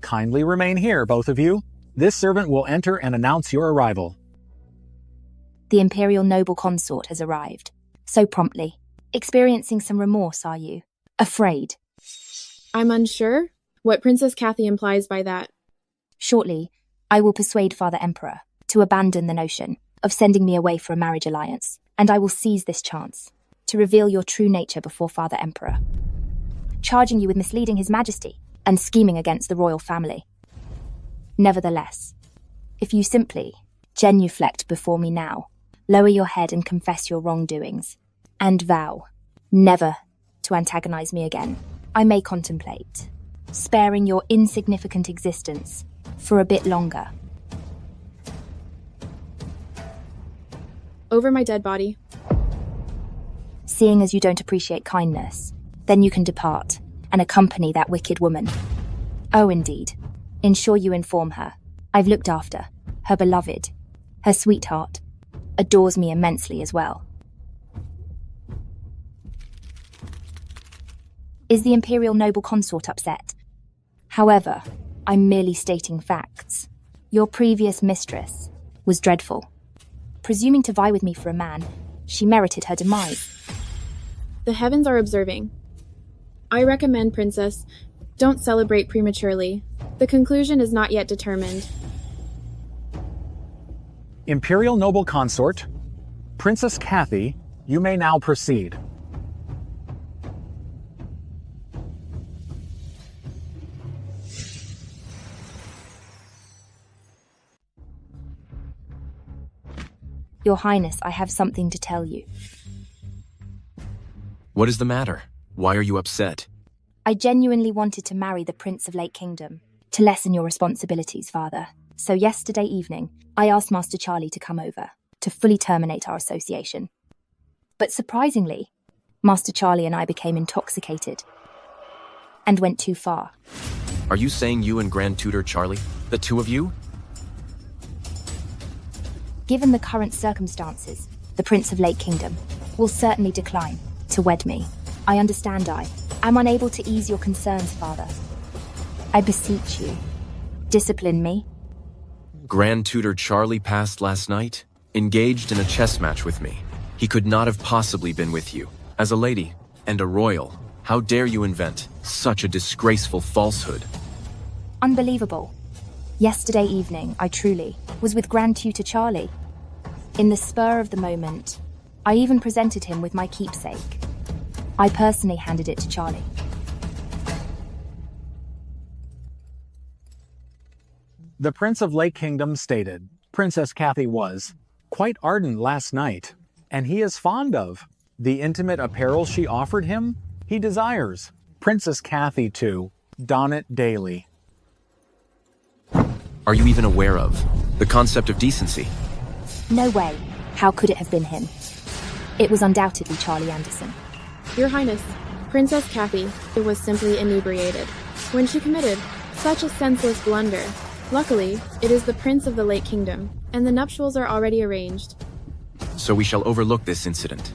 Kindly remain here, both of you. This servant will enter and announce your arrival. The imperial noble consort has arrived. So promptly. Experiencing some remorse, are you? Afraid? I'm unsure what Princess Kathy implies by that. Shortly, I will persuade Father Emperor to abandon the notion of sending me away for a marriage alliance, and I will seize this chance to reveal your true nature before Father Emperor, charging you with misleading His Majesty and scheming against the royal family. Nevertheless, if you simply genuflect before me now, lower your head and confess your wrongdoings, and vow never to antagonize me again, I may contemplate sparing your insignificant existence for a bit longer. Over my dead body. Seeing as you don't appreciate kindness, then you can depart and accompany that wicked woman. Oh, indeed. Ensure you inform her. I've looked after her beloved, her sweetheart, adores me immensely as well. Is the imperial noble consort upset? However, I'm merely stating facts. Your previous mistress was dreadful. Presuming to vie with me for a man, she merited her demise. The heavens are observing. I recommend, Princess, don't celebrate prematurely. The conclusion is not yet determined. Imperial noble consort, Princess Kathy, you may now proceed. Your Highness, I have something to tell you. What is the matter? Why are you upset? I genuinely wanted to marry the Prince of Lake Kingdom, to lessen your responsibilities, Father. So yesterday evening, I asked Master Charlie to come over, to fully terminate our association. But surprisingly, Master Charlie and I became intoxicated, and went too far. Are you saying you and Grand Tutor Charlie, the two of you? Given the current circumstances, the Prince of Lake Kingdom will certainly decline to wed me. I understand I am unable to ease your concerns, Father. I beseech you, discipline me. Grand Tutor Charlie passed last night, engaged in a chess match with me. He could not have possibly been with you. As a lady and a royal, how dare you invent such a disgraceful falsehood? Unbelievable. Yesterday evening, I truly was with Grand Tutor Charlie. In the spur of the moment, I even presented him with my keepsake. I personally handed it to Charlie. The Prince of Lake Kingdom stated Princess Kathy was quite ardent last night, and he is fond of the intimate apparel she offered him. He desires Princess Kathy to don it daily. Are you even aware of the concept of decency? No way. How could it have been him? It was undoubtedly Charlie Anderson. Your Highness, Princess Kathy was simply inebriated. When she committed Such a senseless blunder. Luckily, it is the Prince of the Lake Kingdom, and the nuptials are already arranged. So we shall overlook this incident.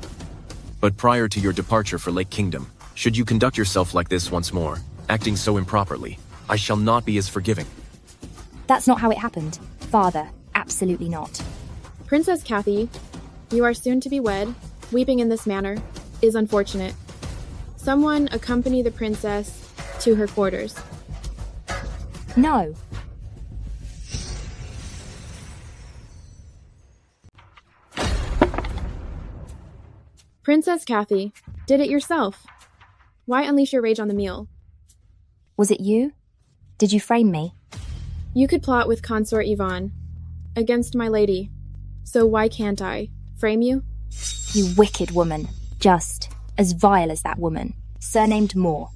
But prior to your departure for Lake Kingdom, should you conduct yourself like this once more, acting so improperly, I shall not be as forgiving. That's not how it happened. Father, absolutely not. Princess Kathy, you are soon to be wed. Weeping in this manner is unfortunate. Someone accompany the princess to her quarters. No. Princess Kathy, did it yourself. Why unleash your rage on the meal? Was it you? Did you frame me? You could plot with Consort Yvonne against my lady. So why can't I frame you? You wicked woman. Just as vile as that woman, surnamed Moore.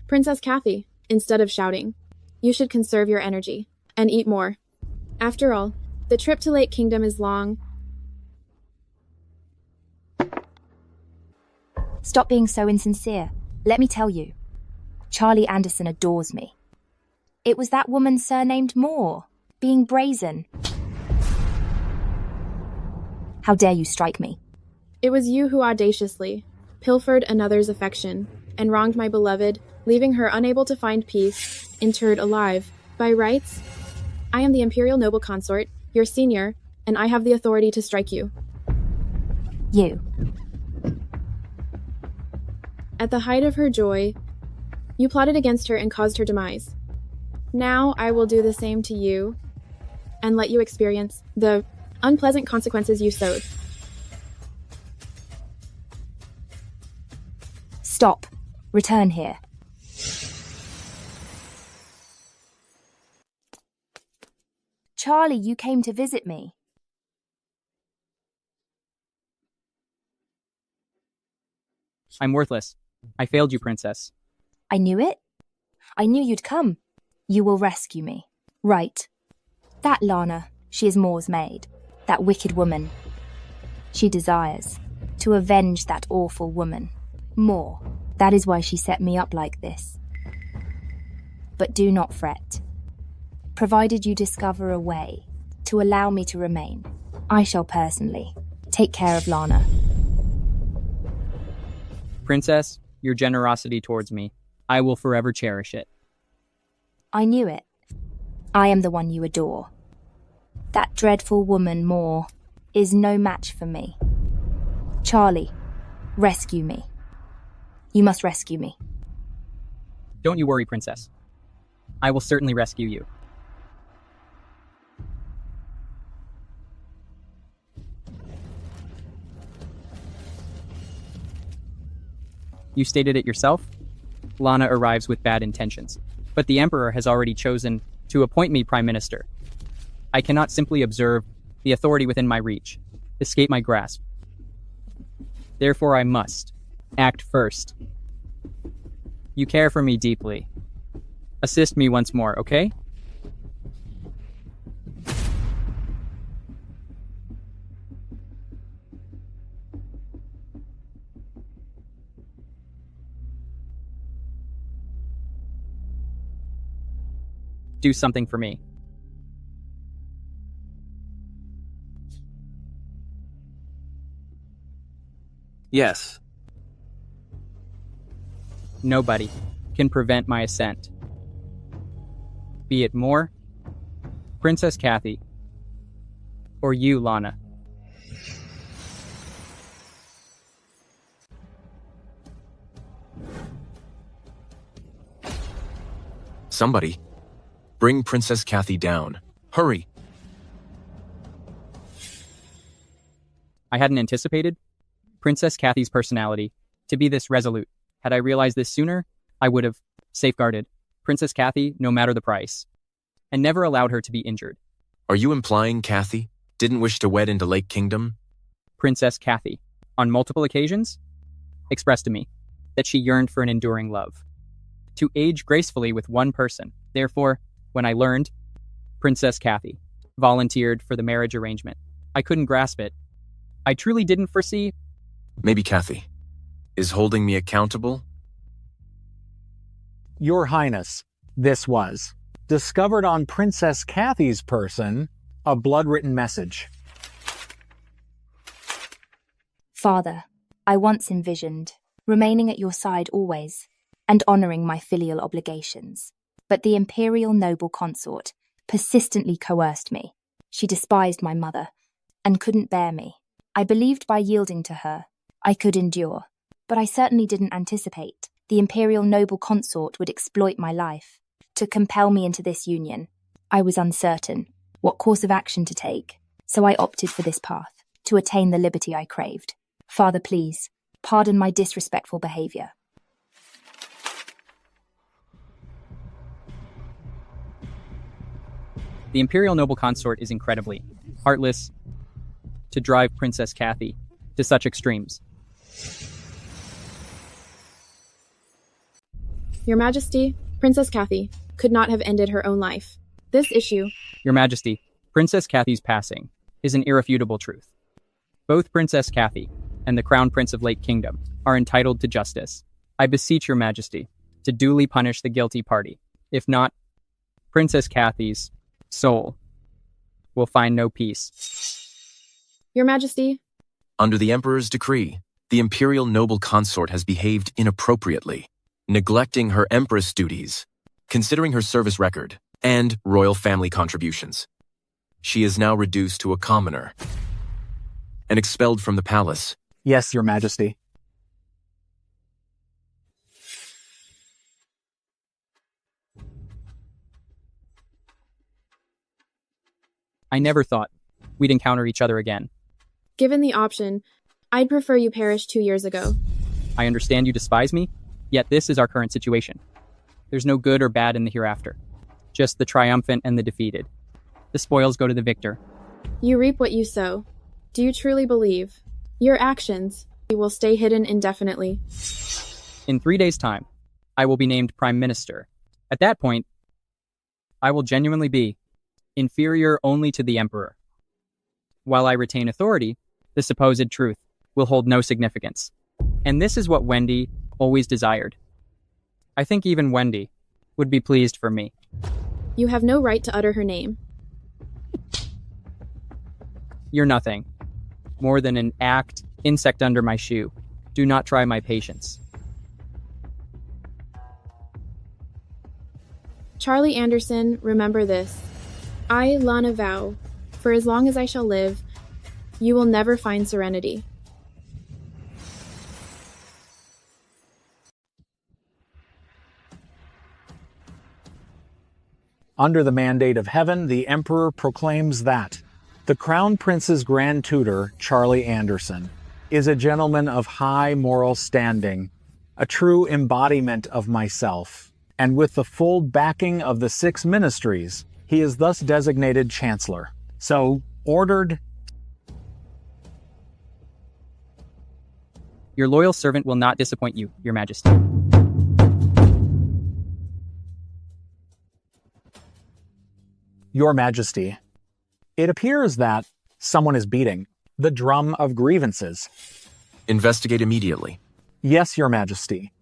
Princess Kathy, instead of shouting, you should conserve your energy and eat more. After all, the trip to Lake Kingdom is long. Stop being so insincere. Let me tell you. Charlie Anderson adores me. It was that woman surnamed Moore, being brazen. How dare you strike me? It was you who audaciously pilfered another's affection and wronged my beloved, leaving her unable to find peace, interred alive. By rights, I am the imperial noble consort, your senior, and I have the authority to strike you. You. At the height of her joy, you plotted against her and caused her demise. Now I will do the same to you and let you experience the unpleasant consequences you sowed. Stop. Return here. Charlie, you came to visit me. I'm worthless. I failed you, Princess. I knew it. I knew you'd come. You will rescue me. Right. That Lana, she is Moore's maid. That wicked woman. She desires to avenge that awful woman. Moore. That is why she set me up like this. But do not fret. Provided you discover a way to allow me to remain, I shall personally take care of Lana. Princess, your generosity towards me, I will forever cherish it. I knew it. I am the one you adore. That dreadful woman, Moore, is no match for me. Charlie, rescue me. You must rescue me. Don't you worry, Princess. I will certainly rescue you. You stated it yourself. Lana arrives with bad intentions, but the Emperor has already chosen to appoint me Prime Minister. I cannot simply observe the authority within my reach, escape my grasp. Therefore, I must act first. You care for me deeply. Assist me once more, okay? Do something for me. Yes. Nobody can prevent my ascent. Be it Moore, Princess Kathy, or you, Lana. Somebody, bring Princess Kathy down. Hurry! I hadn't anticipated Princess Kathy's personality to be this resolute. Had I realized this sooner, I would have safeguarded Princess Kathy no matter the price, and never allowed her to be injured. Are you implying Kathy didn't wish to wed into Lake Kingdom? Princess Kathy, on multiple occasions, expressed to me that she yearned for an enduring love, to age gracefully with one person. Therefore, when I learned Princess Kathy volunteered for the marriage arrangement, I couldn't grasp it. I truly didn't foresee. Maybe Kathy is holding me accountable? Your Highness, This was discovered on Princess Kathy's person, a blood-written message. Father, I once envisioned remaining at your side always and honoring my filial obligations. But the imperial noble consort persistently coerced me. She despised my mother and couldn't bear me. I believed by yielding to her, I could endure, but I certainly didn't anticipate the imperial noble consort would exploit my life to compel me into this union. I was uncertain what course of action to take, so I opted for this path to attain the liberty I craved. Father, please, pardon my disrespectful behavior. The imperial noble consort is incredibly heartless to drive Princess Kathy to such extremes. Your Majesty, Princess Kathy could not have ended her own life. This issue, Your Majesty, Princess Kathy's passing is an irrefutable truth. Both Princess Kathy and the Crown Prince of Lake Kingdom are entitled to justice. I beseech Your Majesty to duly punish the guilty party. If not, Princess Kathy's soul will find no peace. Your Majesty. Under the Emperor's decree, the imperial noble consort has behaved inappropriately, neglecting her empress duties, considering her service record, and royal family contributions. She is now reduced to a commoner and expelled from the palace. Yes, Your Majesty. I never thought we'd encounter each other again. Given the option, I'd prefer you perish 2 years ago. I understand you despise me, yet this is our current situation. There's no good or bad in the hereafter, just the triumphant and the defeated. The spoils go to the victor. You reap what you sow. Do you truly believe your actions will stay hidden indefinitely? In 3 days' time, I will be named Prime Minister. At that point, I will genuinely be inferior only to the Emperor. While I retain authority, the supposed truth will hold no significance. And this is what Wendy always desired. I think even Wendy would be pleased for me. You have no right to utter her name. You're nothing more than an insect under my shoe. Do not try my patience. Charlie Anderson, remember this. I, Lana, vow, for as long as I shall live, you will never find serenity. Under the mandate of heaven, the Emperor proclaims that the Crown Prince's Grand Tutor, Charlie Anderson, is a gentleman of high moral standing, a true embodiment of myself, and with the full backing of the 6 ministries, he is thus designated Chancellor. So, ordered. Your loyal servant will not disappoint you, Your Majesty. Your Majesty, it appears that someone is beating the drum of grievances. Investigate immediately. Yes, Your Majesty.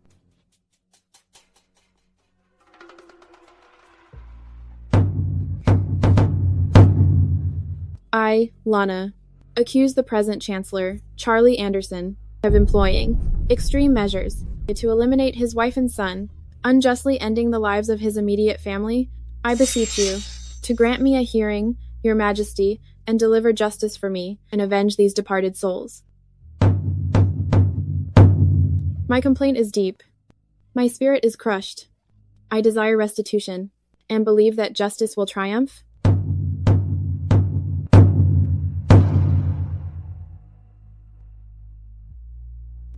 I, Lana, accuse the present Chancellor, Charlie Anderson, of employing extreme measures to eliminate his wife and son, unjustly ending the lives of his immediate family. I beseech you to grant me a hearing, Your Majesty, and deliver justice for me and avenge these departed souls. My complaint is deep. My spirit is crushed. I desire restitution and believe that justice will triumph.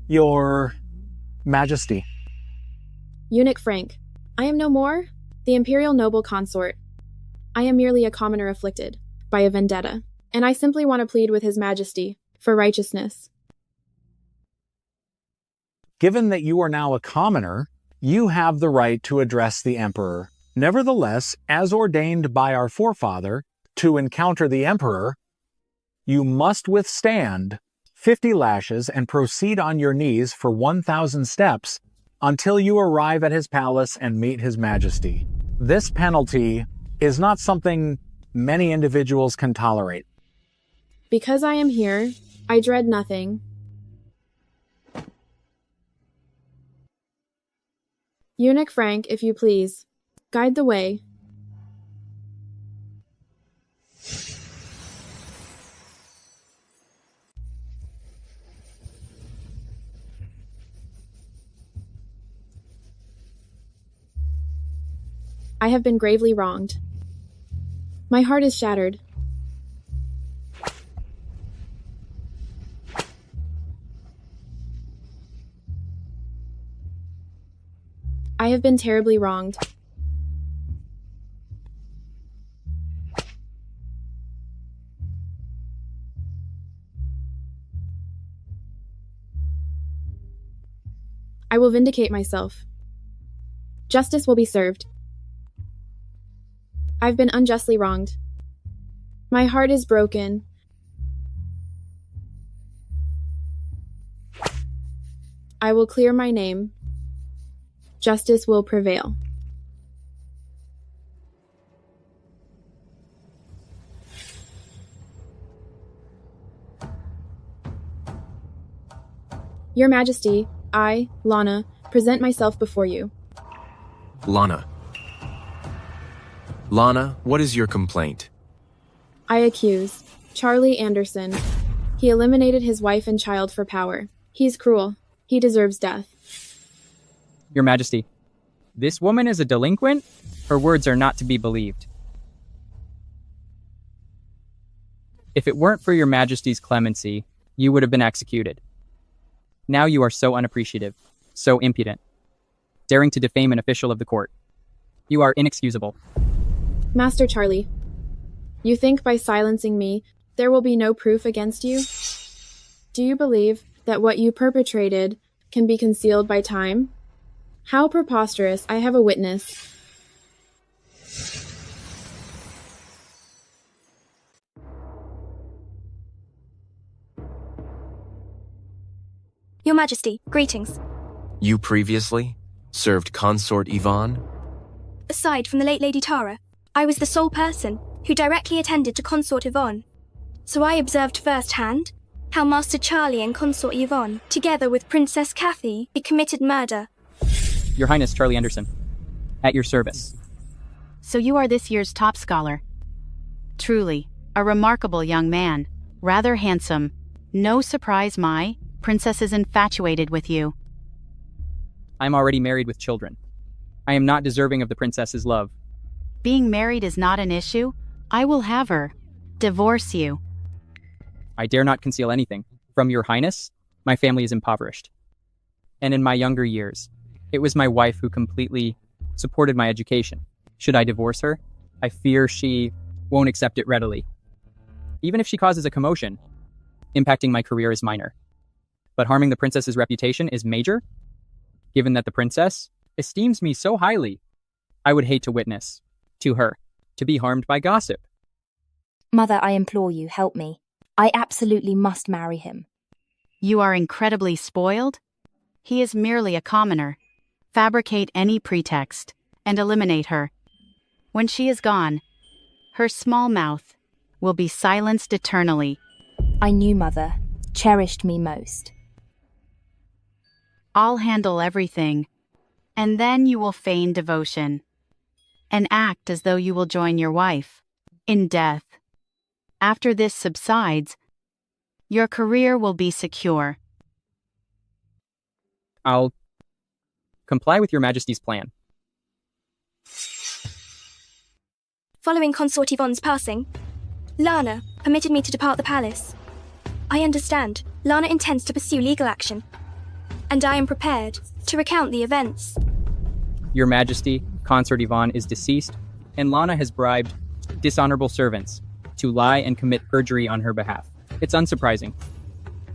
Your Majesty. Eunuch Frank, I am no more the imperial noble consort. I am merely a commoner afflicted by a vendetta, and I simply want to plead with His Majesty for righteousness. Given that you are now a commoner, you have the right to address the Emperor. Nevertheless, as ordained by our forefather, to encounter the Emperor, you must withstand 50 lashes and proceed on your knees for 1,000 steps until you arrive at his palace and meet His Majesty. This penalty is not something many individuals can tolerate. Because I am here, I dread nothing. Eunuch Frank, if you please, guide the way. I have been gravely wronged. My heart is shattered. I have been terribly wronged. I will vindicate myself. Justice will be served. I've been unjustly wronged. My heart is broken. I will clear my name. Justice will prevail. Your Majesty, I, Lana, present myself before you. Lana. Lana, what is your complaint? I accuse Charlie Anderson. He eliminated his wife and child for power. He's cruel. He deserves death. Your Majesty, this woman is a delinquent? Her words are not to be believed. If it weren't for your Majesty's clemency, you would have been executed. Now you are so unappreciative, so impudent, daring to defame an official of the court. You are inexcusable. Master Charlie, you think by silencing me, there will be no proof against you? Do you believe that what you perpetrated can be concealed by time? How preposterous! I have a witness. Your Majesty, greetings. You previously served Consort Yvonne? Aside from the late Lady Tara, I was the sole person who directly attended to Consort Yvonne. So I observed firsthand how Master Charlie and Consort Yvonne, together with Princess Kathy, committed murder. Your Highness Charlie Anderson, at your service. So you are this year's top scholar. Truly, a remarkable young man, rather handsome. No surprise my princess is infatuated with you. I'm already married with children. I am not deserving of the princess's love. Being married is not an issue. I will have her divorce you. I dare not conceal anything. From your Highness, my family is impoverished. And in my younger years, it was my wife who completely supported my education. Should I divorce her, I fear she won't accept it readily. Even if she causes a commotion, impacting my career is minor. But harming the princess's reputation is major. Given that the princess esteems me so highly, I would hate to witness to her to be harmed by gossip. Mother, I implore you, help me. I absolutely must marry him. You are incredibly spoiled? He is merely a commoner. Fabricate any pretext and eliminate her. When she is gone, her small mouth will be silenced eternally. I knew Mother cherished me most. I'll handle everything, and then you will feign devotion and act as though you will join your wife in death. After this subsides, your career will be secure. I'll comply with your Majesty's plan. Following Consort Yvonne's passing, Lana permitted me to depart the palace. I understand Lana intends to pursue legal action, and I am prepared to recount the events. Your Majesty, Consort Yvonne is deceased, and Lana has bribed dishonorable servants to lie and commit perjury on her behalf. It's unsurprising.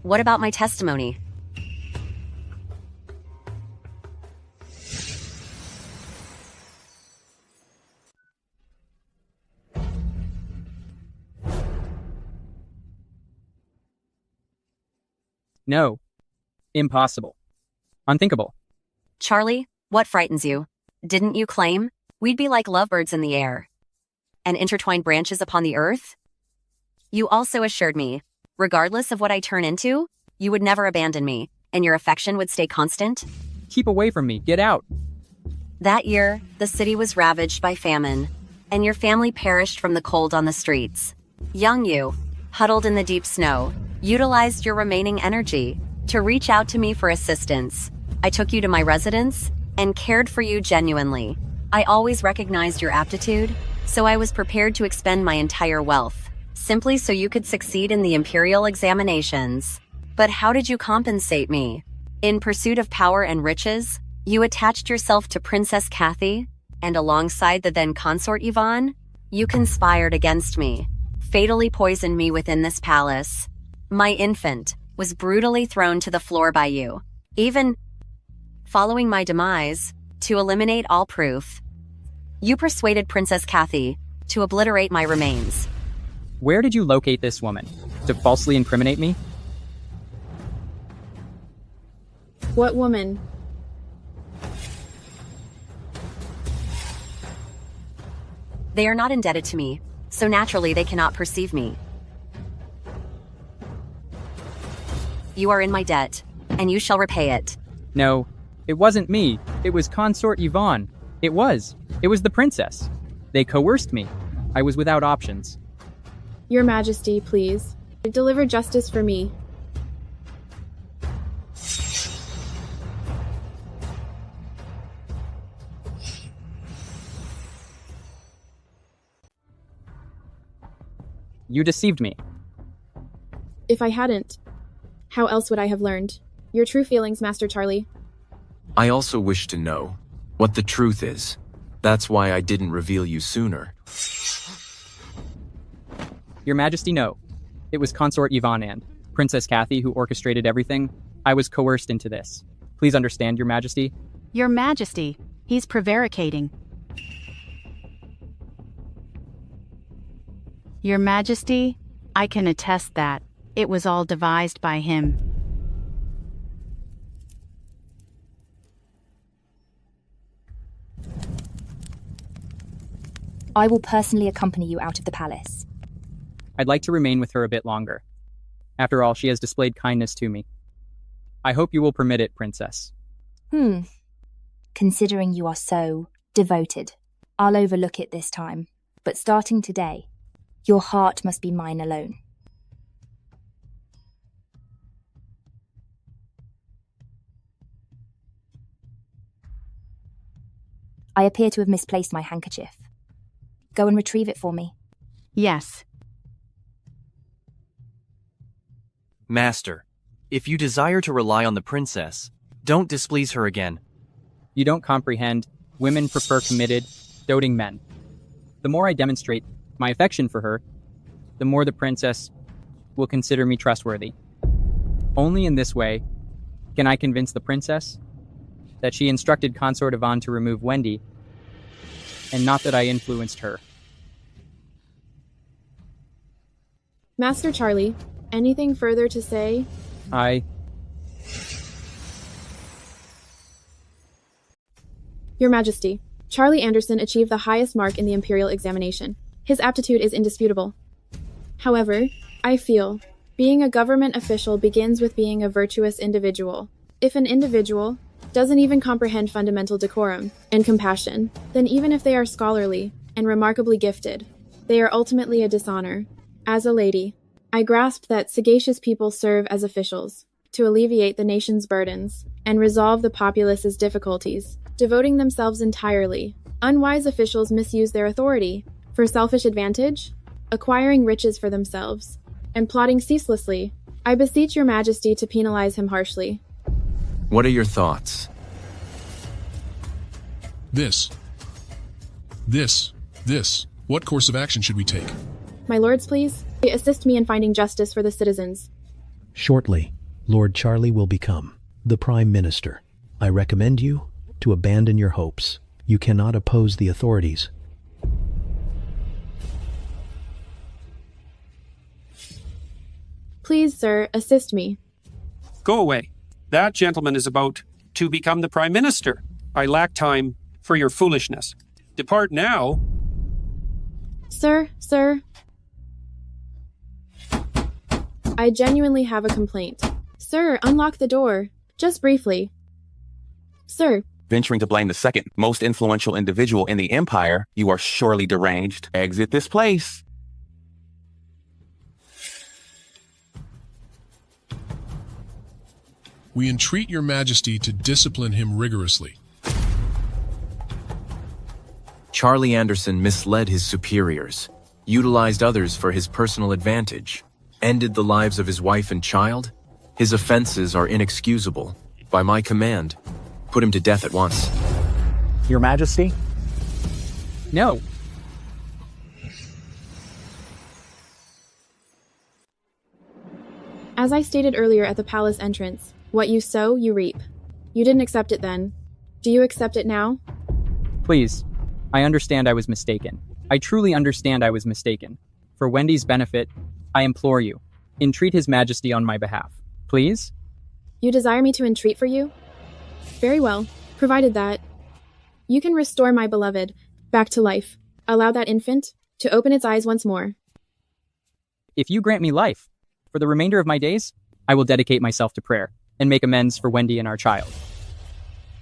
What about my testimony? No. Impossible. Unthinkable. Charlie, what frightens you? Didn't you claim We'd be like lovebirds in the air and intertwined branches upon the earth. You also assured me, regardless of what I turn into, you would never abandon me, and your affection would stay constant. Keep away from me. Get out. That year, the city was ravaged by famine, and your family perished from the cold on the streets. Young you, huddled in the deep snow, utilized your remaining energy to reach out to me for assistance. I took you to my residence and cared for you genuinely. I always recognized your aptitude, so I was prepared to expend my entire wealth, simply so you could succeed in the imperial examinations. But how did you compensate me? In pursuit of power and riches, you attached yourself to Princess Kathy, and alongside the then consort Yvonne, you conspired against me, fatally poisoned me within this palace. My infant was brutally thrown to the floor by you. Even following my demise, to eliminate all proof, you persuaded Princess Kathy to obliterate my remains. Where did you locate this woman? To falsely incriminate me? What woman? They are not indebted to me, so naturally they cannot perceive me. You are in my debt, and you shall repay it. No, it wasn't me. It was Consort Yvonne. It was the princess. They coerced me. I was without options. Your Majesty, please. Deliver justice for me. You deceived me. If I hadn't, how else would I have learned your true feelings, Master Charlie? I also wish to know what the truth is. That's why I didn't reveal you sooner. Your Majesty, no. It was Consort Yvonne and Princess Kathy who orchestrated everything. I was coerced into this. Please understand, Your Majesty. Your Majesty, he's prevaricating. Your Majesty, I can attest that it was all devised by him. I will personally accompany you out of the palace. I'd like to remain with her a bit longer. After all, she has displayed kindness to me. I hope you will permit it, Princess. Considering you are so devoted, I'll overlook it this time. But starting today, your heart must be mine alone. I appear to have misplaced my handkerchief. Go and retrieve it for me. Yes. Master, if you desire to rely on the princess, don't displease her again. You don't comprehend. Women prefer committed, doting men. The more I demonstrate my affection for her, the more the princess will consider me trustworthy. Only in this way can I convince the princess that she instructed Consort Yvonne to remove Wendy, and not that I influenced her. Master Charlie, anything further to say? Your Majesty, Charlie Anderson achieved the highest mark in the Imperial examination. His aptitude is indisputable. However, I feel, being a government official begins with being a virtuous individual. If an individual doesn't even comprehend fundamental decorum and compassion, then even if they are scholarly and remarkably gifted, they are ultimately a dishonor. As a lady, I grasp that sagacious people serve as officials to alleviate the nation's burdens and resolve the populace's difficulties, devoting themselves entirely. Unwise officials misuse their authority for selfish advantage, acquiring riches for themselves, and plotting ceaselessly. I beseech your Majesty to penalize him harshly. What are your thoughts? This. What course of action should we take? My lords, please, assist me in finding justice for the citizens. Shortly, Lord Charlie will become the Prime Minister. I recommend you to abandon your hopes. You cannot oppose the authorities. Please, sir, assist me. Go away. That gentleman is about to become the Prime Minister. I lack time for your foolishness. Depart now. Sir. I genuinely have a complaint. Sir, unlock the door. Just briefly. Sir. Venturing to blame the second most influential individual in the Empire, you are surely deranged. Exit this place. We entreat your majesty to discipline him rigorously. Charlie Anderson misled his superiors, utilized others for his personal advantage, ended the lives of his wife and child. His offenses are inexcusable. By my command, put him to death at once. Your Majesty? No. As I stated earlier at the palace entrance, what you sow, you reap. You didn't accept it then. Do you accept it now? Please, I understand I was mistaken. I truly understand I was mistaken. For Wendy's benefit, I implore you, entreat His Majesty on my behalf. Please? You desire me to entreat for you? Very well, provided that you can restore my beloved back to life. Allow that infant to open its eyes once more. If you grant me life, for the remainder of my days, I will dedicate myself to prayer and make amends for Wendy and our child.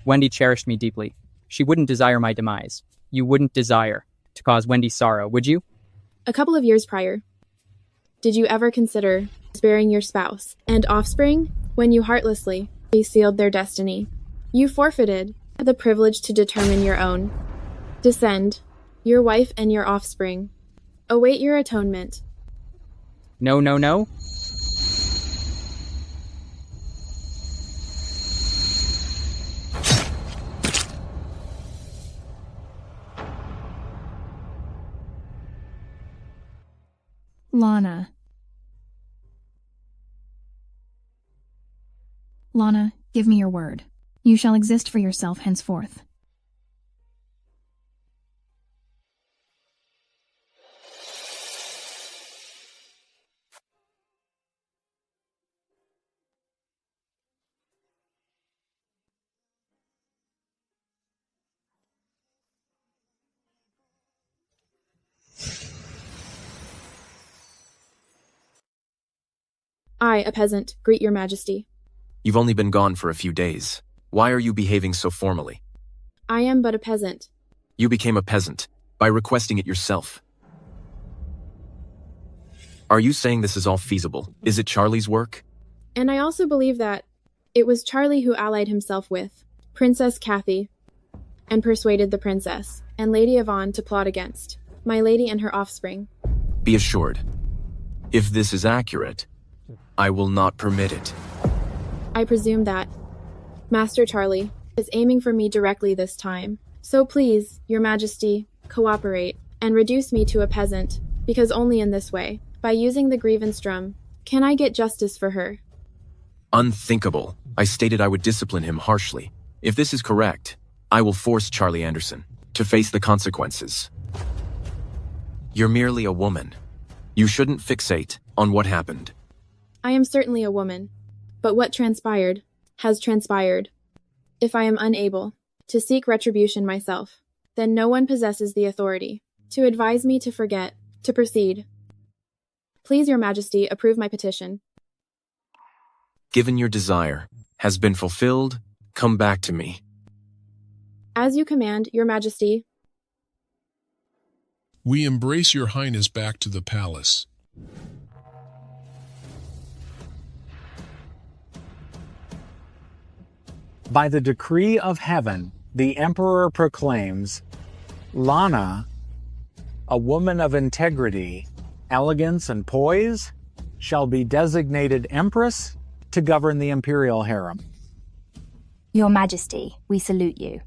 Wendy cherished me deeply. She wouldn't desire my demise. You wouldn't desire to cause Wendy sorrow, would you? A couple of years prior, did you ever consider sparing your spouse and offspring when you heartlessly sealed their destiny? You forfeited the privilege to determine your own. Descend, your wife and your offspring. Await your atonement. No. Lana, give me your word. You shall exist for yourself henceforth. I, a peasant, greet your majesty. You've only been gone for a few days. Why are you behaving so formally? I am but a peasant. You became a peasant by requesting it yourself. Are you saying this is all feasible? Is it Charlie's work? And I also believe that it was Charlie who allied himself with Princess Kathy and persuaded the princess and Lady Yvonne to plot against my lady and her offspring. Be assured, if this is accurate, I will not permit it. I presume that Master Charlie is aiming for me directly this time. So please, your majesty, cooperate and reduce me to a peasant, because only in this way, by using the grievance drum, can I get justice for her. Unthinkable. I stated I would discipline him harshly. If this is correct, I will force Charlie Anderson to face the consequences. You're merely a woman. You shouldn't fixate on what happened. I am certainly a woman, but what transpired has transpired. If I am unable to seek retribution myself, then no one possesses the authority to advise me to forget, to proceed. Please, your majesty, approve my petition. Given your desire has been fulfilled, come back to me. As you command, your majesty. We embrace your highness back to the palace. By the decree of heaven, the emperor proclaims, Lana, a woman of integrity, elegance, and poise, shall be designated empress to govern the imperial harem. Your Majesty, we salute you.